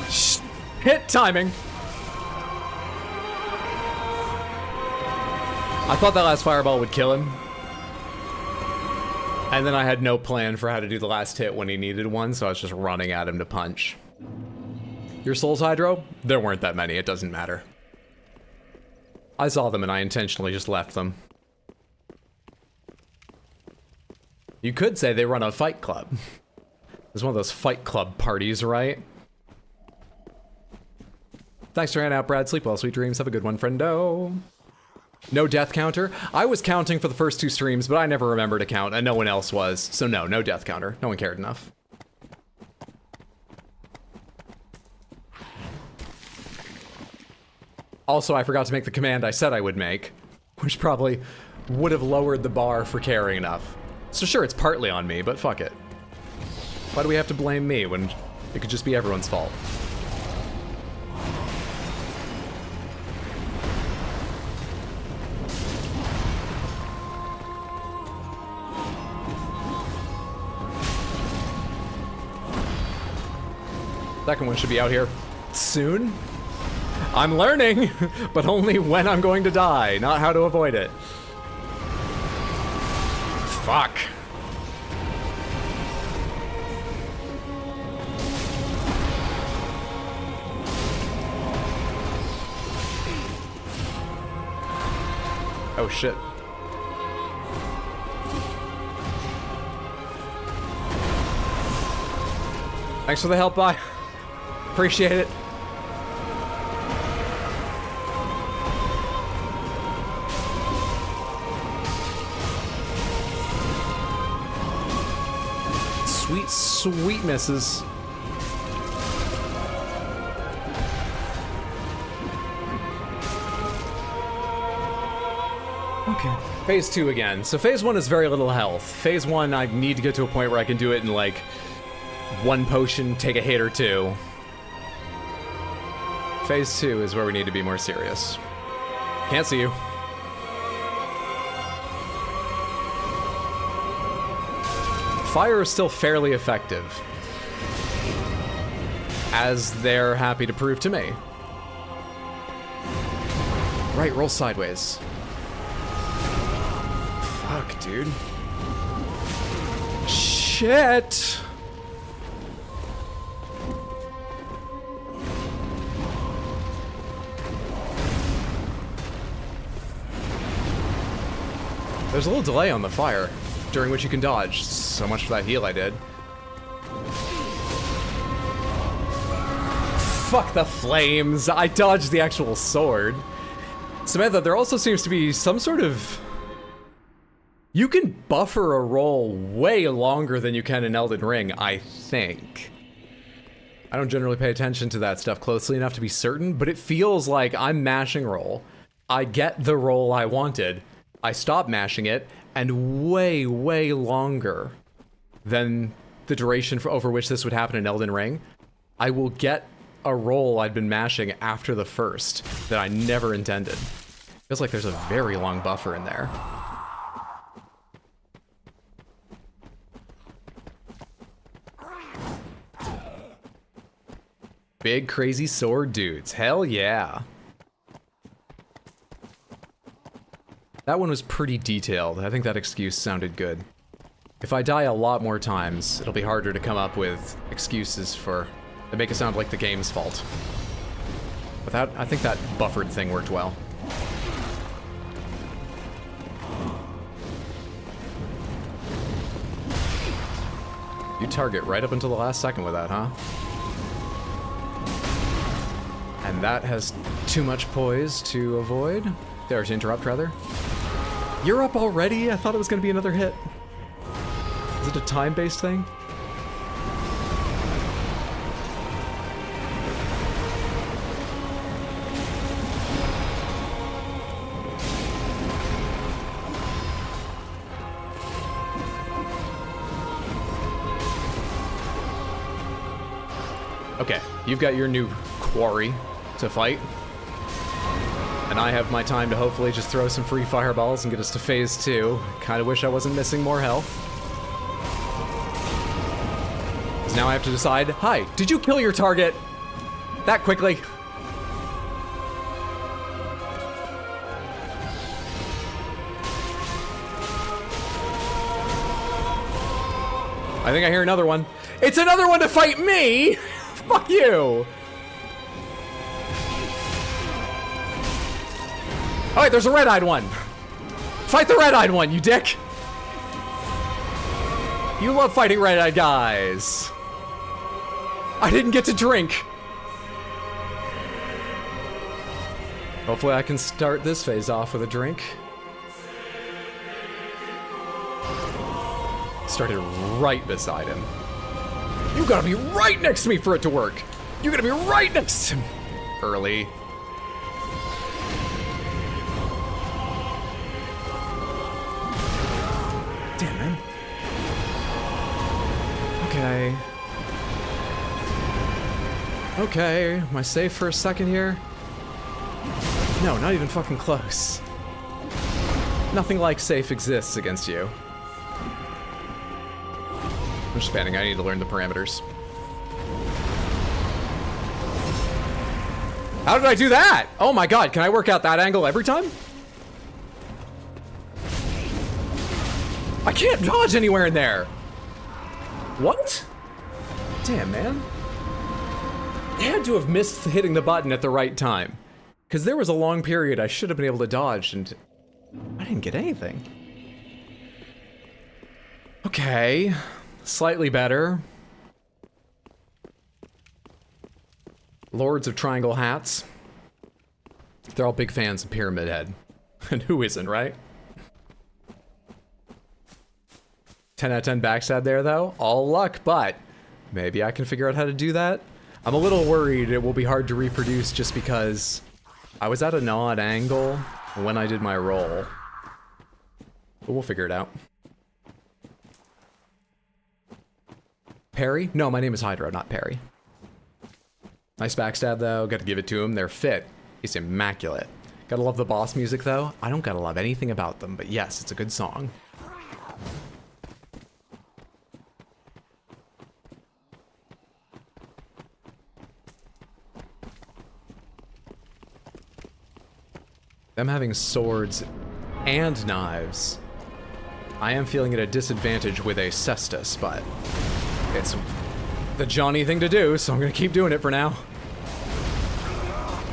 Shh. Hit timing. I thought that last fireball would kill him. And then I had no plan for how to do the last hit when he needed one, so I was just running at him to punch. Your souls, Hydro? There weren't that many, it doesn't matter. I saw them and I intentionally just left them. You could say they run a fight club. It's one of those fight club parties, right? Thanks for hanging out, Brad. Sleep well, sweet dreams. Have a good one, friendo. No death counter. I was counting for the first 2 streams, but I never remember to count, and no one else was. So no death counter. No one cared enough. Also, I forgot to make the command I said I would make, which probably would have lowered the bar for caring enough. So sure, it's partly on me, but fuck it. Why do we have to blame me when it could just be everyone's fault? Second one should be out here soon. I'm learning, but only when I'm going to die, not how to avoid it. Fuck. Oh shit. Thanks for the help, bye. Appreciate it. Sweet, sweet misses. Okay. Phase 2 again. So phase 1 is very little health. Phase 1, I need to get to a point where I can do it in like 1 potion, take a hit or 2. Phase 2 is where we need to be more serious. Can't see you. Fire is still fairly effective, as they're happy to prove to me. Right, roll sideways. Fuck, dude. Shit! There's a little delay on the fire, during which you can dodge. So much for that heal I did. Fuck the flames! I dodged the actual sword. Samantha, there also seems to be some sort of... You can buffer a roll way longer than you can in Elden Ring, I think. I don't generally pay attention to that stuff closely enough to be certain, but it feels like I'm mashing roll. I get the roll I wanted. I stop mashing it, and way, way longer than the duration over which this would happen in Elden Ring, I will get a roll I'd been mashing after the first that I never intended. Feels like there's a very long buffer in there. Big crazy sword dudes, hell yeah. That one was pretty detailed. I think that excuse sounded good. If I die a lot more times, it'll be harder to come up with excuses that make it sound like the game's fault. But that, I think that buffered thing worked well. You target right up until the last second with that, huh? And that has too much poise to avoid. Or to interrupt, rather. You're up already? I thought it was going to be another hit. Is it a time-based thing? Okay, you've got your new quarry to fight. And I have my time to hopefully just throw some free fireballs and get us to phase 2. Kinda wish I wasn't missing more health. Because now I have to decide, hi, did you kill your target? That quickly? I think I hear another one. It's another one to fight me! Fuck you! Alright, there's a red-eyed one. Fight the red-eyed one, you dick! You love fighting red-eyed guys. I didn't get to drink. Hopefully I can start this phase off with a drink. Started right beside him. You gotta be right next to me for it to work. You gotta be right next to me. Early. Damn, man. Okay. Okay, am I safe for a second here? No, not even fucking close. Nothing like safe exists against you. I'm just panicking, I need to learn the parameters. How did I do that? Oh my god, can I work out that angle every time? I can't dodge anywhere in there! What? Damn, man. I had to have missed hitting the button at the right time. Because there was a long period I should have been able to dodge and I didn't get anything. Okay. Slightly better. Lords of Triangle Hats. They're all big fans of Pyramid Head. And who isn't, right? 10 out of 10 backstab there, though. All luck, but maybe I can figure out how to do that. I'm a little worried it will be hard to reproduce just because I was at an odd angle when I did my roll. But we'll figure it out. Perry? No, my name is Hydro, not Perry. Nice backstab, though. Gotta give it to him. They're fit. He's immaculate. Gotta love the boss music, though. I don't gotta love anything about them, but yes, it's a good song. Them having swords and knives. I am feeling at a disadvantage with a cestus, but it's the Johnny thing to do, so I'm gonna keep doing it for now.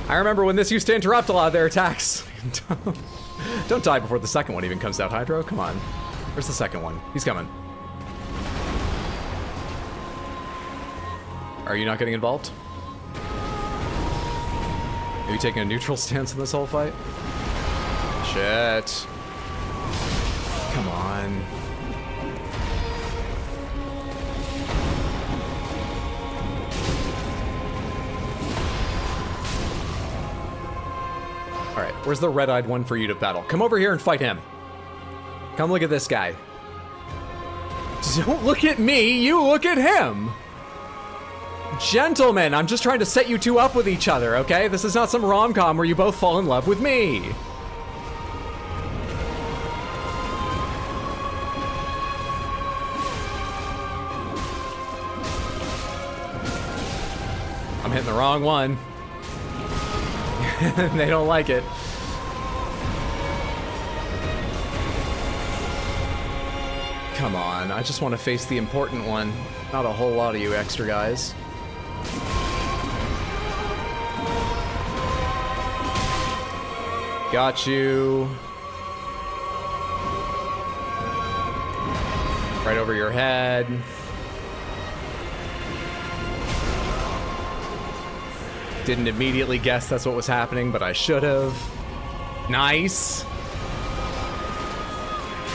I remember when this used to interrupt a lot of their attacks. Don't die before the second one even comes out, Hydro. Come on. Where's the second one? He's coming. Are you not getting involved? Are you taking a neutral stance in this whole fight? Shit. Come on. Alright, where's the red-eyed one for you to battle? Come over here and fight him. Come look at this guy. Don't look at me, you look at him! Gentlemen, I'm just trying to set you two up with each other, okay? This is not some rom-com where you both fall in love with me. I'm hitting the wrong one. They don't like it. Come on, I just want to face the important one. Not a whole lot of you extra guys. Got you. Right over your head. Didn't immediately guess that's what was happening, but I should have. Nice.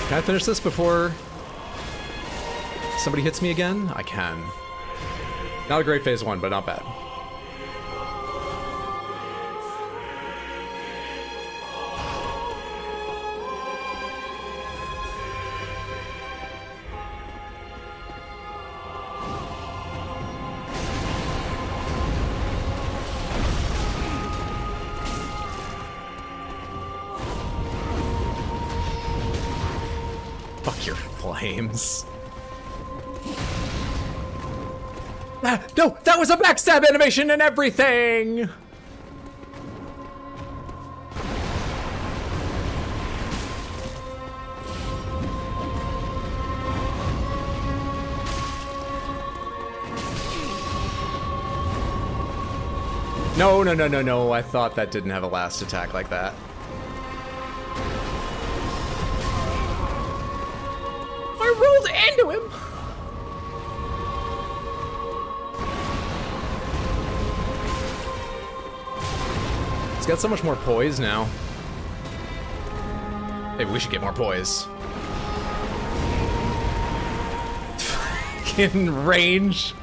Can I finish this before somebody hits me again? I can. Not a great phase one, but not bad. flames. Ah, no, that was a backstab animation and everything! No, no, no, no, no. I thought that didn't have a last attack like that. I rolled into him! He's got so much more poise now. Maybe we should get more poise. In range.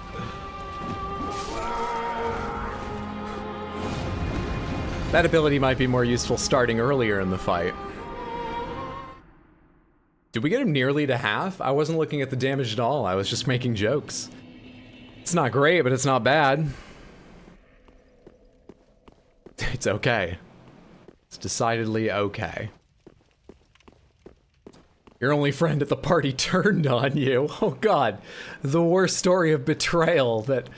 That ability might be more useful starting earlier in the fight. Did we get him nearly to half? I wasn't looking at the damage at all. I was just making jokes. It's not great, but it's not bad. It's okay. It's decidedly okay. Your only friend at the party turned on you. Oh god. The worst story of betrayal that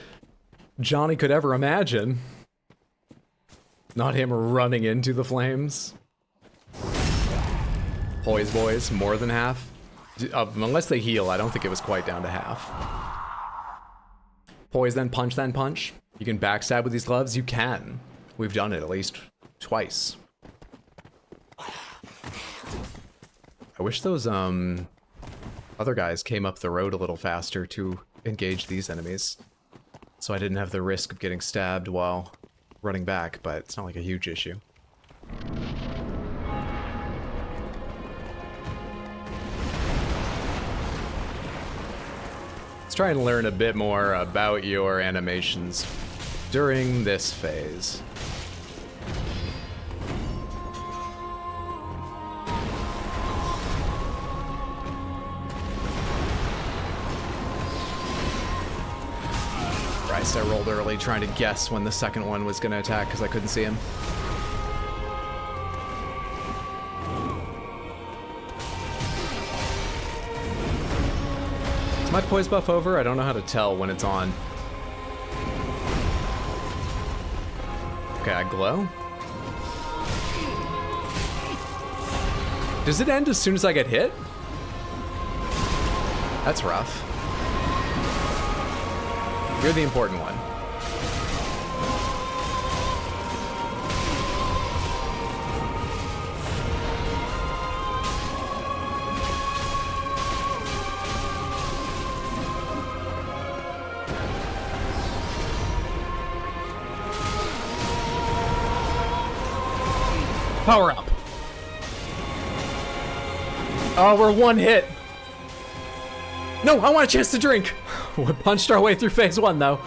Johnny could ever imagine. Not him running into the flames. Poise boys, more than half. Unless they heal, I don't think it was quite down to half. Poise, then punch, then punch. You can backstab with these gloves? You can. We've done it at least twice. I wish those, other guys came up the road a little faster to engage these enemies. So I didn't have the risk of getting stabbed while running back, but it's not like a huge issue. Let's try and learn a bit more about your animations during this phase. Christ, I rolled early trying to guess when the second one was going to attack because I couldn't see him. Is my poise buff over? I don't know how to tell when it's on. Okay, I glow. Does it end as soon as I get hit? That's rough. You're the important one. Power up. Oh, we're one hit. No, I want a chance to drink. We punched our way through phase one, though.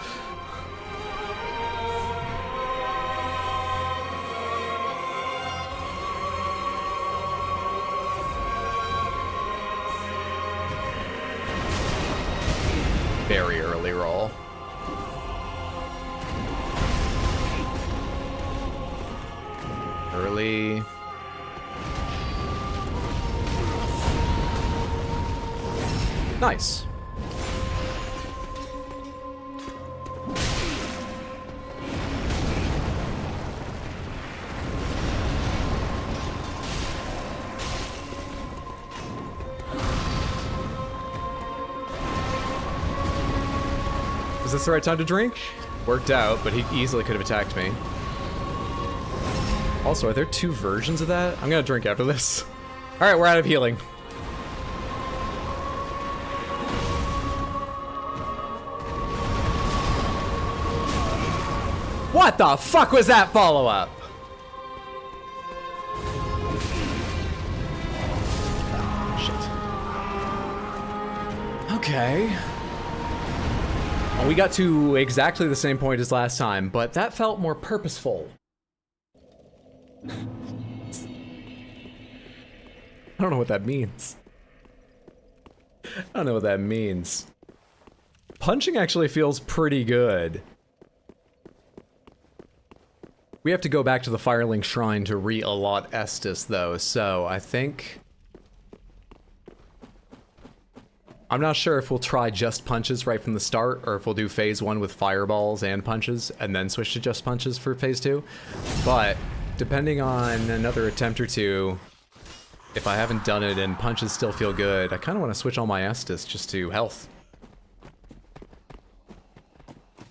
Very early roll. Early. Nice. Is this the right time to drink? Worked out, but he easily could have attacked me. Also, are there two versions of that? I'm gonna drink after this. Alright, we're out of healing. What the fuck was that follow-up? Shit. Okay. Well, we got to exactly the same point as last time, but that felt more purposeful. I don't know what that means. I don't know what that means. Punching actually feels pretty good. We have to go back to the Firelink Shrine to re-allot Estus, though, so I think I'm not sure if we'll try just punches right from the start, or if we'll do phase 1 with fireballs and punches, and then switch to just punches for phase 2. But depending on another attempt or two, if I haven't done it and punches still feel good, I kind of want to switch all my Estus just to health.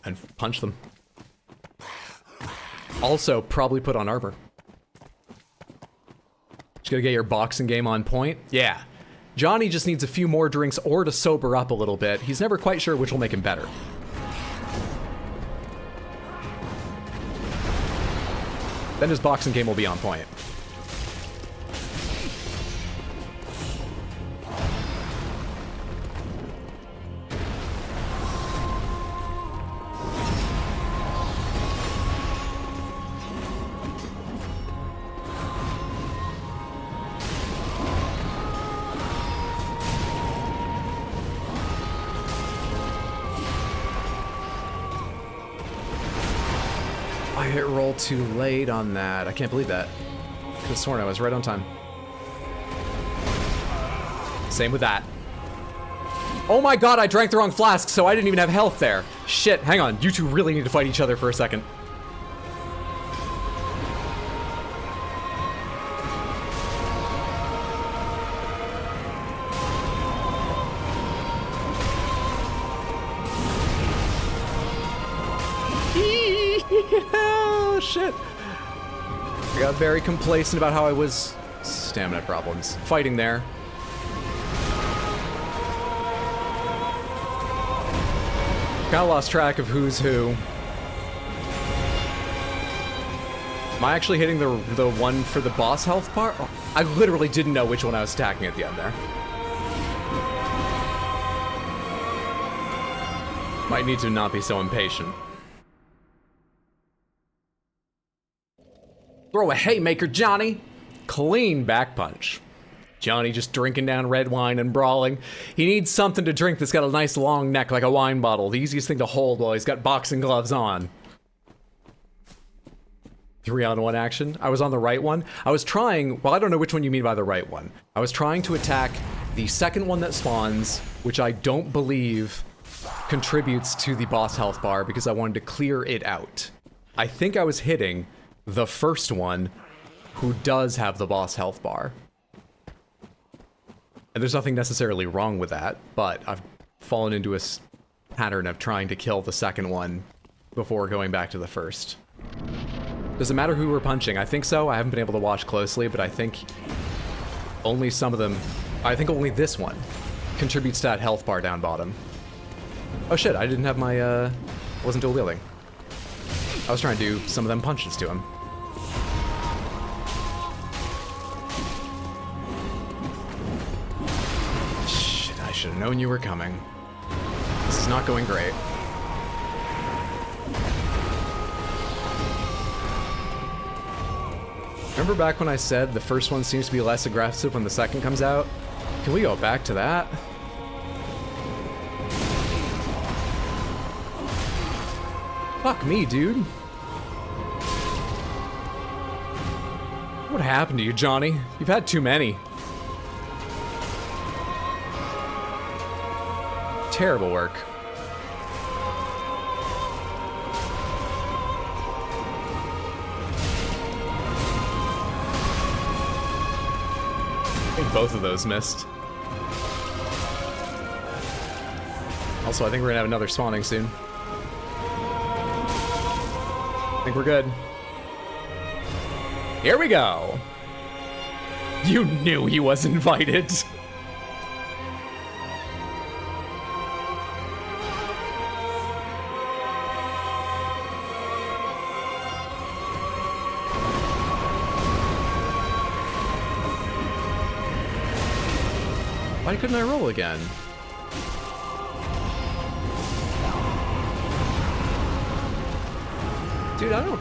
And punch them. Also, probably put on armor. Just gotta get your boxing game on point. Yeah. Johnny just needs a few more drinks or to sober up a little bit. He's never quite sure which will make him better. Then his boxing game will be on point. I hit roll too late on that. I can't believe that. Could have sworn I was right on time. Same with that. Oh my god, I drank the wrong flask, so I didn't even have health there. Shit, hang on. You two really need to fight each other for a second. Oh, shit. I got very complacent about how I was... Stamina problems. Fighting there. Kinda lost track of who's who. Am I actually hitting the one for the boss health part? Oh, I literally didn't know which one I was attacking at the end there. Might need to not be so impatient. Throw a haymaker, Johnny! Clean back punch. Johnny just drinking down red wine and brawling. He needs something to drink that's got a nice long neck like a wine bottle. The easiest thing to hold while he's got boxing gloves on. 3-on-1 action. I was on the right one. I was trying, well, I don't know which one you mean by the right one. I was trying to attack the second one that spawns, which I don't believe contributes to the boss health bar because I wanted to clear it out. I think I was hitting the first one who does have the boss health bar. And there's nothing necessarily wrong with that, but I've fallen into a pattern of trying to kill the second one before going back to the first. Does it matter who we're punching? I think so. I haven't been able to watch closely, but I think only some of them... I think only this one contributes to that health bar down bottom. Oh shit, I didn't have my, wasn't dual wielding. I was trying to do some of them punches to him. Shit, I should have known you were coming. This is not going great. Remember back when I said the first one seems to be less aggressive when the second comes out? Can we go back to that? Fuck me, dude. What happened to you, Johnny? You've had too many. Terrible work. I think both of those missed. Also, I think we're gonna have another spawning soon. I think we're good. Here we go. You knew he was invited. Why couldn't I roll again? Dude, I'm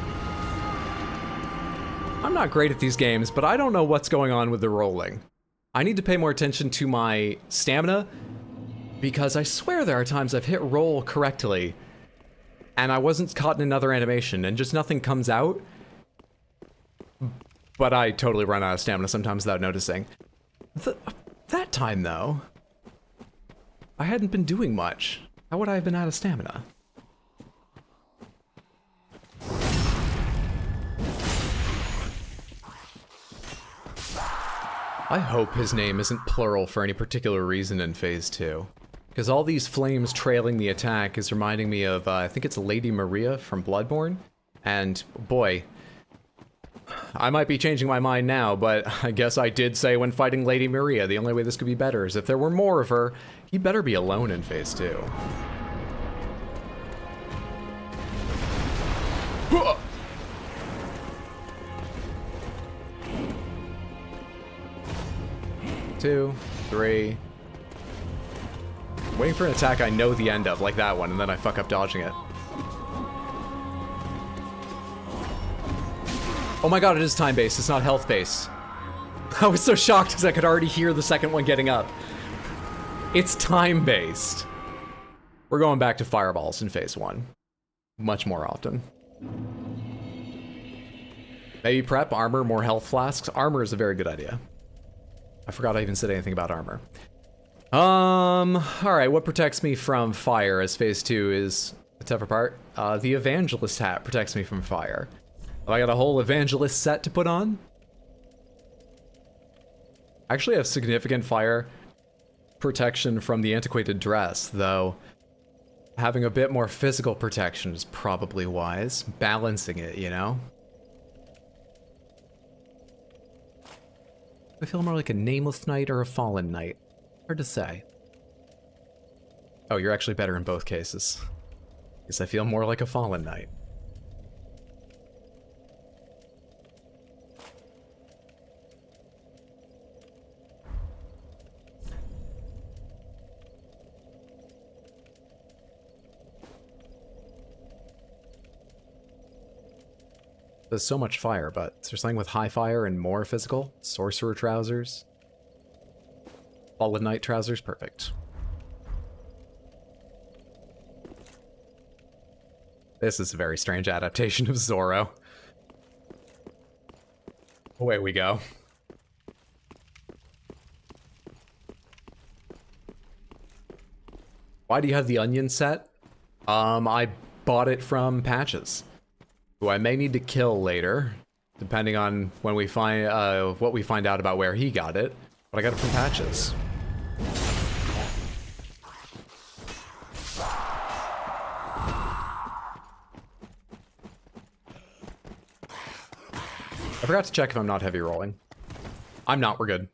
not great at these games, but I don't know what's going on with the rolling. I need to pay more attention to my stamina, because I swear there are times I've hit roll correctly, and I wasn't caught in another animation, and just nothing comes out. But I totally run out of stamina sometimes without noticing. That time, though. I hadn't been doing much. How would I have been out of stamina? I hope his name isn't plural for any particular reason in Phase 2. Because all these flames trailing the attack is reminding me of, I think it's Lady Maria from Bloodborne. And, boy, I might be changing my mind now, but I guess I did say when fighting Lady Maria, the only way this could be better is if there were more of her. He better be alone in Phase 2. Two, three. Waiting for an attack I know the end of, like that one, and then I fuck up dodging it. Oh my god, it is time-based, it's not health-based. I was so shocked because I could already hear the second one getting up. It's time-based. We're going back to fireballs in Phase 1. Much more often. Maybe prep, armor, more health flasks. Armor is a very good idea. I forgot I even said anything about armor. Alright, what protects me from fire as Phase 2 is a tougher part? The Evangelist hat protects me from fire. Have I got a whole Evangelist set to put on? I actually have significant fire protection from the antiquated dress, though having a bit more physical protection is probably wise. Balancing it, you know? I feel more like a nameless knight or a fallen knight. Hard to say. Oh, you're actually better in both cases. Because I feel more like a fallen knight. There's so much fire, but is there something with high fire and more physical? Sorcerer trousers? Fallen Knight trousers? Perfect. This is a very strange adaptation of Zorro. Away we go. Why do you have the onion set? I bought it from Patches, who I may need to kill later, depending on when we find what we find out about where he got it. But I got it from Patches. I forgot to check if I'm not heavy rolling. I'm not, we're good.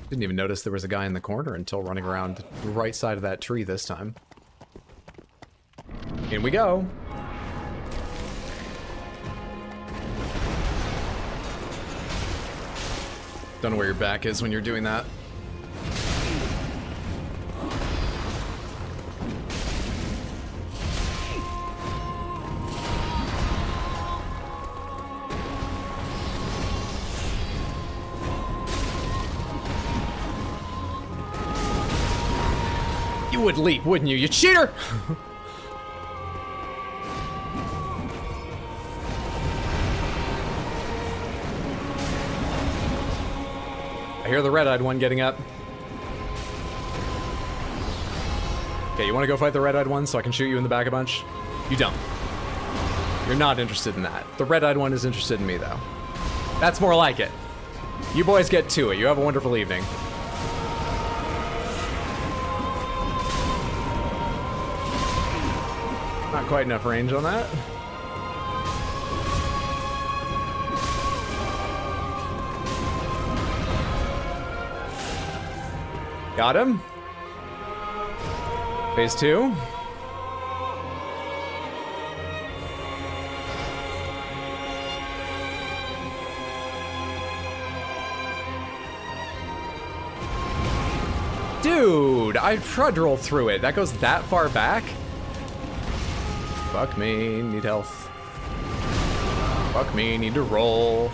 Didn't even notice there was a guy in the corner until running around the right side of that tree this time. In we go. Don't know where your back is when you're doing that. You would leap, wouldn't you, you cheater? I hear the red-eyed one getting up. Okay, you want to go fight the red-eyed one so I can shoot you in the back a bunch? You don't. You're not interested in that. The red-eyed one is interested in me, though. That's more like it. You boys get to it. You have a wonderful evening. Not quite enough range on that. Got him. Phase 2. Dude, I tried to roll through it. That goes that far back? Fuck me, need health. Fuck me, need to roll.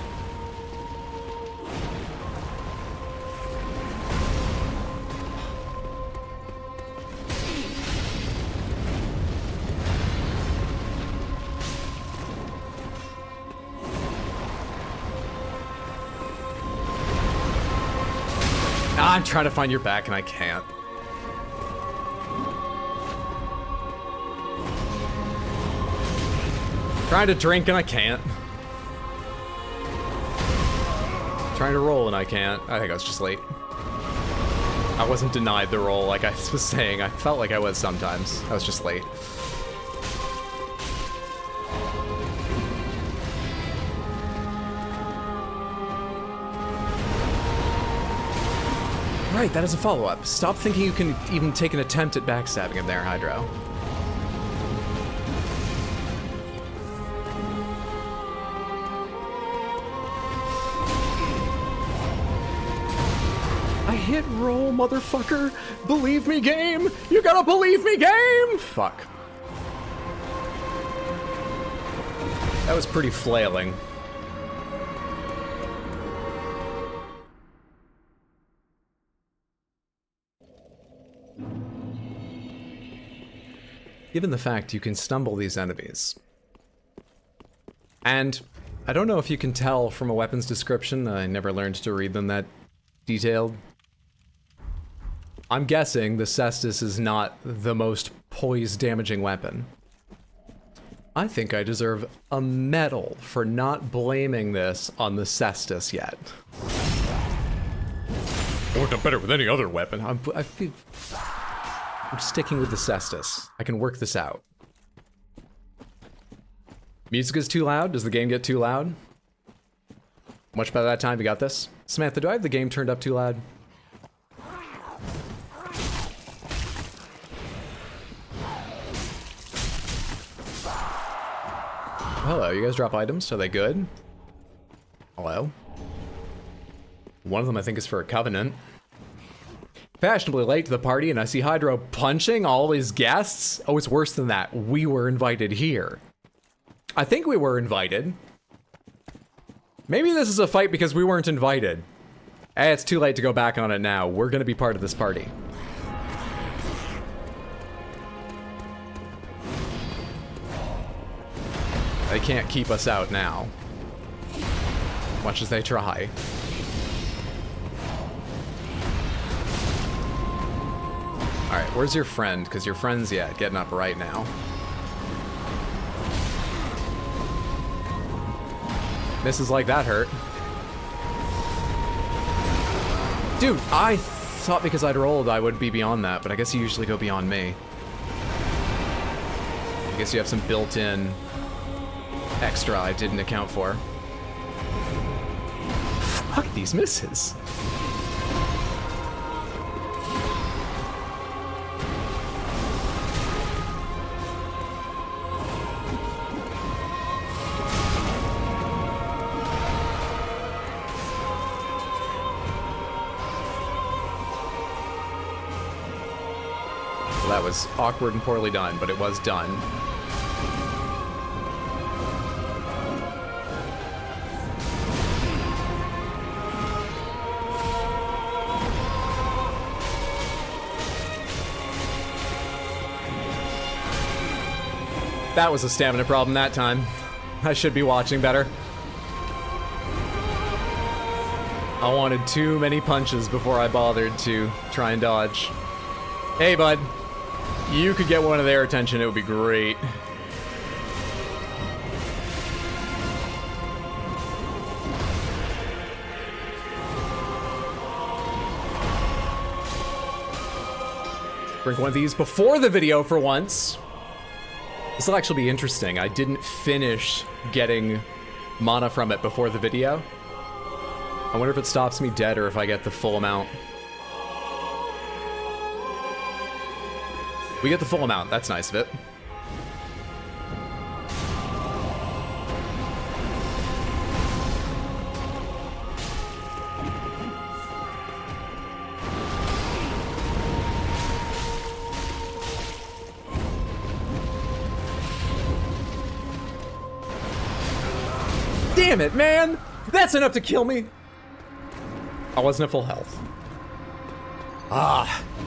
I'm trying to find your back and I can't. Trying to drink and I can't. Trying to roll and I can't. I think I was just late. I wasn't denied the roll like I was saying. I felt like I was sometimes. I was just late. Right, that is a follow-up. Stop thinking you can even take an attempt at backstabbing him there, Hydro. I hit roll, motherfucker! Believe me, game! You gotta believe me, game! Fuck. That was pretty flailing. Given the fact you can stumble these enemies. And I don't know if you can tell from a weapon's description, I never learned to read them that detailed. I'm guessing the Cestus is not the most poise damaging weapon. I think I deserve a medal for not blaming this on the Cestus yet. I worked out better with any other weapon. I'm sticking with the Cestus. I can work this out. Music is too loud? Does the game get too loud? Much by that time, you got this? Samantha, do I have the game turned up too loud? Hello, you guys drop items? Are they good? Hello? One of them I think is for a covenant. Fashionably late to the party and I see Hydro punching all his guests? Oh, it's worse than that. We were invited here. I think we were invited. Maybe this is a fight because we weren't invited. Hey, it's too late to go back on it now. We're gonna be part of this party. They can't keep us out now. Much as they try. Alright, where's your friend? Because your friend's, yeah, getting up right now. Misses like that hurt. Dude, I thought because I'd rolled I would be beyond that, but I guess you usually go beyond me. I guess you have some built-in extra I didn't account for. Fuck these misses. That was awkward and poorly done, but it was done. That was a stamina problem that time. I should be watching better. I wanted too many punches before I bothered to try and dodge. Hey, bud. You could get one of their attention, it would be great. Drink one of these before the video for once. This will actually be interesting. I didn't finish getting mana from it before the video. I wonder if it stops me dead or if I get the full amount. We get the full amount, that's nice of it. Damn it, man! That's enough to kill me! I wasn't at full health.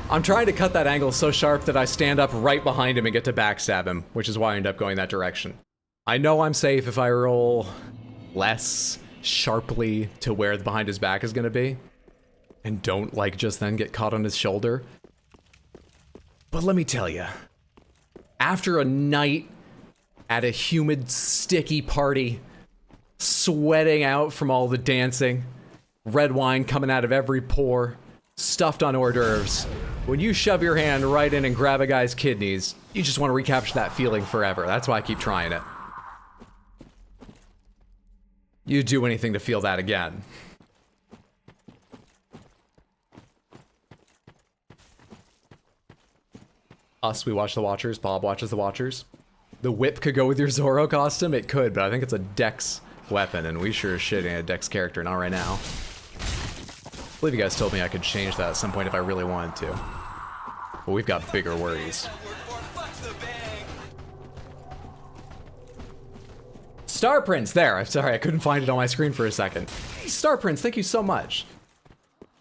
I'm trying to cut that angle so sharp that I stand up right behind him and get to backstab him, which is why I end up going that direction. I know I'm safe if I roll less sharply to where behind his back is gonna be. and don't, like, just then get caught on his shoulder. But let me tell you, after a night at a humid, sticky party, sweating out from all the dancing, red wine coming out of every pore, stuffed on hors d'oeuvres, when you shove your hand right in and grab a guy's kidneys, you just want to recapture that feeling forever. That's why I keep trying it. You'd do anything to feel that again. Us, we watch the Watchers. Bob watches the Watchers. The whip could go with your Zorro costume. It could, but I think it's a Dex weapon, and we sure as shit ain't a Dex character. Not right now. I believe you guys told me I could change that at some point if I really wanted to. But we've got bigger worries. Star Prince, there. I'm sorry, I couldn't find it on my screen for a second. Star Prince, thank you so much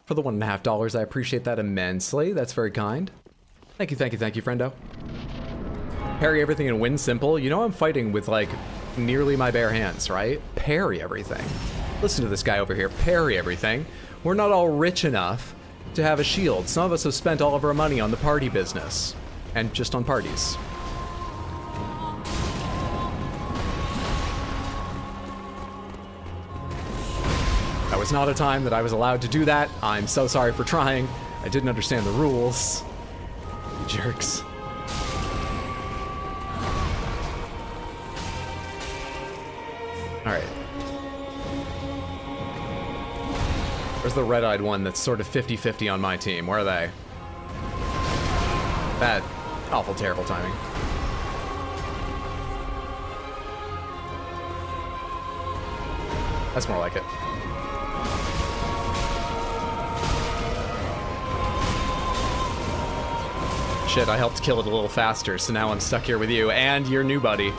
for the $1.50. I appreciate that immensely. That's very kind. Thank you, friendo. Parry everything and win simple. You know I'm fighting with, like, nearly my bare hands, right? Parry everything. Listen to this guy over here. Parry everything. We're not all rich enough to have a shield. Some of us have spent all of our money on the party business. And just on parties. That was not a time that I was allowed to do that. I'm so sorry for trying. I didn't understand the rules. You jerks. Alright. Where's the red-eyed one that's sort of 50-50 on my team? Where are they? Bad. Awful, terrible timing. That's more like it. Shit, I helped kill it a little faster, so now I'm stuck here with you and your new buddy.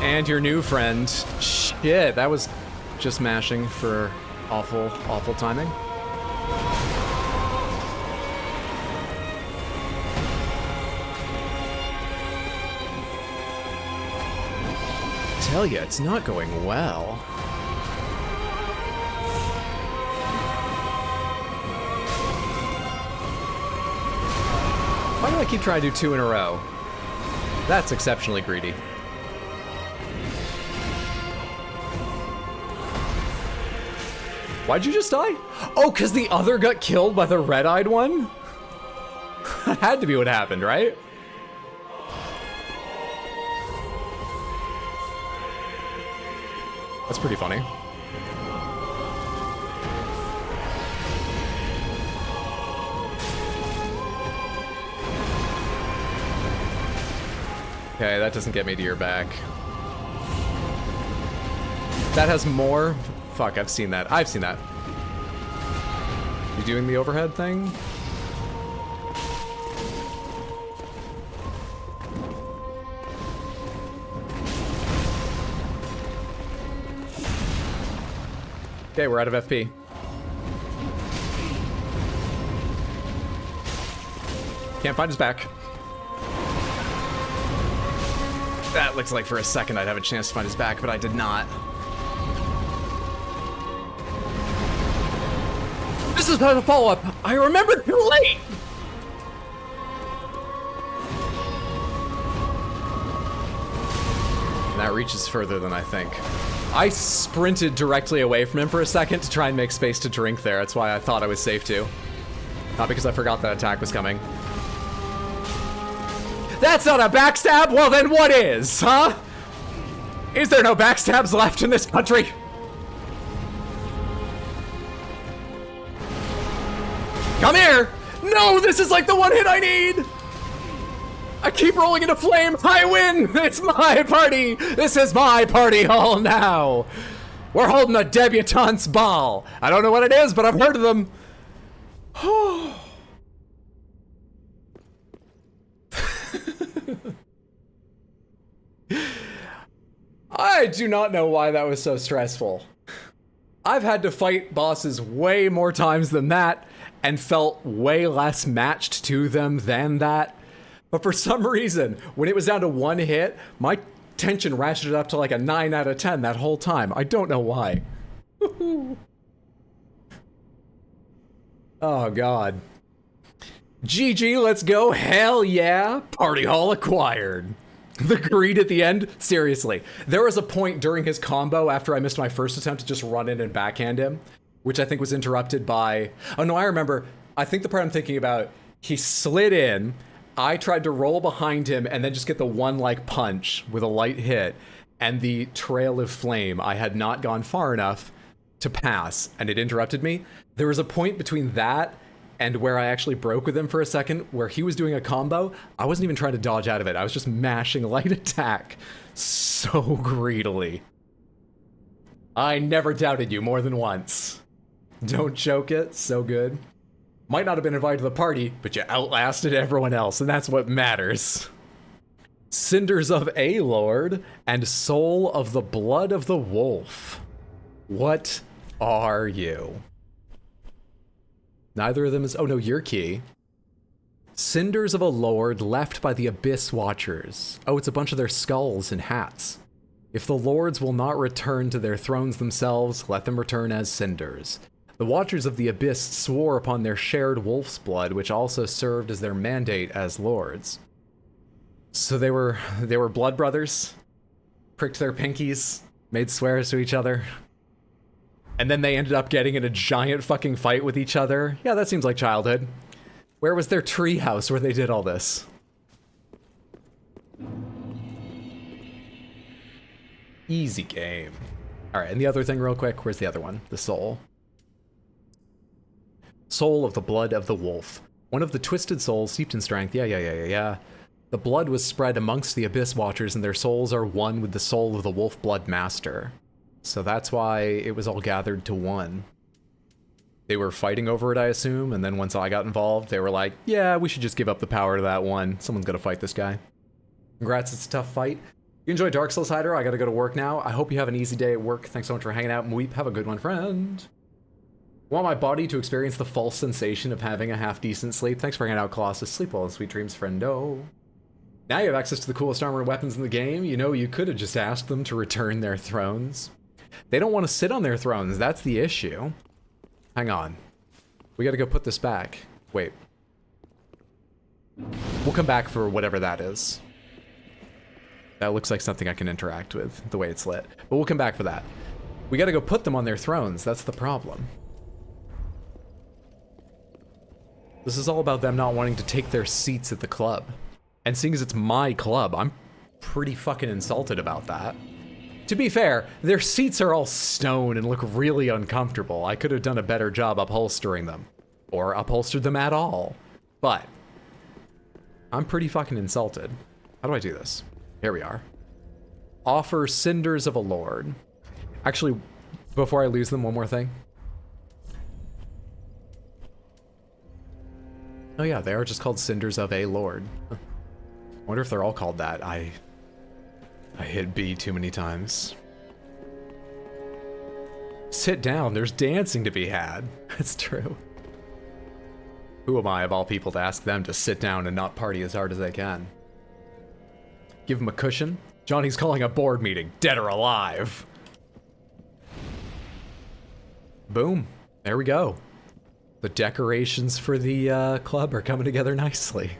And your new friend. Shit, that was just mashing for awful, awful timing. I tell ya, it's not going well. Why do I keep trying to do 2 in a row? That's exceptionally greedy. Why'd you just die? Oh, because the other got killed by the red-eyed one? That had to be what happened, right? That's pretty funny. Okay, that doesn't get me to your back. That has more. Fuck, I've seen that. I've seen that. You doing the overhead thing? Okay, we're out of FP. Can't find his back. That looks like for a second I'd have a chance to find his back, but I did not. This is not a follow-up. I remembered too late. And that reaches further than I think. I sprinted directly away from him for a second to try and make space to drink there. That's why I thought I was safe to. Not because I forgot that attack was coming. That's not a backstab? Well then what is, huh? Is there no backstabs left in this country? Come here! No, this is like the one hit I need! I keep rolling into flame. I win! It's my party! This is my party hall now! We're holding a debutante's ball. I don't know what it is, but I've heard of them. I do not know why that was so stressful. I've had to fight bosses way more times than that and felt way less matched to them than that. But for some reason, when it was down to one hit, my tension ratcheted up to like a 9 out of 10 that whole time. I don't know why. Oh, God. GG, let's go. Hell yeah. Party hall acquired. The greed at the end? Seriously. There was a point during his combo after I missed my first attempt to just run in and backhand him, which I think was interrupted by... Oh, no, I remember. I think the part I'm thinking about, he slid in, I tried to roll behind him and then just get the one, like, punch with a light hit, and the trail of flame. I had not gone far enough to pass, and it interrupted me. There was a point between that and where I actually broke with him for a second, where he was doing a combo. I wasn't even trying to dodge out of it. I was just mashing light attack so greedily. I never doubted you more than once. Don't choke it. So good. Might not have been invited to the party, but you outlasted everyone else, and that's what matters. Cinders of a Lord and Soul of the Blood of the Wolf. What are you? Neither of them is... Oh no, your key. Cinders of a Lord left by the Abyss Watchers. Oh, it's a bunch of their skulls and hats. If the Lords will not return to their thrones themselves, let them return as cinders. The Watchers of the Abyss swore upon their shared wolf's blood, which also served as their mandate as Lords. So they were blood brothers, pricked their pinkies, made swears to each other. And then they ended up getting in a giant fucking fight with each other. Yeah, that seems like childhood. Where was their tree house where they did all this? Easy game. All right, and the other thing real quick, where's the other one? The soul. Soul of the blood of the wolf. One of the twisted souls steeped in strength. Yeah. The blood was spread amongst the Abyss Watchers, and their souls are one with the soul of the wolf blood master. So that's why it was all gathered to one. They were fighting over it, I assume, and then once I got involved, they were like, yeah, we should just give up the power to that one. Someone's gonna fight this guy. Congrats, it's a tough fight. You enjoy Dark Souls Hider? I gotta go to work now. I hope you have an easy day at work. Thanks so much for hanging out, Mweep. Have a good one, friend. Want my body to experience the false sensation of having a half-decent sleep? Thanks for hanging out, Colossus. Sleep well and sweet dreams, friendo. Now you have access to the coolest armor and weapons in the game. You know, you could have just asked them to return their thrones. They don't want to sit on their thrones. That's the issue. Hang on. We gotta go put this back. Wait. We'll come back for whatever that is. That looks like something I can interact with, the way it's lit. But we'll come back for that. We gotta go put them on their thrones. That's the problem. This is all about them not wanting to take their seats at the club. And seeing as it's my club, I'm pretty fucking insulted about that. To be fair, their seats are all stone and look really uncomfortable. I could have done a better job upholstering them. Or upholstered them at all. But I'm pretty fucking insulted. How do I do this? Here we are. Offer Cinders of a Lord. Actually, before I lose them, one more thing. Oh yeah, they are just called Cinders of a Lord. Huh. I wonder if they're all called that. I hit B too many times. Sit down, there's dancing to be had. That's true. Who am I, of all people, to ask them to sit down and not party as hard as they can? Give them a cushion? Johnny's calling a board meeting, dead or alive. Boom, there we go. The decorations for the club are coming together nicely.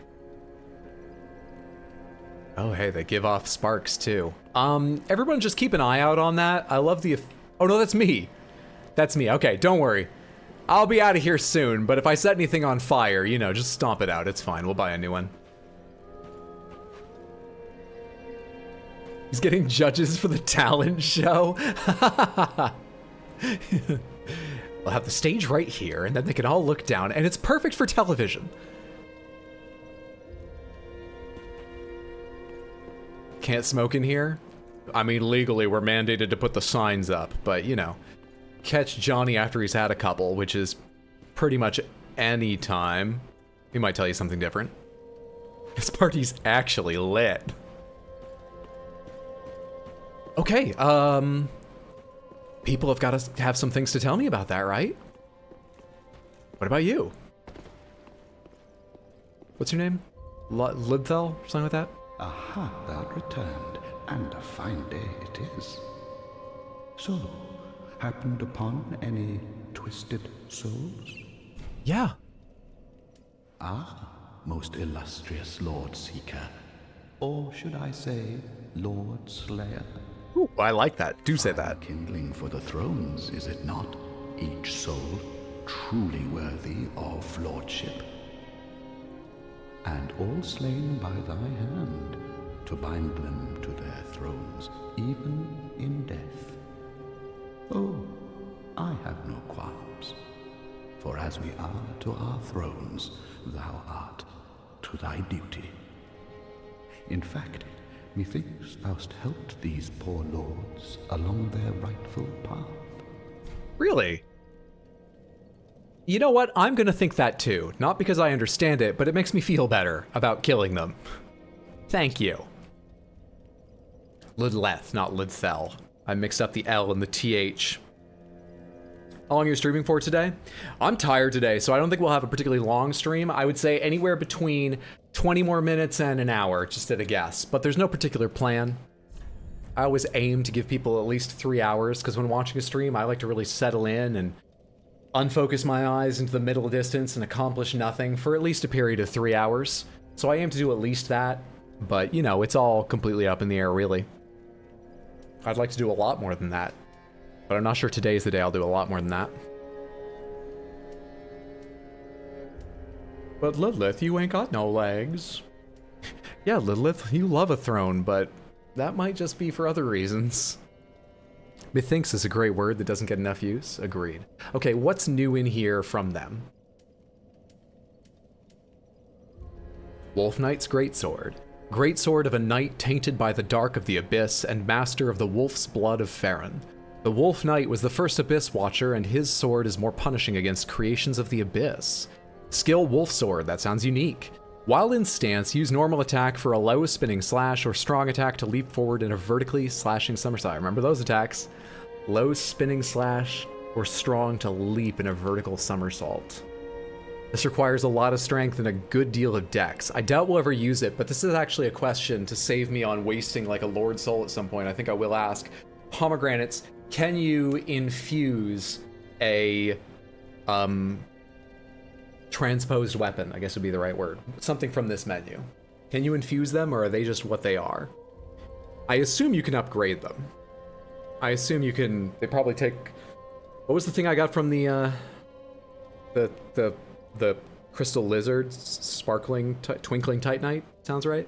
Oh, hey, they give off sparks too. Everyone just keep an eye out on that. I love the... Oh no, that's me. That's me, okay, don't worry. I'll be out of here soon, but if I set anything on fire, you know, just stomp it out. It's fine, we'll buy a new one. He's getting judges for the talent show. We'll have the stage right here, and then they can all look down, and it's perfect for television. Can't smoke in here? I mean, legally, we're mandated to put the signs up, but, you know, catch Johnny after he's had a couple, which is pretty much any time. He might tell you something different. This party's actually lit. Okay, people have got to have some things to tell me about that, right? What about you? What's your name? Lidthel? Something like that? Aha, thou returned, and a fine day it is. So, happened upon any twisted souls? Yeah. Ah, most illustrious Lord Seeker. Or should I say, Lord Slayer? Ooh, I like that. Do say that. Kindling for the thrones, is it not? Each soul truly worthy of lordship. And all slain by thy hand, to bind them to their thrones, even in death. Oh, I have no qualms. For as we are to our thrones, thou art to thy duty. In fact, methinks thou'st helped these poor lords along their rightful path. Really? You know what? I'm gonna think that too. Not because I understand it, but it makes me feel better about killing them. Thank you. Lidleth, not Lidthel. I mixed up the L and the TH. How long are you streaming for today? I'm tired today, so I don't think we'll have a particularly long stream. I would say anywhere between 20 more minutes and an hour, just at a guess. But there's no particular plan. I always aim to give people at least 3 hours, because when watching a stream, I like to really settle in and unfocus my eyes into the middle distance and accomplish nothing for at least a period of 3 hours. So I aim to do at least that, but you know, it's all completely up in the air, really. I'd like to do a lot more than that. But I'm not sure today's the day I'll do a lot more than that. But Lilith, you ain't got no legs. Yeah, Lilith, you love a throne, but that might just be for other reasons. Methinks is a great word that doesn't get enough use. Agreed. Okay, what's new in here from them? Wolf Knight's Greatsword. Greatsword of a knight tainted by the dark of the abyss and master of the wolf's blood of Farron. The Wolf Knight was the first Abyss Watcher, and his sword is more punishing against creations of the Abyss. Skill Wolf Sword, that sounds unique. While in stance, use normal attack for a low spinning slash or strong attack to leap forward in a vertically slashing somersault. Remember those attacks? Low spinning slash or strong to leap in a vertical somersault. This requires a lot of strength and a good deal of dex. I doubt we'll ever use it, but this is actually a question to save me on wasting like a Lord Soul at some point. I think I will ask. Pomegranates, can you infuse a transposed weapon, I guess would be the right word. Something from this menu. Can you infuse them, or are they just what they are? I assume you can upgrade them. I assume you can, they probably take, what was the thing I got from the Crystal Lizards, Sparkling, Twinkling Titanite? Sounds right?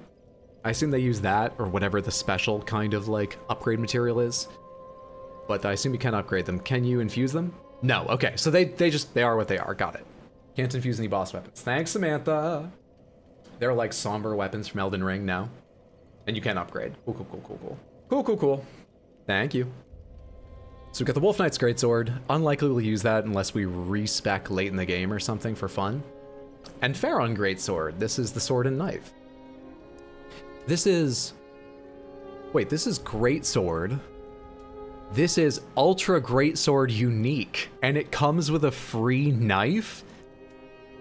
I assume they use that, or whatever the special kind of like upgrade material is. But I assume you can upgrade them. Can you infuse them? No, okay, so they are what they are, got it. Can't infuse any boss weapons. Thanks, Samantha. They're like somber weapons from Elden Ring now. And you can upgrade. Cool. Thank you. So we've got the Wolf Knight's Greatsword. Unlikely we'll use that unless we respec late in the game or something for fun. And Farron Greatsword. This is the sword and knife. This is... Wait, this is Greatsword. This is Ultra Greatsword Unique. And it comes with a free knife?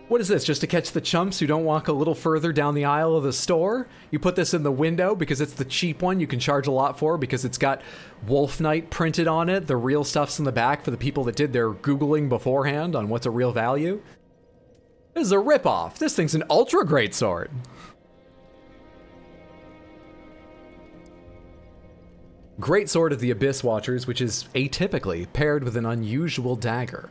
What is this, just to catch the chumps who don't walk a little further down the aisle of the store? You put this in the window because it's the cheap one you can charge a lot for because it's got Wolf Knight printed on it. The real stuff's in the back for the people that did their Googling beforehand on what's a real value. This is a ripoff. This thing's an Ultra Greatsword. Greatsword of the Abyss Watchers, which is atypically paired with an unusual dagger.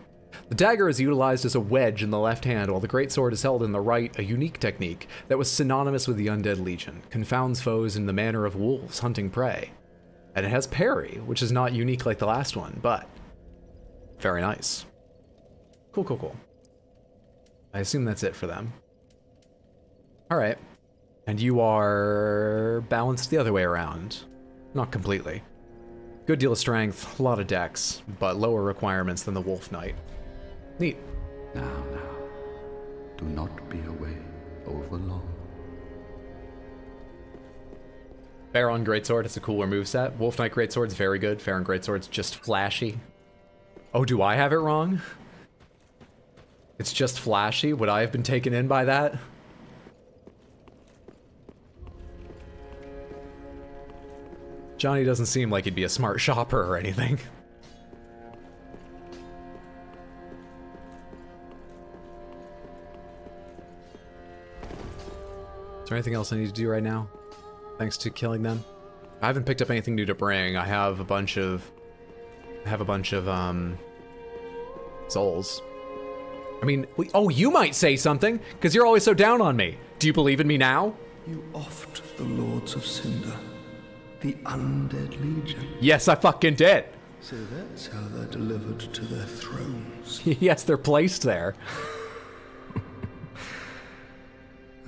The dagger is utilized as a wedge in the left hand, while the greatsword is held in the right, a unique technique that was synonymous with the Undead Legion, confounds foes in the manner of wolves hunting prey. And it has parry, which is not unique like the last one, but very nice. Cool. I assume that's it for them. All right. And you are balanced the other way around. Not completely. Good deal of strength, a lot of dex, but lower requirements than the Wolf Knight. Neat. Now, do not be away over long. Farron Greatsword, it's a cooler moveset. Wolf Knight Greatsword's very good. Farron Greatsword's just flashy. Oh, do I have it wrong? It's just flashy? Would I have been taken in by that? Johnny doesn't seem like he'd be a smart shopper or anything. Is there anything else I need to do right now? Thanks to killing them? I haven't picked up anything new to bring. I have a bunch of souls. I mean, oh, you might say something, because you're always so down on me. Do you believe in me now? You oft the Lords of Cinder, the undead legion. Yes, I fucking did. So that's how they're delivered to their thrones. Yes, they're placed there.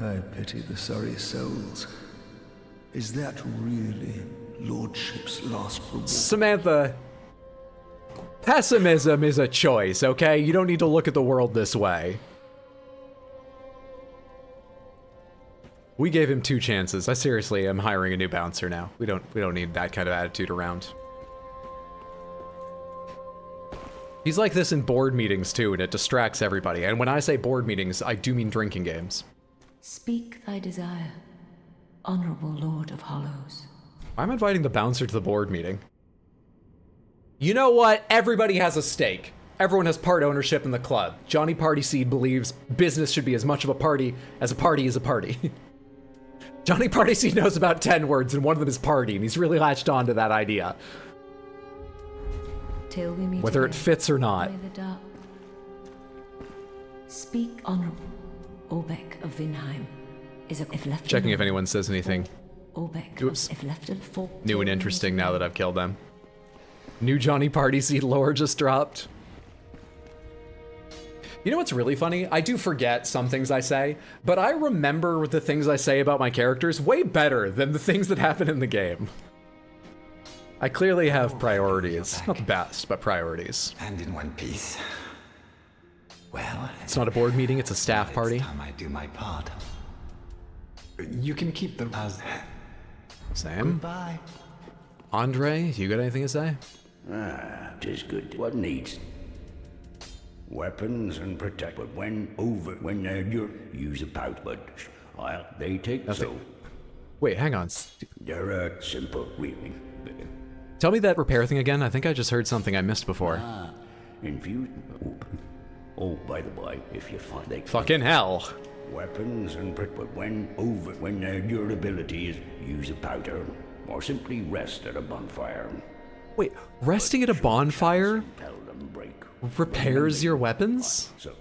I pity the sorry souls. Is that really Lordship's last reward? Samantha, pessimism is a choice, okay? You don't need to look at the world this way. We gave him 2 chances. I seriously am hiring a new bouncer now. We don't need that kind of attitude around. He's like this in board meetings too, and it distracts everybody. And when I say board meetings, I do mean drinking games. Speak thy desire, honorable Lord of Hollows. I'm inviting the bouncer to the board meeting. You know what? Everybody has a stake. Everyone has part ownership in the club. Johnny Partyseed believes business should be as much of a party is a party. Johnny Partyseed knows about 10 words, and one of them is party, and he's really latched on to that idea. Till we meet Whether it again, fits or not. may the dark... Speak, honorable Orbeck of Vinheim. Is if left Checking if alone, anyone says anything Orbeck, Oops. if left for new and interesting now that I've killed them. New Johnny Partyseed lore just dropped. You know what's really funny? I do forget some things I say, but I remember the things I say about my characters way better than the things that happen in the game. I clearly have priorities. Not the best, but priorities. And in one piece. Well, It's not a board meeting, it's a staff party. It's time I do my part. You can keep the house. Sam? Goodbye. Andre, you got anything to say? Ah, 'tis good. What needs? Weapons and protect, but when you use a pouch, but they take Nothing. so. Wait, hang on. They're simple, really. Tell me that repair thing again. I think I just heard something I missed before. Infuse. Oh, by the by, if you find they Fucking hell. weapons and but when their durability is use a powder or simply rest at a bonfire. Wait, resting at a bonfire Tell them break. repairs your weapons? So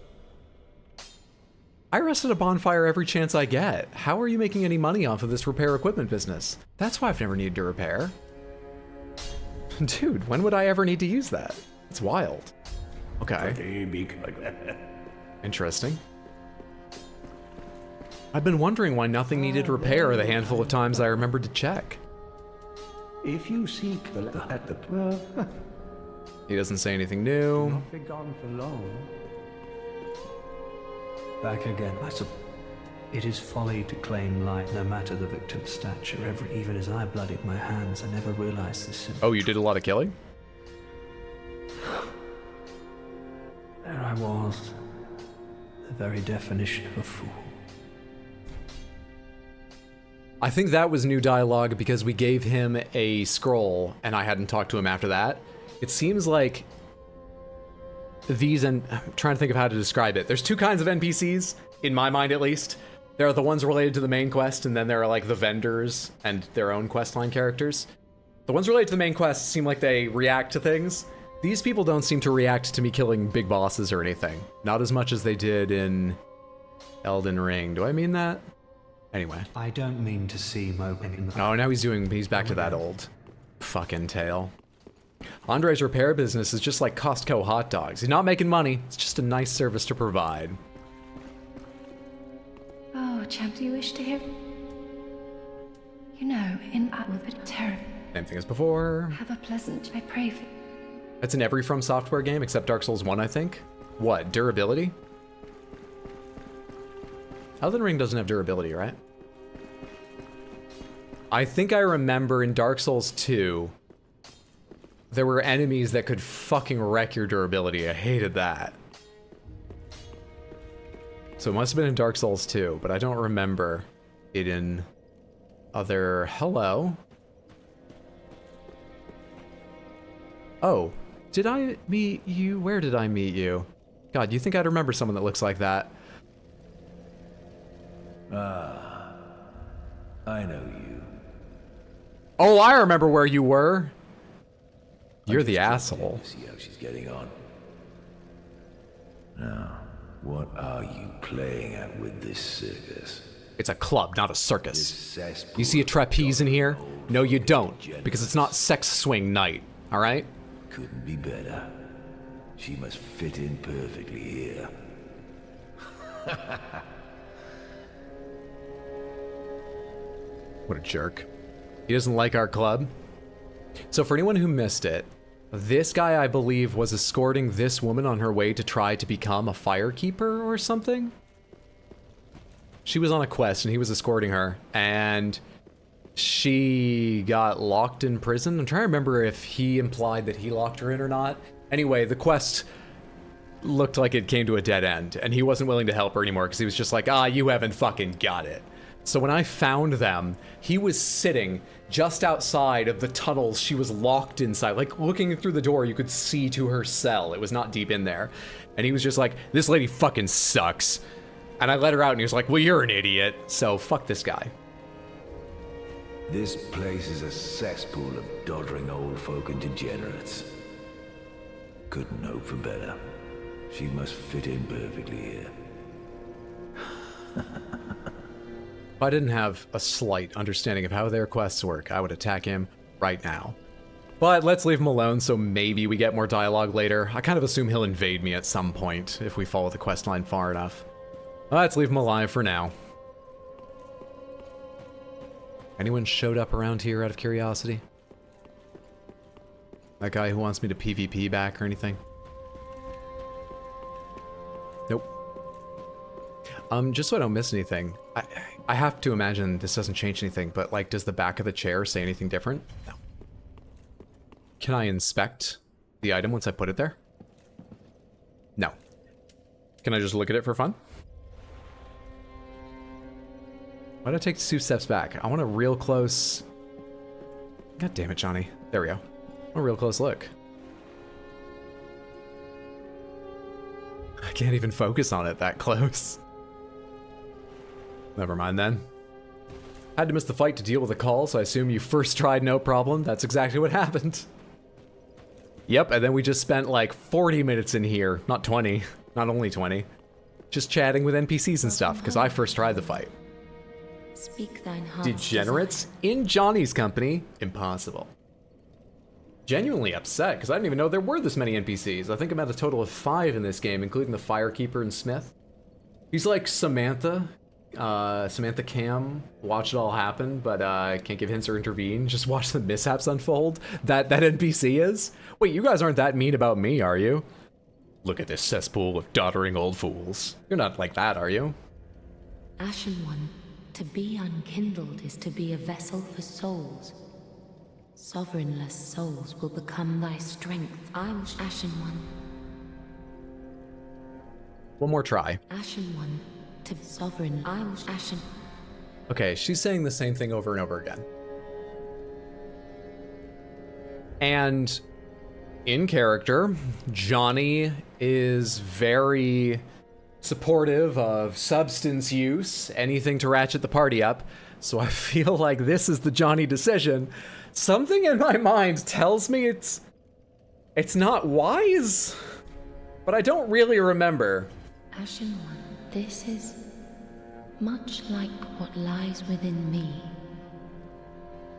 I rest at a bonfire every chance I get. How are you making any money off of this repair equipment business? That's why I've never needed to repair. Dude, when would I ever need to use that? It's wild. Okay, they be interesting. I've been wondering why nothing needed repair the handful of times I remembered to check. if you seek at the He doesn't say anything new. Not be gone for long. Back again. It is folly to claim life, no matter the victim's stature. Even as I bloodied my hands, I never realized this. Oh, you did a lot of killing? There I was, the very definition of a fool. I think that was new dialogue because we gave him a scroll and I hadn't talked to him after that. It seems like these, and I'm trying to think of how to describe it. There's 2 kinds of NPCs, in my mind at least. There are the ones related to the main quest, and then there are like the vendors and their own questline characters. The ones related to the main quest seem like they react to things. These people don't seem to react to me killing big bosses or anything. Not as much as they did in Elden Ring. Do I mean that? Anyway. I don't mean to see moping in the... Oh, now he's back to that old fucking tale. Andre's repair business is just like Costco hot dogs. He's not making money. It's just a nice service to provide. Oh, champ, do you wish to hear? You know, in with a terrible. Same thing as before. Have a pleasant. I pray for. That's in every From Software game except Dark Souls 1, I think. What, durability? Elden Ring doesn't have durability, right? I think I remember in Dark Souls 2, there were enemies that could fucking wreck your durability. I hated that. So it must have been in Dark Souls 2, but I don't remember it in other... Hello? Oh, did I meet you? Where did I meet you? God, you think I'd remember someone that looks like that? I know you. Oh, I remember where you were. You're the asshole. See how she's getting on. Now, what are you playing at with this circus? It's a club, not a circus. Cesspool You see a trapeze in here? of No, you don't, degenerates. because it's not sex swing night, all right? Couldn't be better. She must fit in perfectly here. What a jerk. He doesn't like our club. So for anyone who missed it, this guy, I believe, was escorting this woman on her way to try to become a firekeeper or something. She was on a quest and he was escorting her, and she got locked in prison. I'm trying to remember if he implied that he locked her in or not. Anyway, the quest looked like it came to a dead end, and he wasn't willing to help her anymore because he was just like, you haven't fucking got it. So when I found them, he was sitting just outside of the tunnels she was locked inside. Like, looking through the door, you could see to her cell. It was not deep in there. And he was just like, this lady fucking sucks. And I let her out, and he was like, well, you're an idiot. So fuck this guy. This place is a cesspool of doddering old folk and degenerates. Couldn't hope for better. She must fit in perfectly here. If I didn't have a slight understanding of how their quests work, I would attack him right now. But let's leave him alone, so maybe we get more dialogue later. I kind of assume he'll invade me at some point if we follow the quest line far enough. Let's leave him alive for now. Anyone showed up around here out of curiosity? That guy who wants me to PvP back or anything? Nope. Just so I don't miss anything, I have to imagine this doesn't change anything, but like, does the back of the chair say anything different? No. Can I inspect the item once I put it there? No. Can I just look at it for fun? Why'd I take 2 steps back? I want a real close... God damn it, Johnny. There we go. I want a real close look. I can't even focus on it that close. Never mind then. Had to miss the fight to deal with the call, so I assume you first tried no problem. That's exactly what happened. Yep, and then we just spent like 40 minutes in here. Not 20. Not only 20. Just chatting with NPCs and stuff, because I first tried the fight. Speak thine heart. Degenerates in Johnny's company? Impossible. Genuinely upset, because I didn't even know there were this many NPCs. I think I'm at a total of 5 in this game, including the Firekeeper and Smith. He's like Samantha. Samantha Cam, watch it all happen, but can't give hints or intervene. Just watch the mishaps unfold. That NPC is? Wait, you guys aren't that mean about me, are you? Look at this cesspool of doddering old fools. You're not like that, are you? Ashen One, to be unkindled is to be a vessel for souls. Sovereignless souls will become thy strength. I will Ashen One. One more try. Ashen One, to sovereign. I will Ashen. Okay, she's saying the same thing over and over again. And in character, Johnny is very supportive of substance use, anything to ratchet the party up. So I feel like this is the Johnny decision. Something in my mind tells me it's not wise, but I don't really remember. Ashen One, this is much like what lies within me.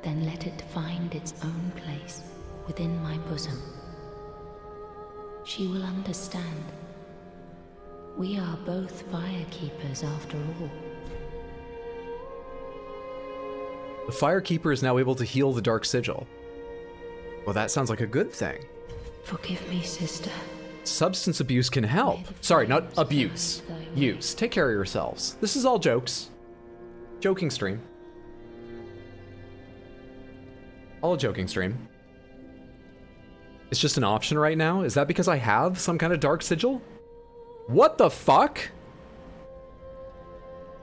Then let it find its own place within my bosom. She will understand. We are both firekeepers after all. The Firekeeper is now able to heal the Dark Sigil. Well, that sounds like a good thing. Forgive me, sister. Substance abuse can help. Sorry, not abuse. Use. Take care of yourselves. This is all jokes. Joking stream. All a joking stream. It's just an option right now? Is that because I have some kind of Dark Sigil? What the fuck?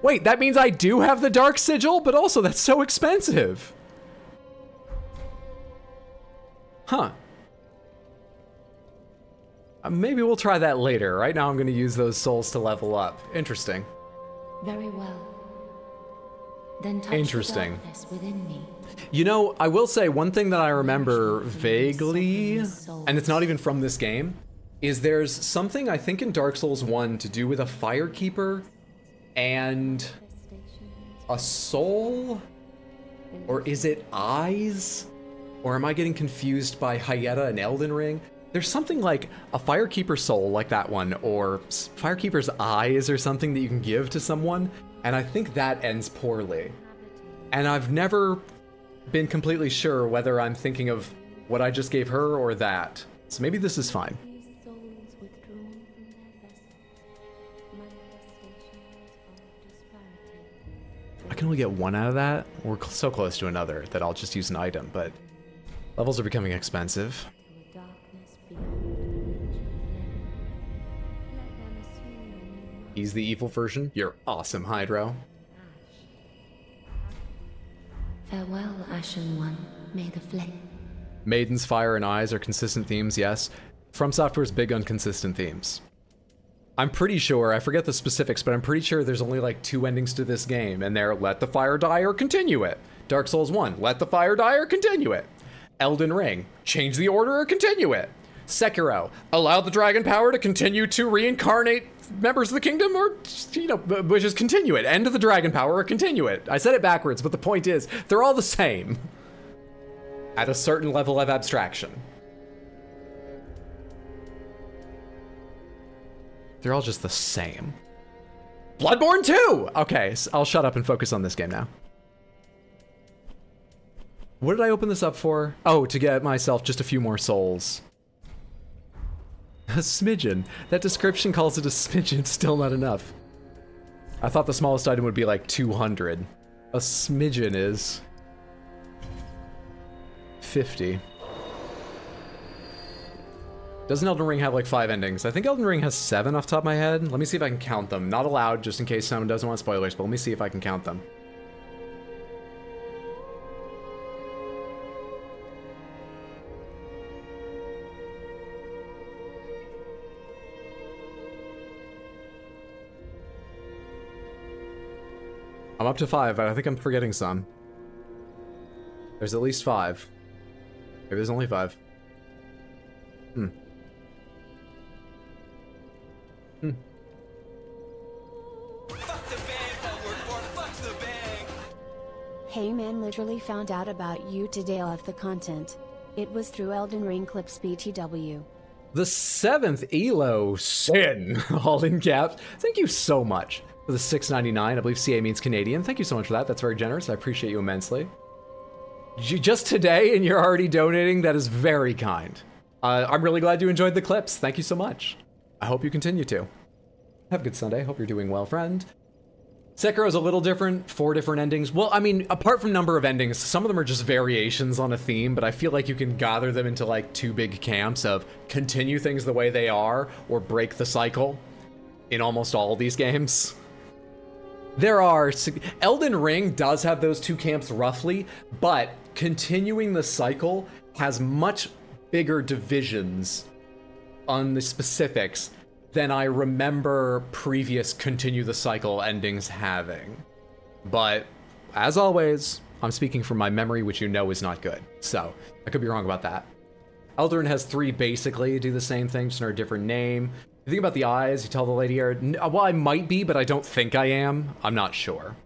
Wait, that means I do have the Dark Sigil, but also that's so expensive. Huh. Maybe we'll try that later. Right now I'm going to use those souls to level up. Interesting. Very well. then touch Interesting. the darkness within me. You know, I will say one thing that I remember vaguely, and it's not even from this game, is there's something I think in Dark Souls 1 to do with a Firekeeper and a soul? Or is it eyes? Or am I getting confused by Hyetta and Elden Ring? There's something like a Firekeeper soul like that one, or Firekeeper's eyes or something that you can give to someone, and I think that ends poorly. And I've never been completely sure whether I'm thinking of what I just gave her or that. So maybe this is fine. I can only get one out of that. We're so close to another that I'll just use an item, but levels are becoming expensive. He's the evil version. You're awesome, Hydro. Farewell, Ashen One. May the flame. Maiden's fire and eyes are consistent themes, yes. From Software's big on consistent themes. I'm pretty sure, I forget the specifics, but I'm pretty sure there's only like 2 endings to this game, and they're let the fire die or continue it. Dark Souls 1, let the fire die or continue it. Elden Ring, change the order or continue it. Sekiro, allow the dragon power to continue to reincarnate members of the kingdom, or, you know, which is continue it. End of the dragon power or continue it. I said it backwards, but the point is, they're all the same. At a certain level of abstraction. They're all just the same. Bloodborne 2! Okay, so I'll shut up and focus on this game now. What did I open this up for? Oh, to get myself just a few more souls. A smidgen. That description calls it a smidgen, still not enough. I thought the smallest item would be like 200. A smidgen is 50. Doesn't Elden Ring have like 5 endings? I think Elden Ring has 7 off the top of my head. Let me see if I can count them. Not allowed, just in case someone doesn't want spoilers, but let me see if I can count them. I'm up to 5, but I think I'm forgetting some. There's at least 5. Maybe there's only 5. Hey man, literally found out about you today. Love the content. It was through Elden Ring clips BTW. The 7th ELO Sin, all in caps. Thank you so much for the $6.99. I believe CA means Canadian. Thank you so much for that. That's very generous. I appreciate you immensely. Just today and you're already donating? That is very kind. I'm really glad you enjoyed the clips. Thank you so much. I hope you continue to. Have a good Sunday. Hope you're doing well, friend. Sekiro is a little different, 4 different endings. Well, I mean, apart from number of endings, some of them are just variations on a theme, but I feel like you can gather them into like 2 big camps of continue things the way they are or break the cycle in almost all these games. There are... Elden Ring does have those 2 camps roughly, but continuing the cycle has much bigger divisions on the specifics than I remember previous continue the cycle endings having. But as always, I'm speaking from my memory, which you know is not good. So I could be wrong about that. Elden Ring has 3 basically do the same thing, just under a different name. You think about the eyes, you tell the lady here, well, I might be, but I don't think I am. I'm not sure.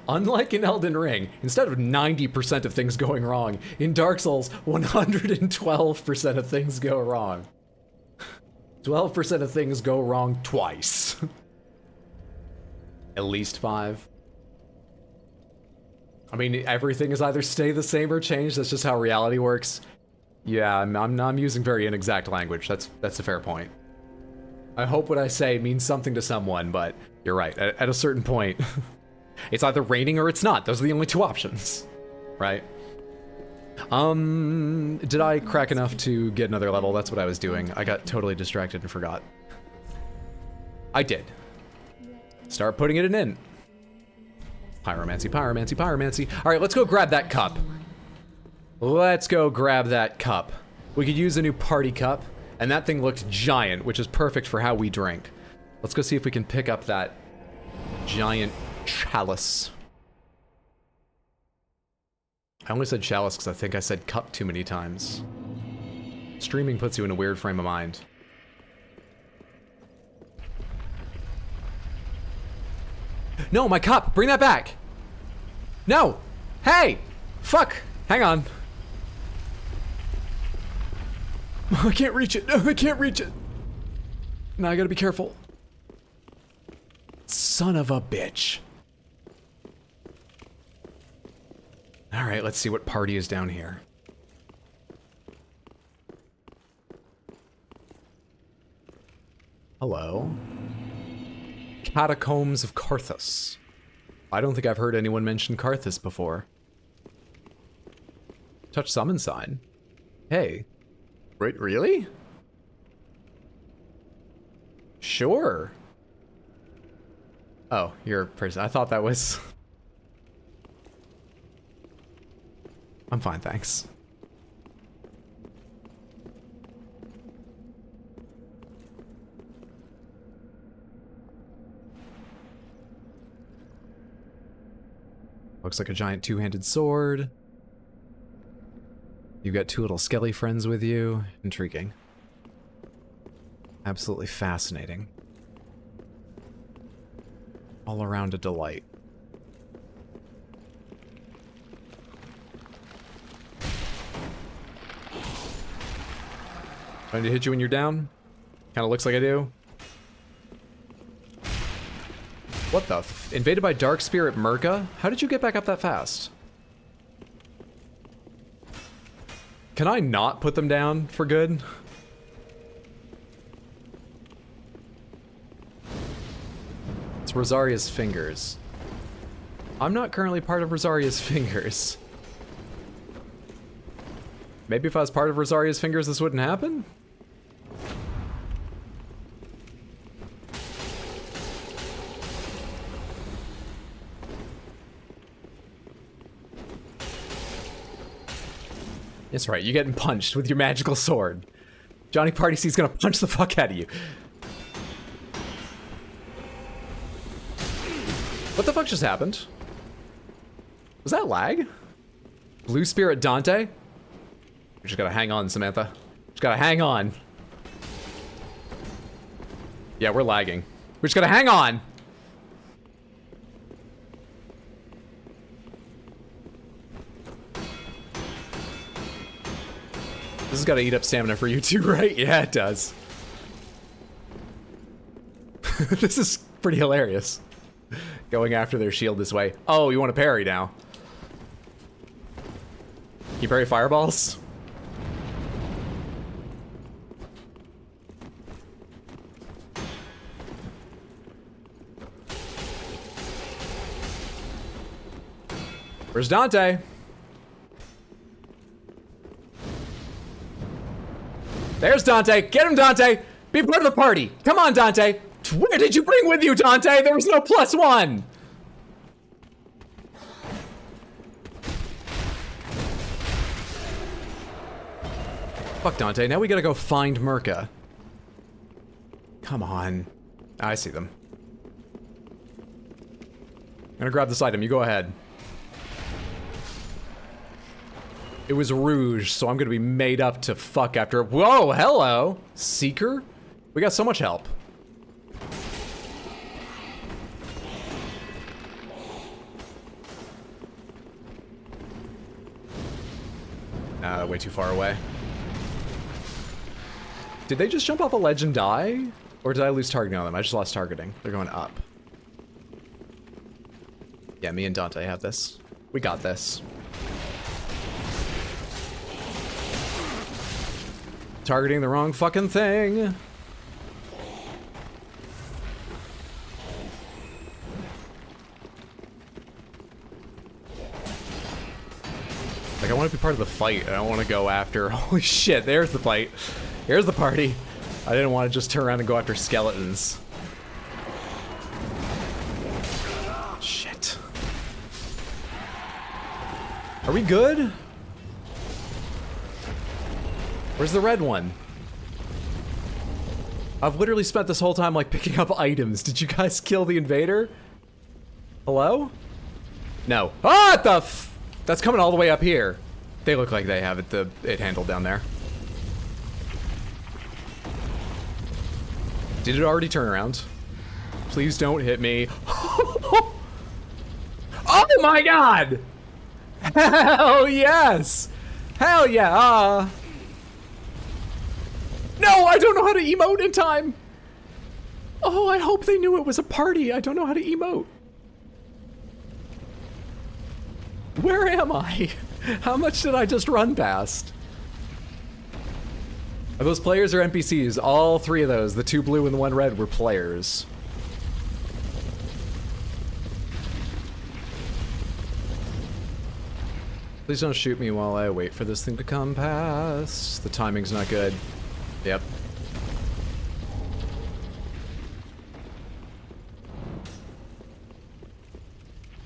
Unlike in Elden Ring, instead of 90% of things going wrong, in Dark Souls, 112% of things go wrong. 12% of things go wrong twice. At least 5. I mean, everything is either stay the same or change. That's just how reality works. Yeah, I'm using very inexact language. That's a fair point. I hope what I say means something to someone, but you're right. At a certain point, it's either raining or it's not. Those are the only 2 options, right? Did I crack enough to get another level? That's what I was doing. I got totally distracted and forgot. I did. Start putting it in. Pyromancy, pyromancy, pyromancy. All right, let's go grab that cup. Let's go grab that cup. We could use a new party cup, and that thing looked giant, which is perfect for how we drink. Let's go see if we can pick up that giant chalice. I only said chalice because I think I said cup too many times. Streaming puts you in a weird frame of mind. No, my cup! Bring that back! No! Hey! Fuck! Hang on. I can't reach it. No, I can't reach it. Now I gotta be careful. Son of a bitch. Alright, let's see what party is down here. Hello. Catacombs of Carthus. I don't think I've heard anyone mention Carthus before. Touch summon sign. Hey. Wait, really? Sure. Oh, you're a person. I thought that was... I'm fine, thanks. Looks like a giant two-handed sword. You've got two little skelly friends with you. Intriguing. Absolutely fascinating. All around a delight. Do I need to hit you when you're down? Kinda looks like I do. What the f- Invaded by Dark Spirit Merca? How did you get back up that fast? Can I not put them down for good? It's Rosaria's Fingers. I'm not currently part of Rosaria's Fingers. Maybe if I was part of Rosaria's Fingers, this wouldn't happen? That's right, you're getting punched with your magical sword. Johnny Partyseed's gonna punch the fuck out of you. What the fuck just happened? Was that lag? Blue Spirit Dante? You just gotta hang on, Samantha. Just gotta hang on. Yeah, we're lagging. We're just gotta hang on! This has got to eat up stamina for you too, right? Yeah, it does. This is pretty hilarious. Going after their shield this way. Oh, you want to parry now? Can you parry fireballs? Where's Dante? There's Dante. Get him, Dante. Be part of the party. Come on, Dante. Where did you bring with you, Dante? There was no +1. Fuck Dante. Now we gotta go find Merca. Come on. I see them. I'm gonna grab this item. You go ahead. It was Rouge, so I'm gonna be made up to fuck after. Whoa, hello! Seeker? We got so much help. Way too far away. Did they just jump off a ledge and die? Or did I lose targeting on them? I just lost targeting. They're going up. Yeah, me and Dante have this. We got this. Targeting the wrong fucking thing. Like, I want to be part of the fight. I don't want to go after... Holy shit, there's the fight. Here's the party. I didn't want to just turn around and go after skeletons. Shit. Are we good? Where's the red one? I've literally spent this whole time like picking up items. Did you guys kill the invader? Hello? No. Ah, what the f— that's coming all the way up here. They look like they have it handled down there. Did it already turn around? Please don't hit me. Oh my god! Hell yes! Hell yeah! No, I don't know how to emote in time! Oh, I hope they knew it was a party. I don't know how to emote. Where am I? How much did I just run past? Are those players or NPCs? All three of those, the 2 blue and the 1 red, were players. Please don't shoot me while I wait for this thing to come past. The timing's not good. Yep.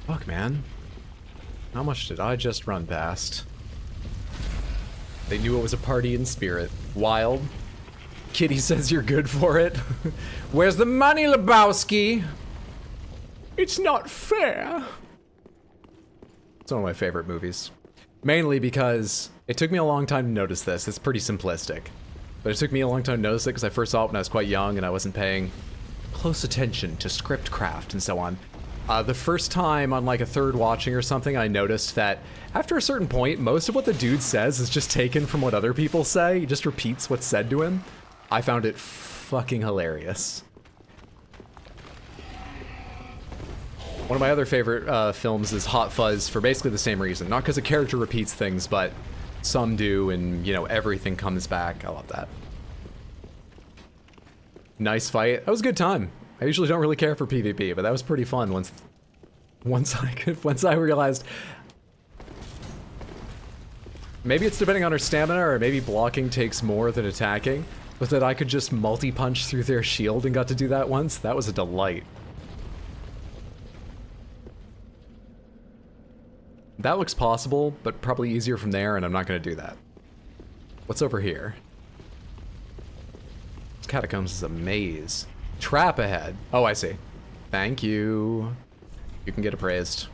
Fuck, man. How much did I just run past? They knew it was a party in spirit. Wild. Kitty says you're good for it. Where's the money, Lebowski? It's not fair. It's one of my favorite movies. Mainly because it took me a long time to notice this. It's pretty simplistic. But it took me a long time to notice it because I first saw it when I was quite young and I wasn't paying close attention to script craft and so on. The first time on like a third watching or something, I noticed that after a certain point, most of what the dude says is just taken from what other people say. He just repeats what's said to him. I found it fucking hilarious. One of my other favorite films is Hot Fuzz for basically the same reason. Not because a character repeats things, but some do, and, you know, everything comes back. I love that. Nice fight. That was a good time. I usually don't really care for PvP, but that was pretty fun once I realized. Maybe it's depending on her stamina, or maybe blocking takes more than attacking, but that I could just multi-punch through their shield and got to do that once. That was a delight. That looks possible, but probably easier from there, and I'm not going to do that. What's over here? This Catacombs is a maze. Trap ahead. Oh, I see. Thank you. You can get appraised.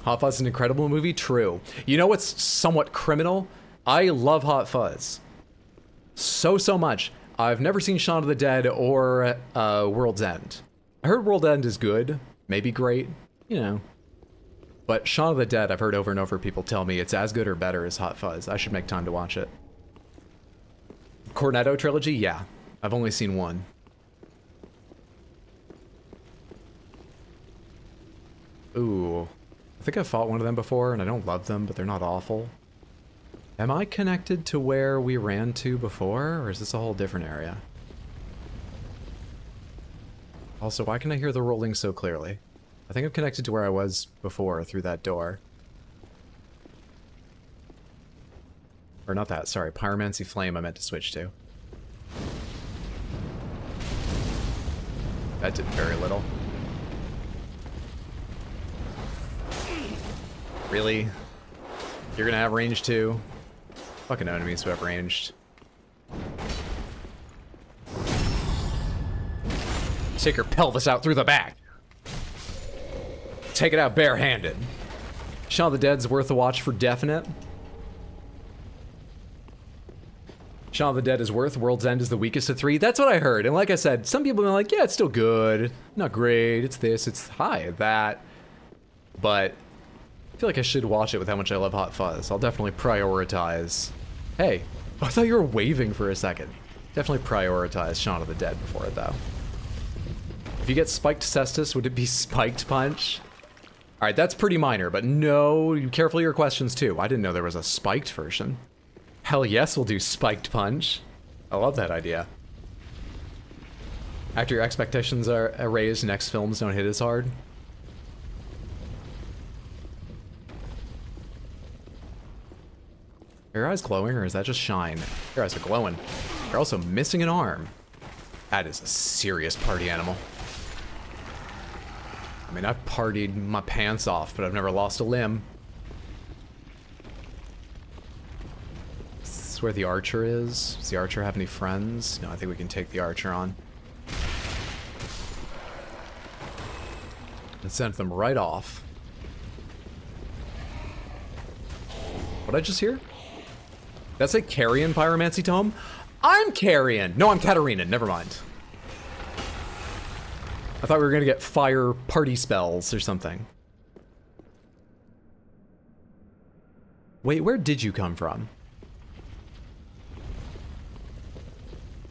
Hot Fuzz is an incredible movie? True. You know what's somewhat criminal? I love Hot Fuzz. So much. I've never seen Shaun of the Dead or World's End. I heard World's End is good. Maybe great. You know. But Shaun of the Dead, I've heard over and over people tell me it's as good or better as Hot Fuzz. I should make time to watch it. Cornetto trilogy? Yeah. I've only seen one. Ooh. I think I've fought one of them before, and I don't love them, but they're not awful. Am I connected to where we ran to before, or is this a whole different area? Also, why can I hear the rolling so clearly? I think I'm connected to where I was before, through that door. Or not that, sorry. Pyromancy Flame I meant to switch to. That did very little. Really? You're gonna have range too? Fucking enemies who have ranged. Take her pelvis out through the back. Take it out barehanded. Shaun of the Dead's worth a watch for definite. Shaun of the Dead is worth. World's End is the weakest of 3. That's what I heard. And like I said, some people have been like, yeah, it's still good. Not great. It's this. It's high. That. But I feel like I should watch it with how much I love Hot Fuzz. I'll definitely prioritize. Hey, I thought you were waving for a second. Definitely prioritize Shaun of the Dead before it, though. If you get spiked cestus, would it be spiked punch? All right, that's pretty minor, but no, careful your questions too. I didn't know there was a spiked version. Hell yes, we'll do spiked punch. I love that idea. After your expectations are raised, next films don't hit as hard. Are your eyes glowing, or is that just shine? Your eyes are glowing. You're also missing an arm. That is a serious party animal. I mean, I've partied my pants off, but I've never lost a limb. is where the archer is. Does the archer have any friends? No, I think we can take the archer on. And send them right off. What did I just hear? That's a Carrion Pyromancy Tome? I'm Carrion! No, I'm Katarina, never mind. I thought we were gonna get fire party spells or something. Wait, where did you come from?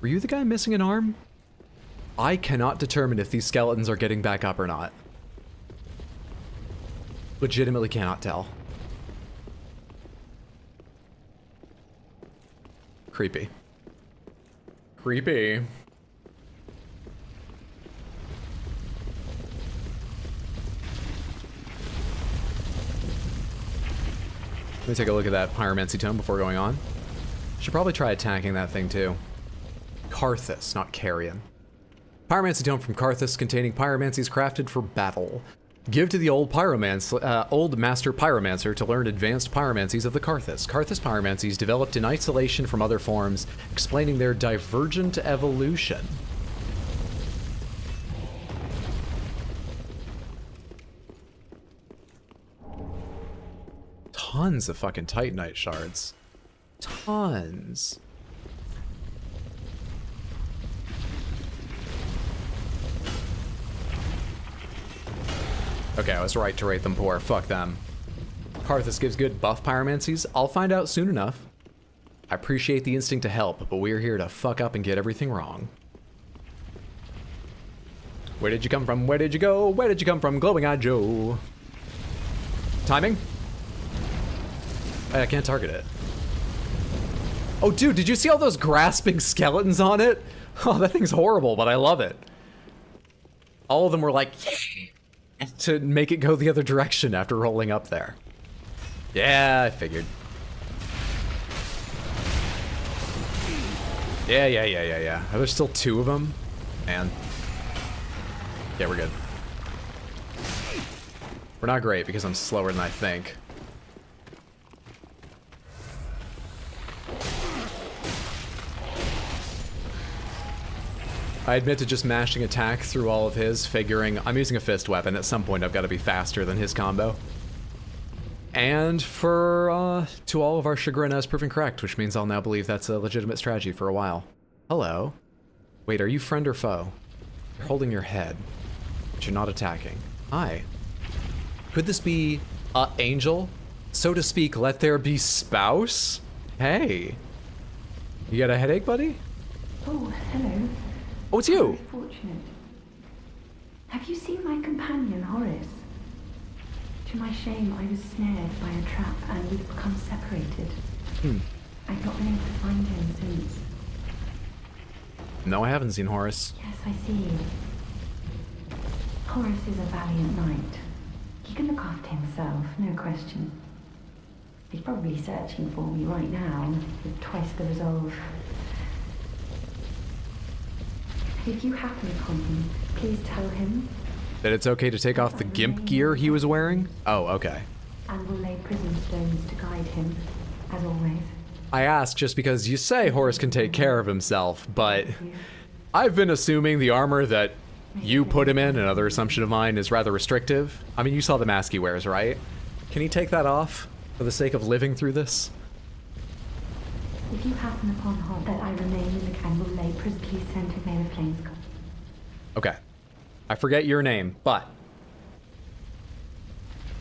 Were you the guy missing an arm? I cannot determine if these skeletons are getting back up or not. Legitimately cannot tell. Creepy. Creepy. Let me take a look at that Pyromancy Tome before going on. Should probably try attacking that thing too. Carthus, not Carrion. Pyromancy Tome from Carthus containing pyromancies crafted for battle. Give to the old master pyromancer to learn advanced pyromancies of the Carthus. Carthus pyromancies developed in isolation from other forms, explaining their divergent evolution. Tons of fucking Titanite shards. Tons. Okay, I was right to rate them poor. Fuck them. Carthus gives good buff pyromancies. I'll find out soon enough. I appreciate the instinct to help, but we're here to fuck up and get everything wrong. Where did you come from? Where did you go? Where did you come from, Glowing Eye Joe? Timing? I can't target it. Oh, dude, did you see all those grasping skeletons on it? Oh, that thing's horrible, but I love it. All of them were like, yeah, to make it go the other direction after rolling up there. Yeah, I figured. Yeah. Are there still two of them? Man. Yeah, we're good. We're not great because I'm slower than I think. I admit to just mashing attack through all of his, figuring I'm using a fist weapon. At some point, I've got to be faster than his combo. And for, to all of our chagrin, I was proven correct, which means I'll now believe that's a legitimate strategy for a while. Hello. Wait, are you friend or foe? You're holding your head, but you're not attacking. Hi. Could this be, Angel? So to speak, let there be spouse? Hey. You got a headache, buddy? Oh, hello. Oh, it's you! Very fortunate. Have you seen my companion, Horace? To my shame, I was snared by a trap and we've become separated. I've not been able to find him since. No, I haven't seen Horace. Yes, I see. Horace is a valiant knight. He can look after himself, no question. He's probably searching for me right now, with twice the resolve. If you happen upon him, please tell him that it's okay to take off the gimp gear he was wearing? Oh, okay. And will lay prism stones to guide him, as always. I asked just because you say Horace can take care of himself, but I've been assuming the armor that you put him in, another assumption of mine, is rather restrictive. I mean, you saw the mask he wears, right? Can he take that off for the sake of living through this? If you happen upon Hod, that I remain in the and will lay prism, please send him may the flames come. Okay. I forget your name, but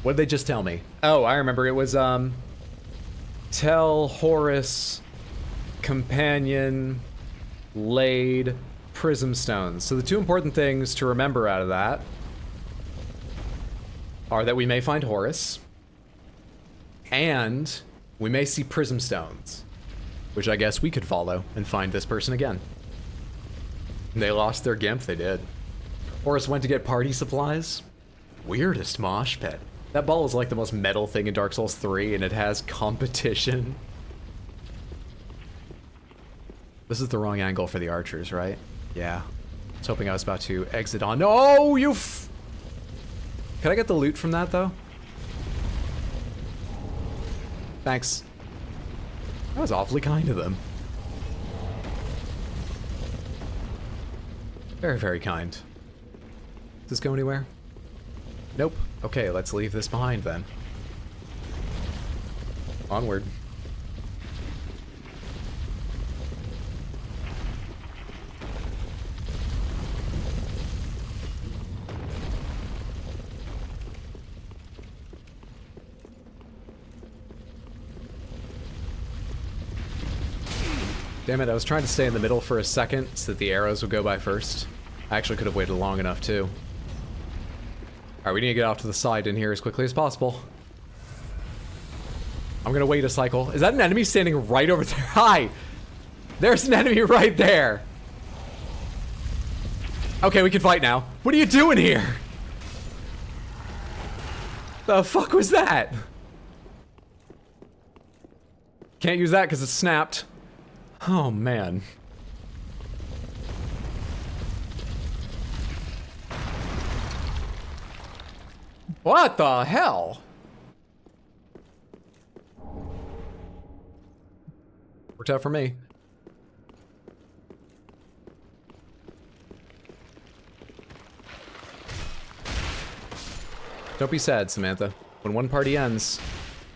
what did they just tell me? Oh, I remember. It was, tell Horace, companion, laid, prism stones. So the two important things to remember out of that are that we may find Horace, and we may see prism stones, which I guess we could follow and find this person again. They lost their gimp, they did. Horace went to get party supplies. Weirdest mosh pit. That ball is like the most metal thing in Dark Souls 3, and it has competition. This is the wrong angle for the archers, right? Yeah. I was hoping I was about to exit on. No, you f- Can I get the loot from that, though? Thanks. That was awfully kind of them. Very, very kind. Does this go anywhere? Nope. Okay, let's leave this behind then. Onward. Damn it, I was trying to stay in the middle for a second so that the arrows would go by first. I actually could have waited long enough too. Alright, we need to get off to the side in here as quickly as possible. I'm gonna wait a cycle. Is that an enemy standing right over there? Hi! There's an enemy right there! Okay, we can fight now. What are you doing here? The fuck was that? Can't use that because it's snapped. Oh, man. What the hell? Worked out for me. Don't be sad, Samantha. When one party ends,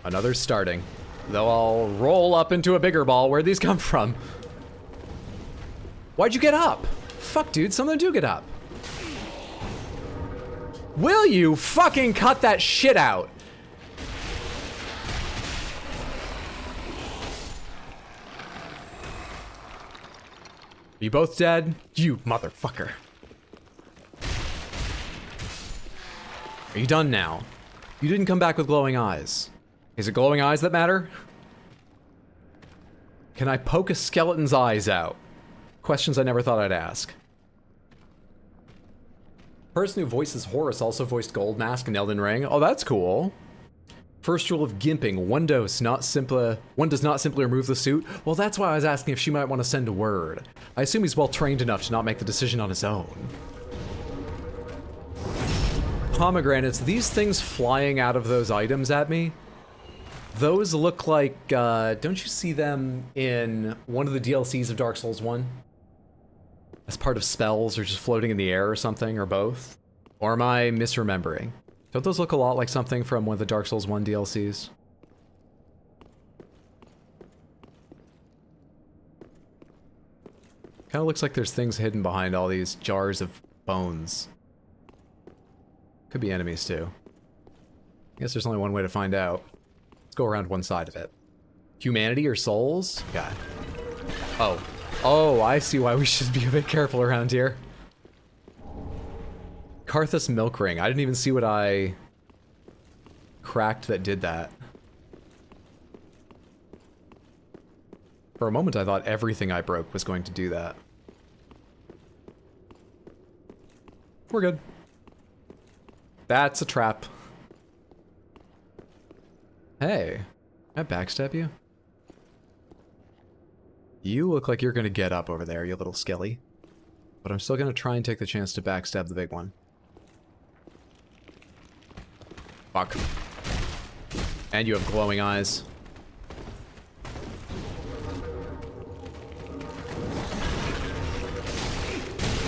another's starting. They'll all roll up into a bigger ball. Where'd these come from? Why'd you get up? Fuck, dude, some of them do get up. Will you fucking cut that shit out? Are you both dead? You motherfucker. Are you done now? You didn't come back with glowing eyes. Is it glowing eyes that matter? Can I poke a skeleton's eyes out? Questions I never thought I'd ask. Person who voices Horus also voiced Goldmask in Elden Ring. Oh, that's cool. First rule of gimping: one does not simply remove the suit. Well, that's why I was asking if she might want to send a word. I assume he's well trained enough to not make the decision on his own. Pomegranates, these things flying out of those items at me, those look like, don't you see them in one of the DLCs of Dark Souls 1? As part of spells, or just floating in the air or something, or both? Or am I misremembering? Don't those look a lot like something from one of the Dark Souls 1 DLCs? Kinda looks like there's things hidden behind all these jars of bones. Could be enemies too. I guess there's only one way to find out. Let's go around one side of it. Humanity or souls? God. Oh. Oh, I see why we should be a bit careful around here. Carthus milk ring. I didn't even see what I cracked that did that. For a moment I thought everything I broke was going to do that. We're good. That's a trap. Hey, can I backstab you? You look like you're gonna get up over there, you little skelly. But I'm still gonna try and take the chance to backstab the big one. Fuck. And you have glowing eyes.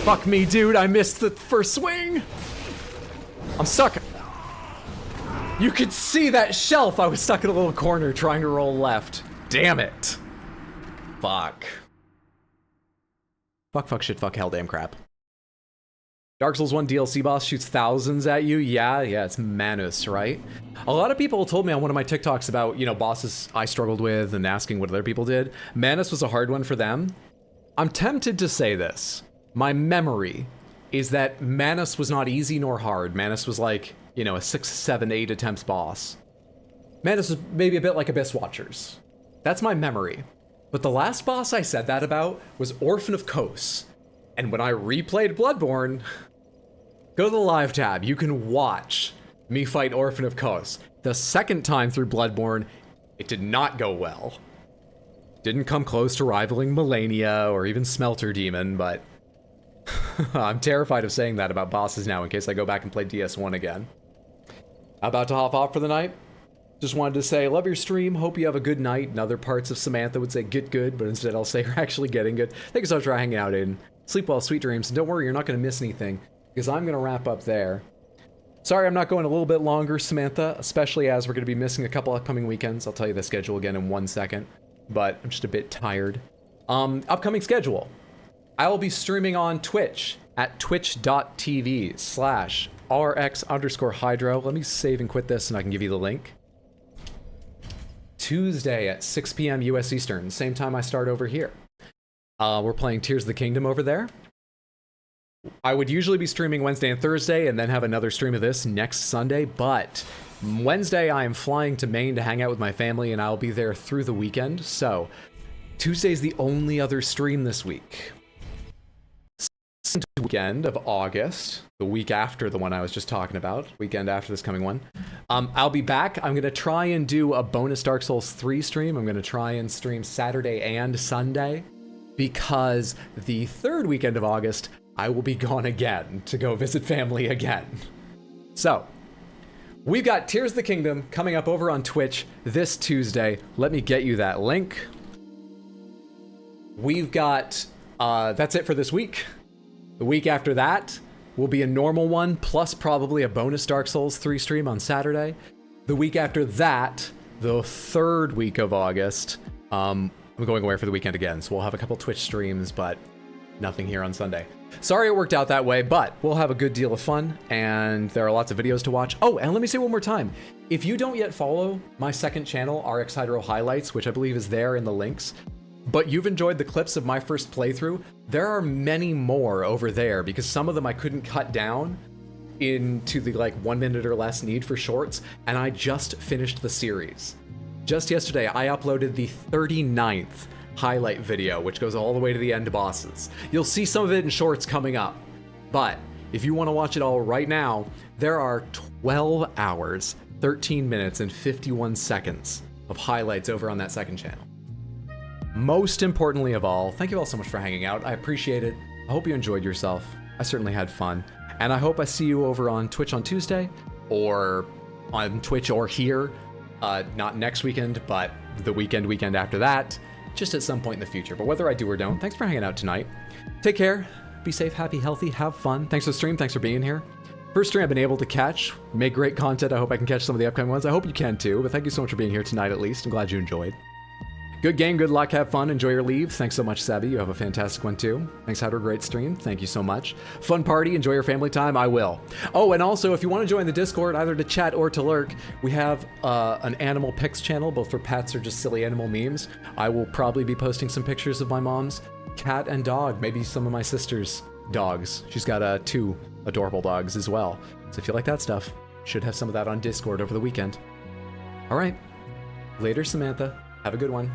Fuck me, dude, I missed the first swing! I'm stuck. You could see that shelf. I was stuck in a little corner trying to roll left. Damn it. Fuck. Fuck, fuck, shit, fuck, hell, damn crap. Dark Souls 1 DLC boss shoots thousands at you. Yeah, it's Manus, right? A lot of people told me on one of my TikToks about, you know, bosses I struggled with and asking what other people did. Manus was a hard one for them. I'm tempted to say this. My memory is that Manus was not easy nor hard. Manus was like, you know, a 6, 7, 8 attempts boss. Manus was maybe a bit like Abyss Watchers. That's my memory. But the last boss I said that about was Orphan of Kos. And when I replayed Bloodborne, go to the live tab, you can watch me fight Orphan of Kos. The second time through Bloodborne, it did not go well. Didn't come close to rivaling Melania or even Smelter Demon, but I'm terrified of saying that about bosses now in case I go back and play DS1 again. About to hop off for the night? Just wanted to say, love your stream. Hope you have a good night. And other parts of Samantha would say get good, but instead I'll say you're actually getting good. Thank you so much for hanging out, Aiden. Sleep well, sweet dreams. And don't worry, you're not going to miss anything because I'm going to wrap up there. Sorry I'm not going a little bit longer, Samantha, especially as we're going to be missing a couple upcoming weekends. I'll tell you the schedule again in 1 second, but I'm just a bit tired. Upcoming schedule. I will be streaming on Twitch at twitch.tv/RX_Hydro. Let me save and quit this and I can give you the link. Tuesday at 6 p.m. US Eastern, same time I start over here. We're playing Tears of the Kingdom over there. I would usually be streaming Wednesday and Thursday and then have another stream of this next Sunday, but Wednesday I am flying to Maine to hang out with my family and I'll be there through the weekend. So Tuesday's the only other stream this week. Weekend of August, the week after the one I was just talking about, weekend after this coming one, I'll be back. I'm going to try and do a bonus Dark Souls 3 stream. I'm going to try and stream Saturday and Sunday because the third weekend of August, I will be gone again to go visit family again. So, we've got Tears of the Kingdom coming up over on Twitch this Tuesday. Let me get you that link. We've got, that's it for this week. The week after that will be a normal one, plus probably a bonus Dark Souls 3 stream on Saturday. The week after that, the third week of August, I'm going away for the weekend again, so we'll have a couple Twitch streams, but nothing here on Sunday. Sorry it worked out that way, but we'll have a good deal of fun, and there are lots of videos to watch. Oh, and let me say one more time. If you don't yet follow my second channel, RX Hydro Highlights, which I believe is there in the links, but you've enjoyed the clips of my first playthrough, there are many more over there because some of them I couldn't cut down into the like 1 minute or less need for shorts, and I just finished the series. Just yesterday, I uploaded the 39th highlight video, which goes all the way to the end bosses. You'll see some of it in shorts coming up, but if you want to watch it all right now, there are 12 hours, 13 minutes, and 51 seconds of highlights over on that second channel. Most importantly of all, thank you all so much for hanging out. I appreciate it. I hope you enjoyed yourself. I certainly had fun. And I hope I see you over on Twitch on Tuesday, or on Twitch or here. Not next weekend, but the weekend after that. Just at some point in the future. But whether I do or don't, thanks for hanging out tonight. Take care. Be safe, happy, healthy, have fun. Thanks for the stream. Thanks for being here. First stream I've been able to catch. Make great content. I hope I can catch some of the upcoming ones. I hope you can too. But thank you so much for being here tonight at least. I'm glad you enjoyed. Good game, good luck, have fun, enjoy your leave. Thanks so much, Sabby. You have a fantastic one too. Thanks, had a great stream. Thank you so much. Fun party, enjoy your family time. I will. Oh, and also, if you want to join the Discord, either to chat or to lurk, we have an animal pics channel, both for pets or just silly animal memes. I will probably be posting some pictures of my mom's cat and dog, maybe some of my sister's dogs. She's got 2 adorable dogs as well. So if you like that stuff, should have some of that on Discord over the weekend. All right. Later, Samantha. Have a good one.